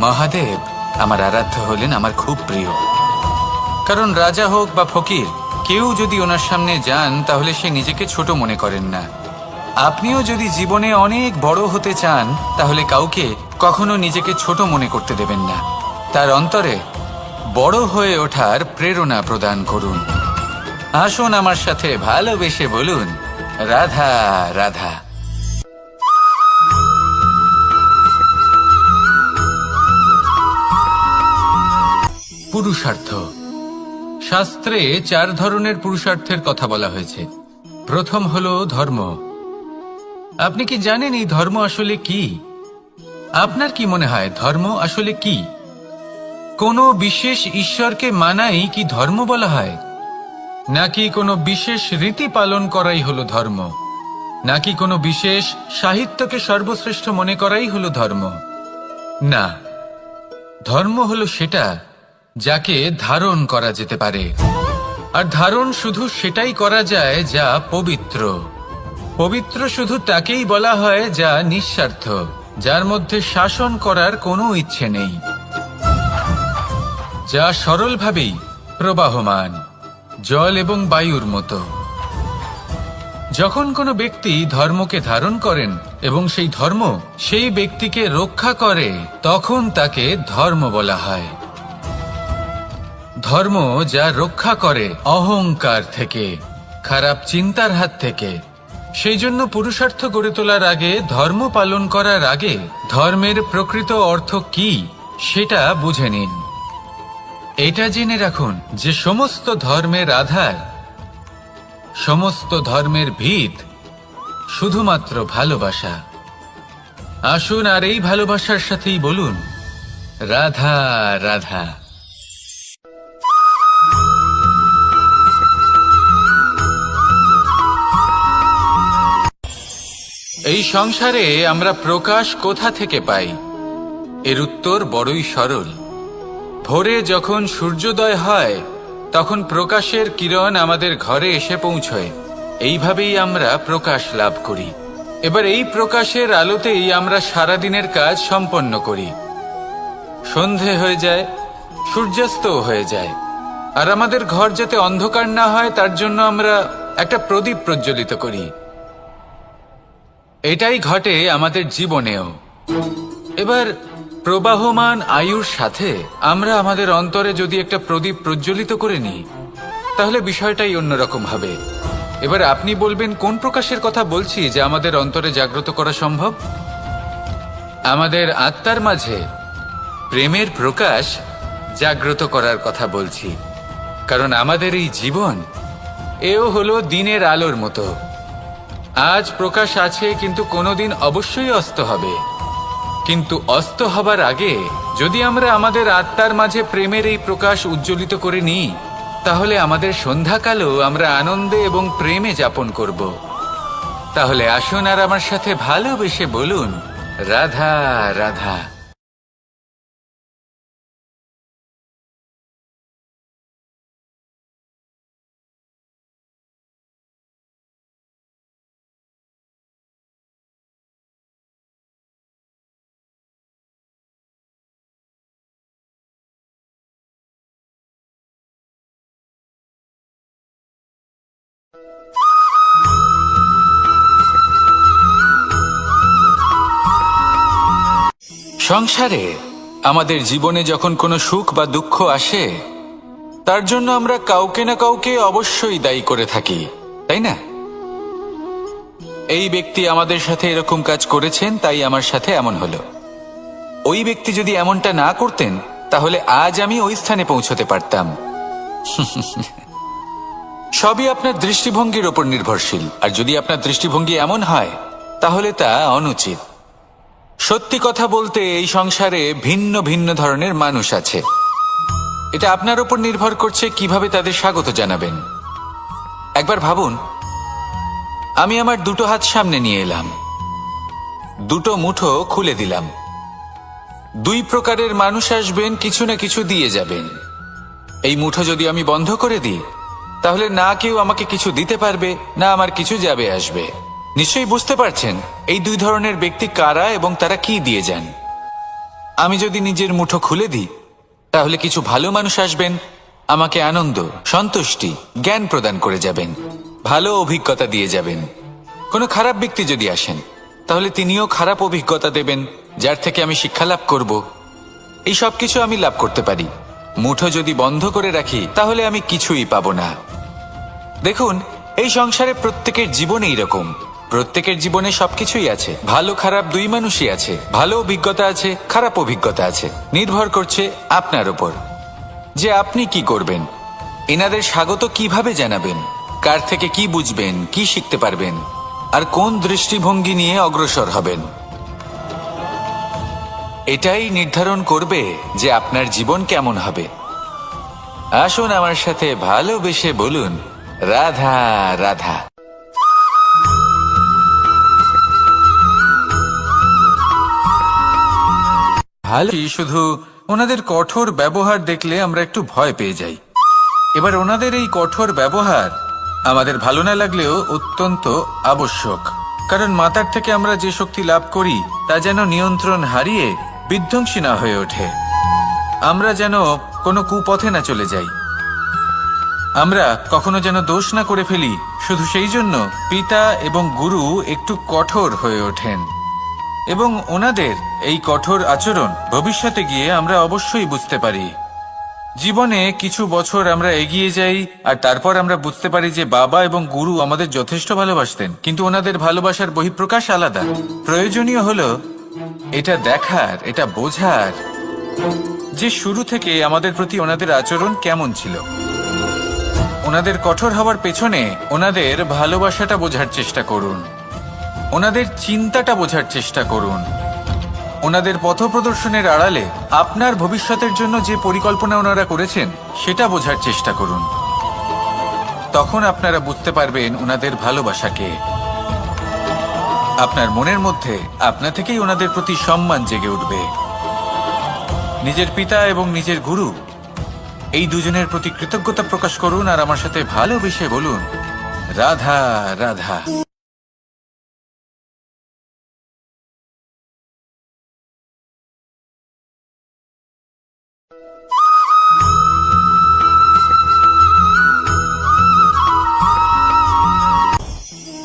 মহাদেব আমার আরাধ্য হলেন আমার খুব প্রিয়। কারণ রাজা হোক বা ফকির, কেউ যদি ওনার সামনে যান তাহলে সে নিজেকে ছোট মনে করেন না। আপনিও যদি জীবনে অনেক বড় হতে চান তাহলে কাউকে কখনো নিজেকে ছোট মনে করতে দেবেন না। তার অন্তরে বড় হয়ে ওঠার প্রেরণা প্রদান করুন। আসুন আমার সাথে ভালোবেসে বলুন, রাধা রাধা। পুরুষার্থ। শাস্ত্রে 4 ধরনের পুরুষার্থের কথা বলা হয়েছে। প্রথম হলো ধর্ম। আপনি কি জানেন এই ধর্ম আসলে কি? আপনার কি মনে হয় ধর্ম আসলে কি? কোনো বিশেষ ঈশ্বরকে মানাই কি ধর্ম বলা হয়? নাকি কোনো বিশেষ রীতি পালন করাই হলো ধর্ম? নাকি কোনো বিশেষ সাহিত্যকে সর্বশ্রেষ্ঠ মনে করাই হলো ধর্ম? না, ধর্ম হলো সেটা যাকে ধারণ করা যেতে পারে। আর ধারণ শুধু সেটাই করা যায় যা পবিত্র। পবিত্র শুধু তাকেই বলা হয় যা নিঃস্বার্থ, যার মধ্যে শাসন করার কোনো ইচ্ছে নেই, যা সরলভাবেই প্রবাহমান, জল এবং বায়ুর মতো। যখন কোনো ব্যক্তি ধর্মকে ধারণ করেন এবং সেই ধর্ম সেই ব্যক্তিকে রক্ষা করে, তখন তাকে ধর্ম বলা হয়। ধর্ম যা রক্ষা করে অহংকার থেকে, খারাপ চিন্তার হাত থেকে। সেই জন্য পুরুষার্থ গড়ে তোলার আগে, ধর্ম পালন করার আগে ধর্মের প্রকৃত অর্থ কি সেটা বুঝে নিন। এটা জেনে রাখুন যে সমস্ত ধর্মের আধার, সমস্ত ধর্মের ভিত শুধুমাত্র ভালোবাসা। আসুন আর এই ভালোবাসার সাথেই বলুন, রাধা রাধা। এই সংসারে আমরা প্রকাশ কোথা থেকে পাই? এর উত্তর বড়ই সরল। ভোরে যখন সূর্যোদয় হয় তখন প্রকাশের কিরণ আমাদের ঘরে এসে পৌঁছয়। এইভাবেই আমরা প্রকাশ লাভ করি। এবার এই প্রকাশের আলোতেই আমরা সারাদিনের কাজ সম্পন্ন করি। সন্ধে হয়ে যায়, সূর্যাস্তও হয়ে যায়, আর আমাদের ঘর যাতে অন্ধকার না হয় তার জন্য আমরা একটা প্রদীপ প্রজ্বলিত করি। এটাই ঘটে আমাদের জীবনেও। এবার প্রবাহমান আয়ুর সাথে আমরা আমাদের অন্তরে যদি একটা প্রদীপ প্রজ্বলিত করে নিই, তাহলে বিষয়টাই অন্যরকম হবে। এবার আপনি বলবেন কোন প্রকাশের কথা বলছি যা আমাদের অন্তরে জাগ্রত করা সম্ভব? আমাদের আত্মার মাঝে প্রেমের প্রকাশ জাগ্রত করার কথা বলছি। কারণ আমাদের এই জীবন এও হলো দিনের আলোর মতো। আজ প্রকাশ আছে, কিন্তু কোনোদিন অবশ্যই অস্ত হবে। কিন্তু অস্ত হবার আগে যদি আমরা আমাদের আত্মার মাঝে প্রেমের এই প্রকাশ উজ্জ্বলিত করে নিই, তাহলে আমাদের সন্ধ্যাকালও আমরা আনন্দে এবং প্রেমে যাপন করব। তাহলে আসুন আর আমার সাথে ভালোবেসে বলুন, রাধা রাধা। সংসারে আমাদের জীবনে যখন কোনো সুখ বা দুঃখ আসে, তার জন্য আমরা কাউকে না কাউকে অবশ্যই দায়ী করে থাকি, তাই না? এই ব্যক্তি আমাদের সাথে এরকম কাজ করেছেন, তাই আমার সাথে এমন হলো। ওই ব্যক্তি যদি এমনটা না করতেন, তাহলে আজ আমি ওই স্থানে পৌঁছতে পারতাম। সবই আপনার দৃষ্টিভঙ্গির ওপর নির্ভরশীল। আর যদি আপনার দৃষ্টিভঙ্গি এমন হয়, তাহলে তা অনুচিত। সত্যি কথা বলতে এই সংসারে ভিন্ন ভিন্ন ধরনের মানুষ আছে। এটা আপনার উপর নির্ভর করছে কিভাবে তাদের স্বাগত জানাবেন। একবার ভাবুন, আমি আমার দুটো হাত সামনে নিয়ে এলাম, দুটো মুঠো খুলে দিলাম। দুই প্রকারের মানুষ আসবেন, কিছু না কিছু দিয়ে যাবেন। এই মুঠো যদি আমি বন্ধ করে দিই, তাহলে না কেউ আমাকে কিছু দিতে পারবে, না আমার কিছু যাবে আসবে। নিশ্চয়ই বুঝতে পারছেন এই দুই ধরনের ব্যক্তি কারা এবং তারা কি দিয়ে যান। আমি যদি নিজের মুঠো খুলে দিই, তাহলে কিছু ভালো মানুষ আসবেন, আমাকে আনন্দ, সন্তুষ্টি, জ্ঞান প্রদান করে যাবেন, ভালো অভিজ্ঞতা দিয়ে যাবেন। কোনো খারাপ ব্যক্তি যদি আসেন, তাহলে তিনিও খারাপ অভিজ্ঞতা দেবেন, যার থেকে আমি শিক্ষা লাভ করব। এই সব কিছু আমি লাভ করতে পারি। মুঠো যদি বন্ধ করে রাখি, তাহলে আমি কিছুই পাবো না। দেখুন, এই সংসারে প্রত্যেকের জীবন এইরকম। প্রত্যেকের জীবনে সবকিছুই আছে, ভালো খারাপ দুই মানুষই আছে। ভালো অভিজ্ঞতা আছে, খারাপ অভিজ্ঞতা আছে। নির্ভর করছে আপনার উপর যে আপনি কি করবেন, এনাদের স্বাগত কিভাবে জানাবেন, কার থেকে কি বুঝবেন, কি শিখতে পারবেন, আর কোন দৃষ্টিভঙ্গি নিয়ে অগ্রসর হবেন। এটাই নির্ধারণ করবে যে আপনার জীবন কেমন হবে। আসুন আমার সাথে ভালোবেসে বলুন, রাধা রাধা। ভালো, শুধু ওনাদের কঠোর ব্যবহার দেখলে আমরা একটু ভয় পেয়ে যাই। এবার ওনাদের এই কঠোর ব্যবহার আমাদের ভালো না লাগলেও অত্যন্ত আবশ্যক। কারণ মাতার থেকে আমরা যে শক্তি লাভ করি তা যেন নিয়ন্ত্রণ হারিয়ে বিধ্বংসী না হয়ে ওঠে। আমরা যেন কোনো কুপথে না চলে যাই, আমরা কখনো যেন দোষ না করে ফেলি। শুধু সেই জন্য পিতা এবং গুরু একটু কঠোর হয়ে ওঠেন, এবং ওনাদের এই কঠোর আচরণ ভবিষ্যতে গিয়ে আমরা অবশ্যই বুঝতে পারি। জীবনে কিছু বছর আমরা এগিয়ে যাই, আর তারপর আমরা বুঝতে পারি যে বাবা এবং গুরু আমাদের যথেষ্ট ভালোবাসতেন, কিন্তু ওনাদের ভালোবাসার বহিঃপ্রকাশ আলাদা। প্রয়োজনীয় হলো এটা দেখার, এটা বোঝার যে শুরু থেকে আমাদের প্রতি ওনাদের আচরণ কেমন ছিল। ওনাদের কঠোর হওয়ার পেছনে ওনাদের ভালোবাসাটা বোঝার চেষ্টা করুন, ওনাদের চিন্তাটা বোঝার চেষ্টা করুন। ওনাদের পথপ্রদর্শনের আড়ালে আপনার ভবিষ্যতের জন্য যে পরিকল্পনা ওনারা করেছেন সেটা বোঝার চেষ্টা করুন। তখন আপনারা বুঝতে পারবেন ওনাদের ভালোবাসাকে। আপনার মনের মধ্যে আপনা থেকেই ওনাদের প্রতি সম্মান জেগে উঠবে। নিজের পিতা এবং নিজের গুরু এই দুজনের প্রতি কৃতজ্ঞতা প্রকাশ করুন, আর আমার সাথে ভালোবেসে বলুন, রাধা রাধা।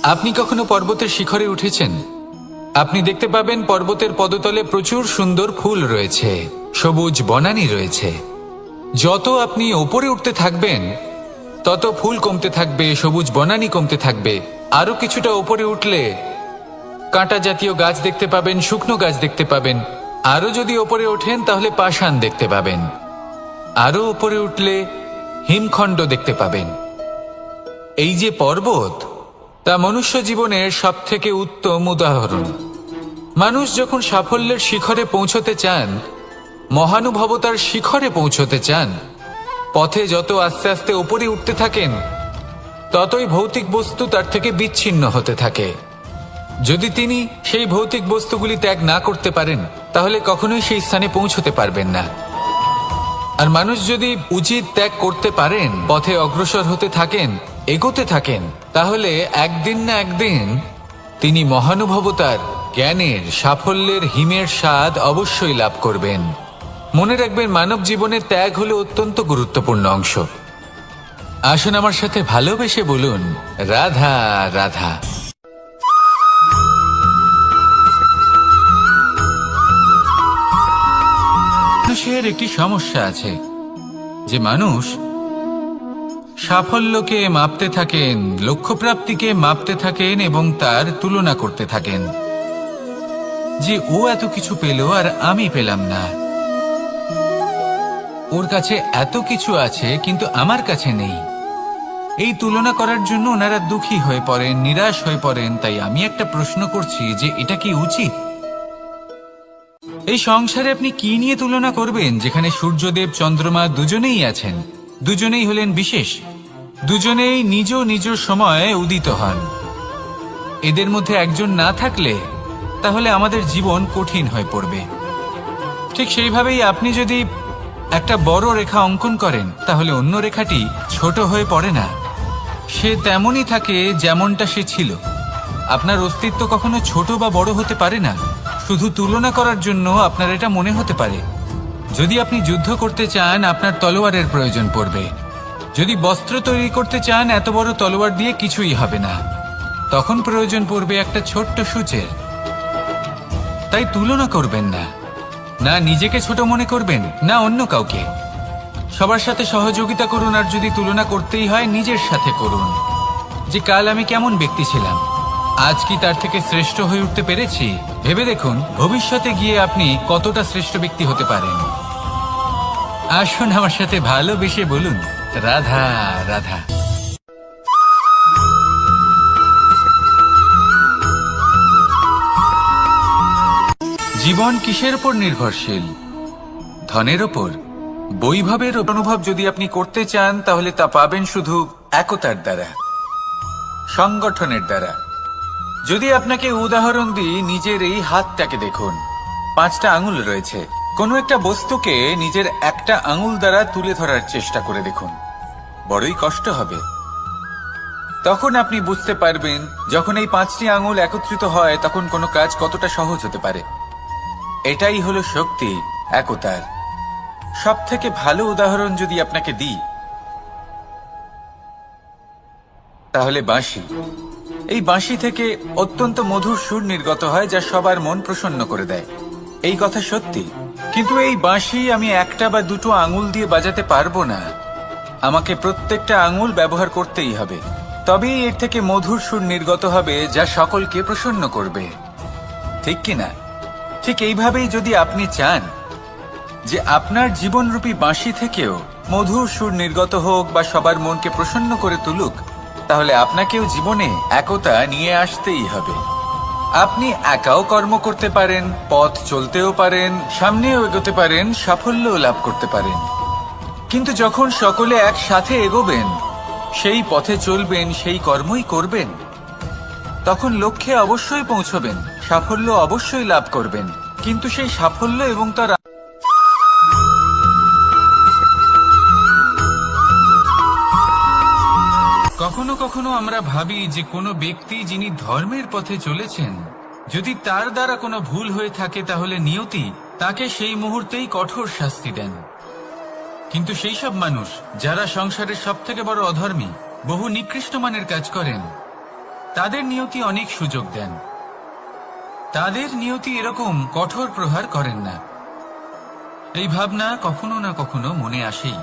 আপনি কখনো পর্বতের শিখরে উঠেছেন? আপনি দেখতে পাবেন পর্বতের পদতলে প্রচুর সুন্দর ফুল রয়েছে, সবুজ বনানী রয়েছে। যত আপনি ওপরে উঠতে থাকবেন তত ফুল কমতে থাকবে, সবুজ বনানী কমতে থাকবে। আরো কিছুটা ওপরে উঠলে কাঁটা জাতীয় গাছ দেখতে পাবেন, শুকনো গাছ দেখতে পাবেন। আরো যদি ওপরে ওঠেন তাহলে পাষাণ দেখতে পাবেন। আরো ওপরে উঠলে হিমখণ্ড দেখতে পাবেন। এই যে পর্বত, তা মনুষ্য জীবনের সবথেকে উত্তম উদাহরণ। মানুষ যখন সাফল্যের শিখরে পৌঁছতে চান, মহানুভবতার শিখরে পৌঁছতে চান, পথে যত আস্তে আস্তে উপরে উঠতে থাকেন ততই ভৌতিক বস্তু তার থেকে বিচ্ছিন্ন হতে থাকে। যদি তিনি সেই ভৌতিক বস্তুগুলি ত্যাগ না করতে পারেন তাহলে কখনোই সেই স্থানে পৌঁছতে পারবেন না। আর মানুষ যদি উচিত ত্যাগ করতে পারেন, পথে অগ্রসর হতে থাকেন, এগোতে থাকেন, তাহলে একদিন না একদিন তিনি মহানুভবতার, জ্ঞানের, সাফল্যের হিমের স্বাদ অবশ্যই লাভ করবেন। মনে রাখবেন, মানব জীবনে ত্যাগ হলো অত্যন্ত গুরুত্বপূর্ণ অংশ। আসুন আমার সাথে ভালোবেসে বলুন, রাধা রাধা। মানুষের একটি সমস্যা আছে যে মানুষ সাফল্যকে মাপতে থাকেন, লক্ষ্যপ্রাপ্তিকে মাপতে থাকেন এবং তার তুলনা করতে থাকেন যে ও এত কিছু পেল আর আমি পেলাম না, ওর কাছে এত কিছু আছে কিন্তু আমার কাছে নেই। এই তুলনা করার জন্য ওনারা দুঃখী হয়ে পড়েন, নিরাশ হয়ে পড়েন। তাই আমি একটা প্রশ্ন করছি যে এটা কি উচিত? এই সংসারে আপনি কি নিয়ে তুলনা করবেন, যেখানে সূর্যদেব চন্দ্রমা দুজনেই আছেন, দুজনেই হলেন বিশেষ, দুজনেই নিজ নিজ সময়ে উদিত হন। এদের মধ্যে একজন না থাকলে তাহলে আমাদের জীবন কঠিন হয়ে পড়বে। ঠিক সেইভাবেই আপনি যদি একটা বড় রেখা অঙ্কন করেন তাহলে অন্য রেখাটি ছোট হয়ে পড়ে না, সে তেমনই থাকে যেমনটা সে ছিল। আপনার অস্তিত্ব কখনো ছোট বা বড় হতে পারে না। শুধু তুলনা করার জন্য আপনার এটা মনে হতে পারে। যদি আপনি যুদ্ধ করতে চান আপনার তলোয়ারের প্রয়োজন পড়বে। যদি বস্ত্র তৈরি করতে চান এত বড় তলোয়ার দিয়ে কিছুই হবে না, তখন প্রয়োজন পড়বে একটা ছোট্ট সূচের। তাই তুলনা করবেন না, না নিজেকে ছোট মনে করবেন না অন্য কাউকে। সবার সাথে সহযোগিতা করুন, আর যদি তুলনা করতেই হয় নিজের সাথে করুন, যে কাল আমি কেমন ব্যক্তি ছিলাম, আজ কি তার থেকে শ্রেষ্ঠ হয়ে উঠতে পেরেছি। ভেবে দেখুন ভবিষ্যতে গিয়ে আপনি কতটা শ্রেষ্ঠ ব্যক্তি হতে পারেন। আসুন আমার সাথে ভালোবেসে বলুন, রাধা রাধা। জীবন কিসের উপর নির্ভরশীল? ধনের ওপর, বৈভবের অনুভব যদি আপনি করতে চান তাহলে তা পাবেন শুধু একতার দ্বারা, সংগঠনের দ্বারা। যদি আপনাকে উদাহরণ দিই, নিজের এই হাতটাকে দেখুন, 5টা আঙুল রয়েছে। কোনো একটা বস্তুকে নিজের একটা আঙুল দ্বারা তুলে ধরার চেষ্টা করে দেখুন, বড়ই কষ্ট হবে। তখন আপনি বুঝতে পারবেন যখন এই 5টি আঙুল একত্রিত হয় তখন কোনো কাজ কতটা সহজ হতে পারে। এটাই হলো শক্তি, একতার। সব থেকে ভালো উদাহরণ যদি আপনাকে দিই তাহলে বাঁশি। এই বাঁশি থেকে অত্যন্ত মধুর সুর নির্গত হয় যা সবার মন প্রসন্ন করে দেয়। এই কথা সত্যি, কিন্তু এই বাঁশি আমি একটা বা দুটো আঙুল দিয়ে বাজাতে পারবো না। আমাকে প্রত্যেকটা আঙুল ব্যবহার করতেই হবে, তবেই এর থেকে মধুর সুর নির্গত হবে যা সকলকে প্রসন্ন করবে, ঠিক কিনা? ঠিক এইভাবেই যদি আপনি চান যে আপনার জীবনরূপী বাঁশি থেকেও মধুর সুর নির্গত হোক বা সবার মনকে প্রসন্ন করে তুলুক, তাহলে আপনাকেও জীবনে একতা নিয়ে আসতেই হবে। আপনি একাও কর্ম করতে পারেন, পথ চলতেও পারেন, সামনেও এগোতে পারেন, সাফল্যও লাভ করতে পারেন। কিন্তু যখন সকলে একসাথে এগোবেন, সেই পথে চলবেন, সেই কর্মই করবেন, তখন লক্ষ্যে অবশ্যই পৌঁছবেন, সাফল্য অবশ্যই লাভ করবেন। কিন্তু সেই সাফল্য এবং তার কখনো কখনো আমরা ভাবি যে কোনো ব্যক্তি যিনি ধর্মের পথে চলেছেন, যদি তার দ্বারা কোনো ভুল হয়ে থাকে তাহলে নিয়তি তাকে সেই মুহূর্তেই কঠোর শাস্তি দেন। কিন্তু সেই সব মানুষ যারা সংসারের সবথেকে বড় অধর্মী, বহু নিকৃষ্ট মানের কাজ করেন, তাদের নিয়তি অনেক সুযোগ দেন। তাদের নিয়তি এরকম কঠোর প্রহার করেন না। এই ভাবনা কখনো না কখনো মনে আসেই।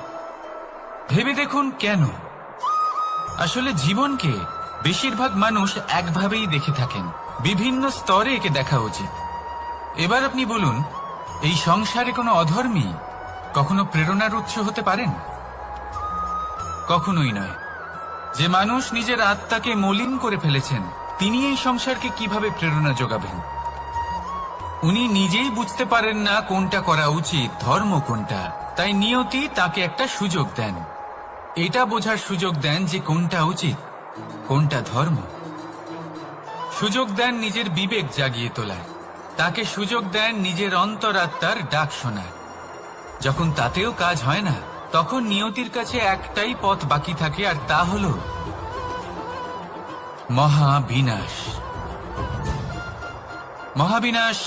ভেবে দেখুন কেন। আসলে জীবনকে বেশিরভাগ মানুষ একভাবেই দেখে থাকেন, বিভিন্ন স্তরে একে দেখা উচিত। এবার আপনি বলুন, এই সংসারে কোনো অধর্মী কখনো প্রেরণার উৎস হতে পারেন? কখনোই নয়। যে মানুষ নিজের আত্মাকে মলিন করে ফেলেছেন, তিনি এই সংসারকে কিভাবে প্রেরণা যোগাবেন? উনি নিজেই বুঝতে পারেন না কোনটা করা উচিত, ধর্ম কোনটা। তাই নিয়তি তাকে একটা সুযোগ দেন, এটা বোঝার সুযোগ দেন যে কোনটা উচিত, কোনটা ধর্ম। সুযোগ দেন নিজের বিবেক জাগিয়ে তোলার, তাকে সুযোগ দেন নিজের অন্তরাত্মার ডাক শোনার। যখন তাতেও কাজ হয় না, তখন নিয়তির কাছে একটাই পথ বাকি থাকে, আর তা হল মহাবিনাশ। মহাবিনাশ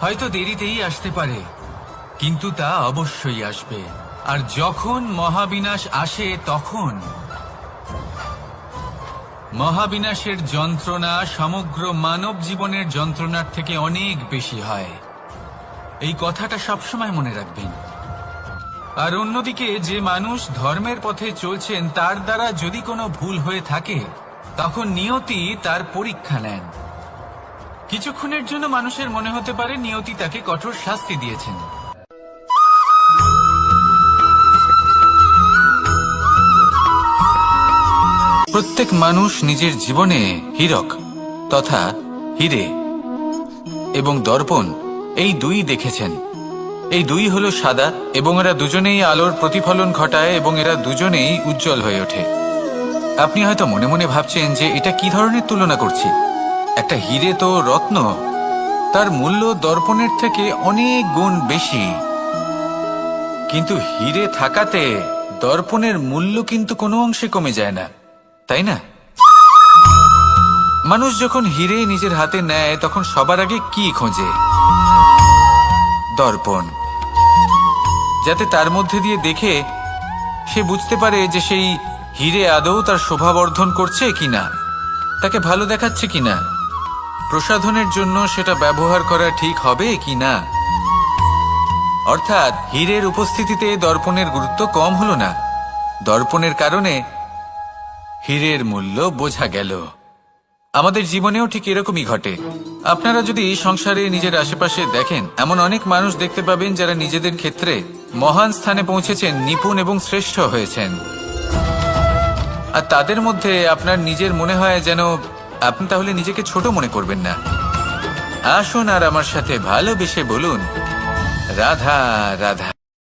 হয়তো দেরিতেই আসতে পারে, কিন্তু তা অবশ্যই আসবে। আর যখন মহাবিনাশ আসে, তখন মহাবিনাশের যন্ত্রণা সমগ্র মানব জীবনের যন্ত্রণার থেকে অনেক বেশি হয়। এই কথাটা সবসময় মনে রাখবেন। আর অন্যদিকে যে মানুষ ধর্মের পথে চলছেন, তার দ্বারা যদি কোনো ভুল হয়ে থাকে, তখন নিয়তি তার পরীক্ষা নেন। কিছুক্ষণের জন্য মানুষের মনে হতে পারে নিয়তি তাকে কঠোর শাস্তি দিয়েছেন। প্রত্যেক মানুষ নিজের জীবনে হীরক তথা হীরে এবং দর্পণ এই দুই দেখেছেন। এই দুই হলো সাদা এবং এরা দুজনেই আলোর প্রতিফলন ঘটায় এবং এরা দুজনেই উজ্জ্বল হয়ে ওঠে। আপনি হয়তো মনে মনে ভাবছেন যে এটা কি ধরনের তুলনা করছি। একটা হীরে তো রত্ন, তার মূল্য দর্পণের থেকে অনেক গুণ বেশি। কিন্তু হীরে থাকাতে দর্পণের মূল্য কিন্তু কোনো অংশে কমে যায় না, তাই না? মানুষ যখন হীরে নিজের হাতে নেয়, তখন সবার আগে কি খোঁজে? দর্পণ, যাতে তার মধ্যে দিয়ে দেখে সে বুঝতে পারে যে সেই হীরে আদৌ তার শোভাবর্ধন করছে কিনা, তাকে ভালো দেখাচ্ছে কিনা, প্রসাধনের জন্য সেটা ব্যবহার করা ঠিক হবে কিনা। অর্থাৎ হীরের উপস্থিতিতে দর্পণের গুরুত্ব কম হলো না, দর্পণের কারণে হীরের মূল্য বোঝা গেল। আমাদের জীবনেও ঠিক এরকমই ঘটে। আপনারা যদি সংসারে নিজের আশেপাশে দেখেন, এমন অনেক মানুষ দেখতে পাবেন যারা নিজেদের ক্ষেত্রে মহান স্থানে পৌঁছেছেন, নিপুণ এবং শ্রেষ্ঠ হয়েছেন। আর তাদের মধ্যে আপনার নিজের মনে হয় যেন আপনি তাহলে নিজেকে ছোট মনে করবেন না। আসুন আর আমার সাথে ভালোবেসে বলুন, রাধা রাধা।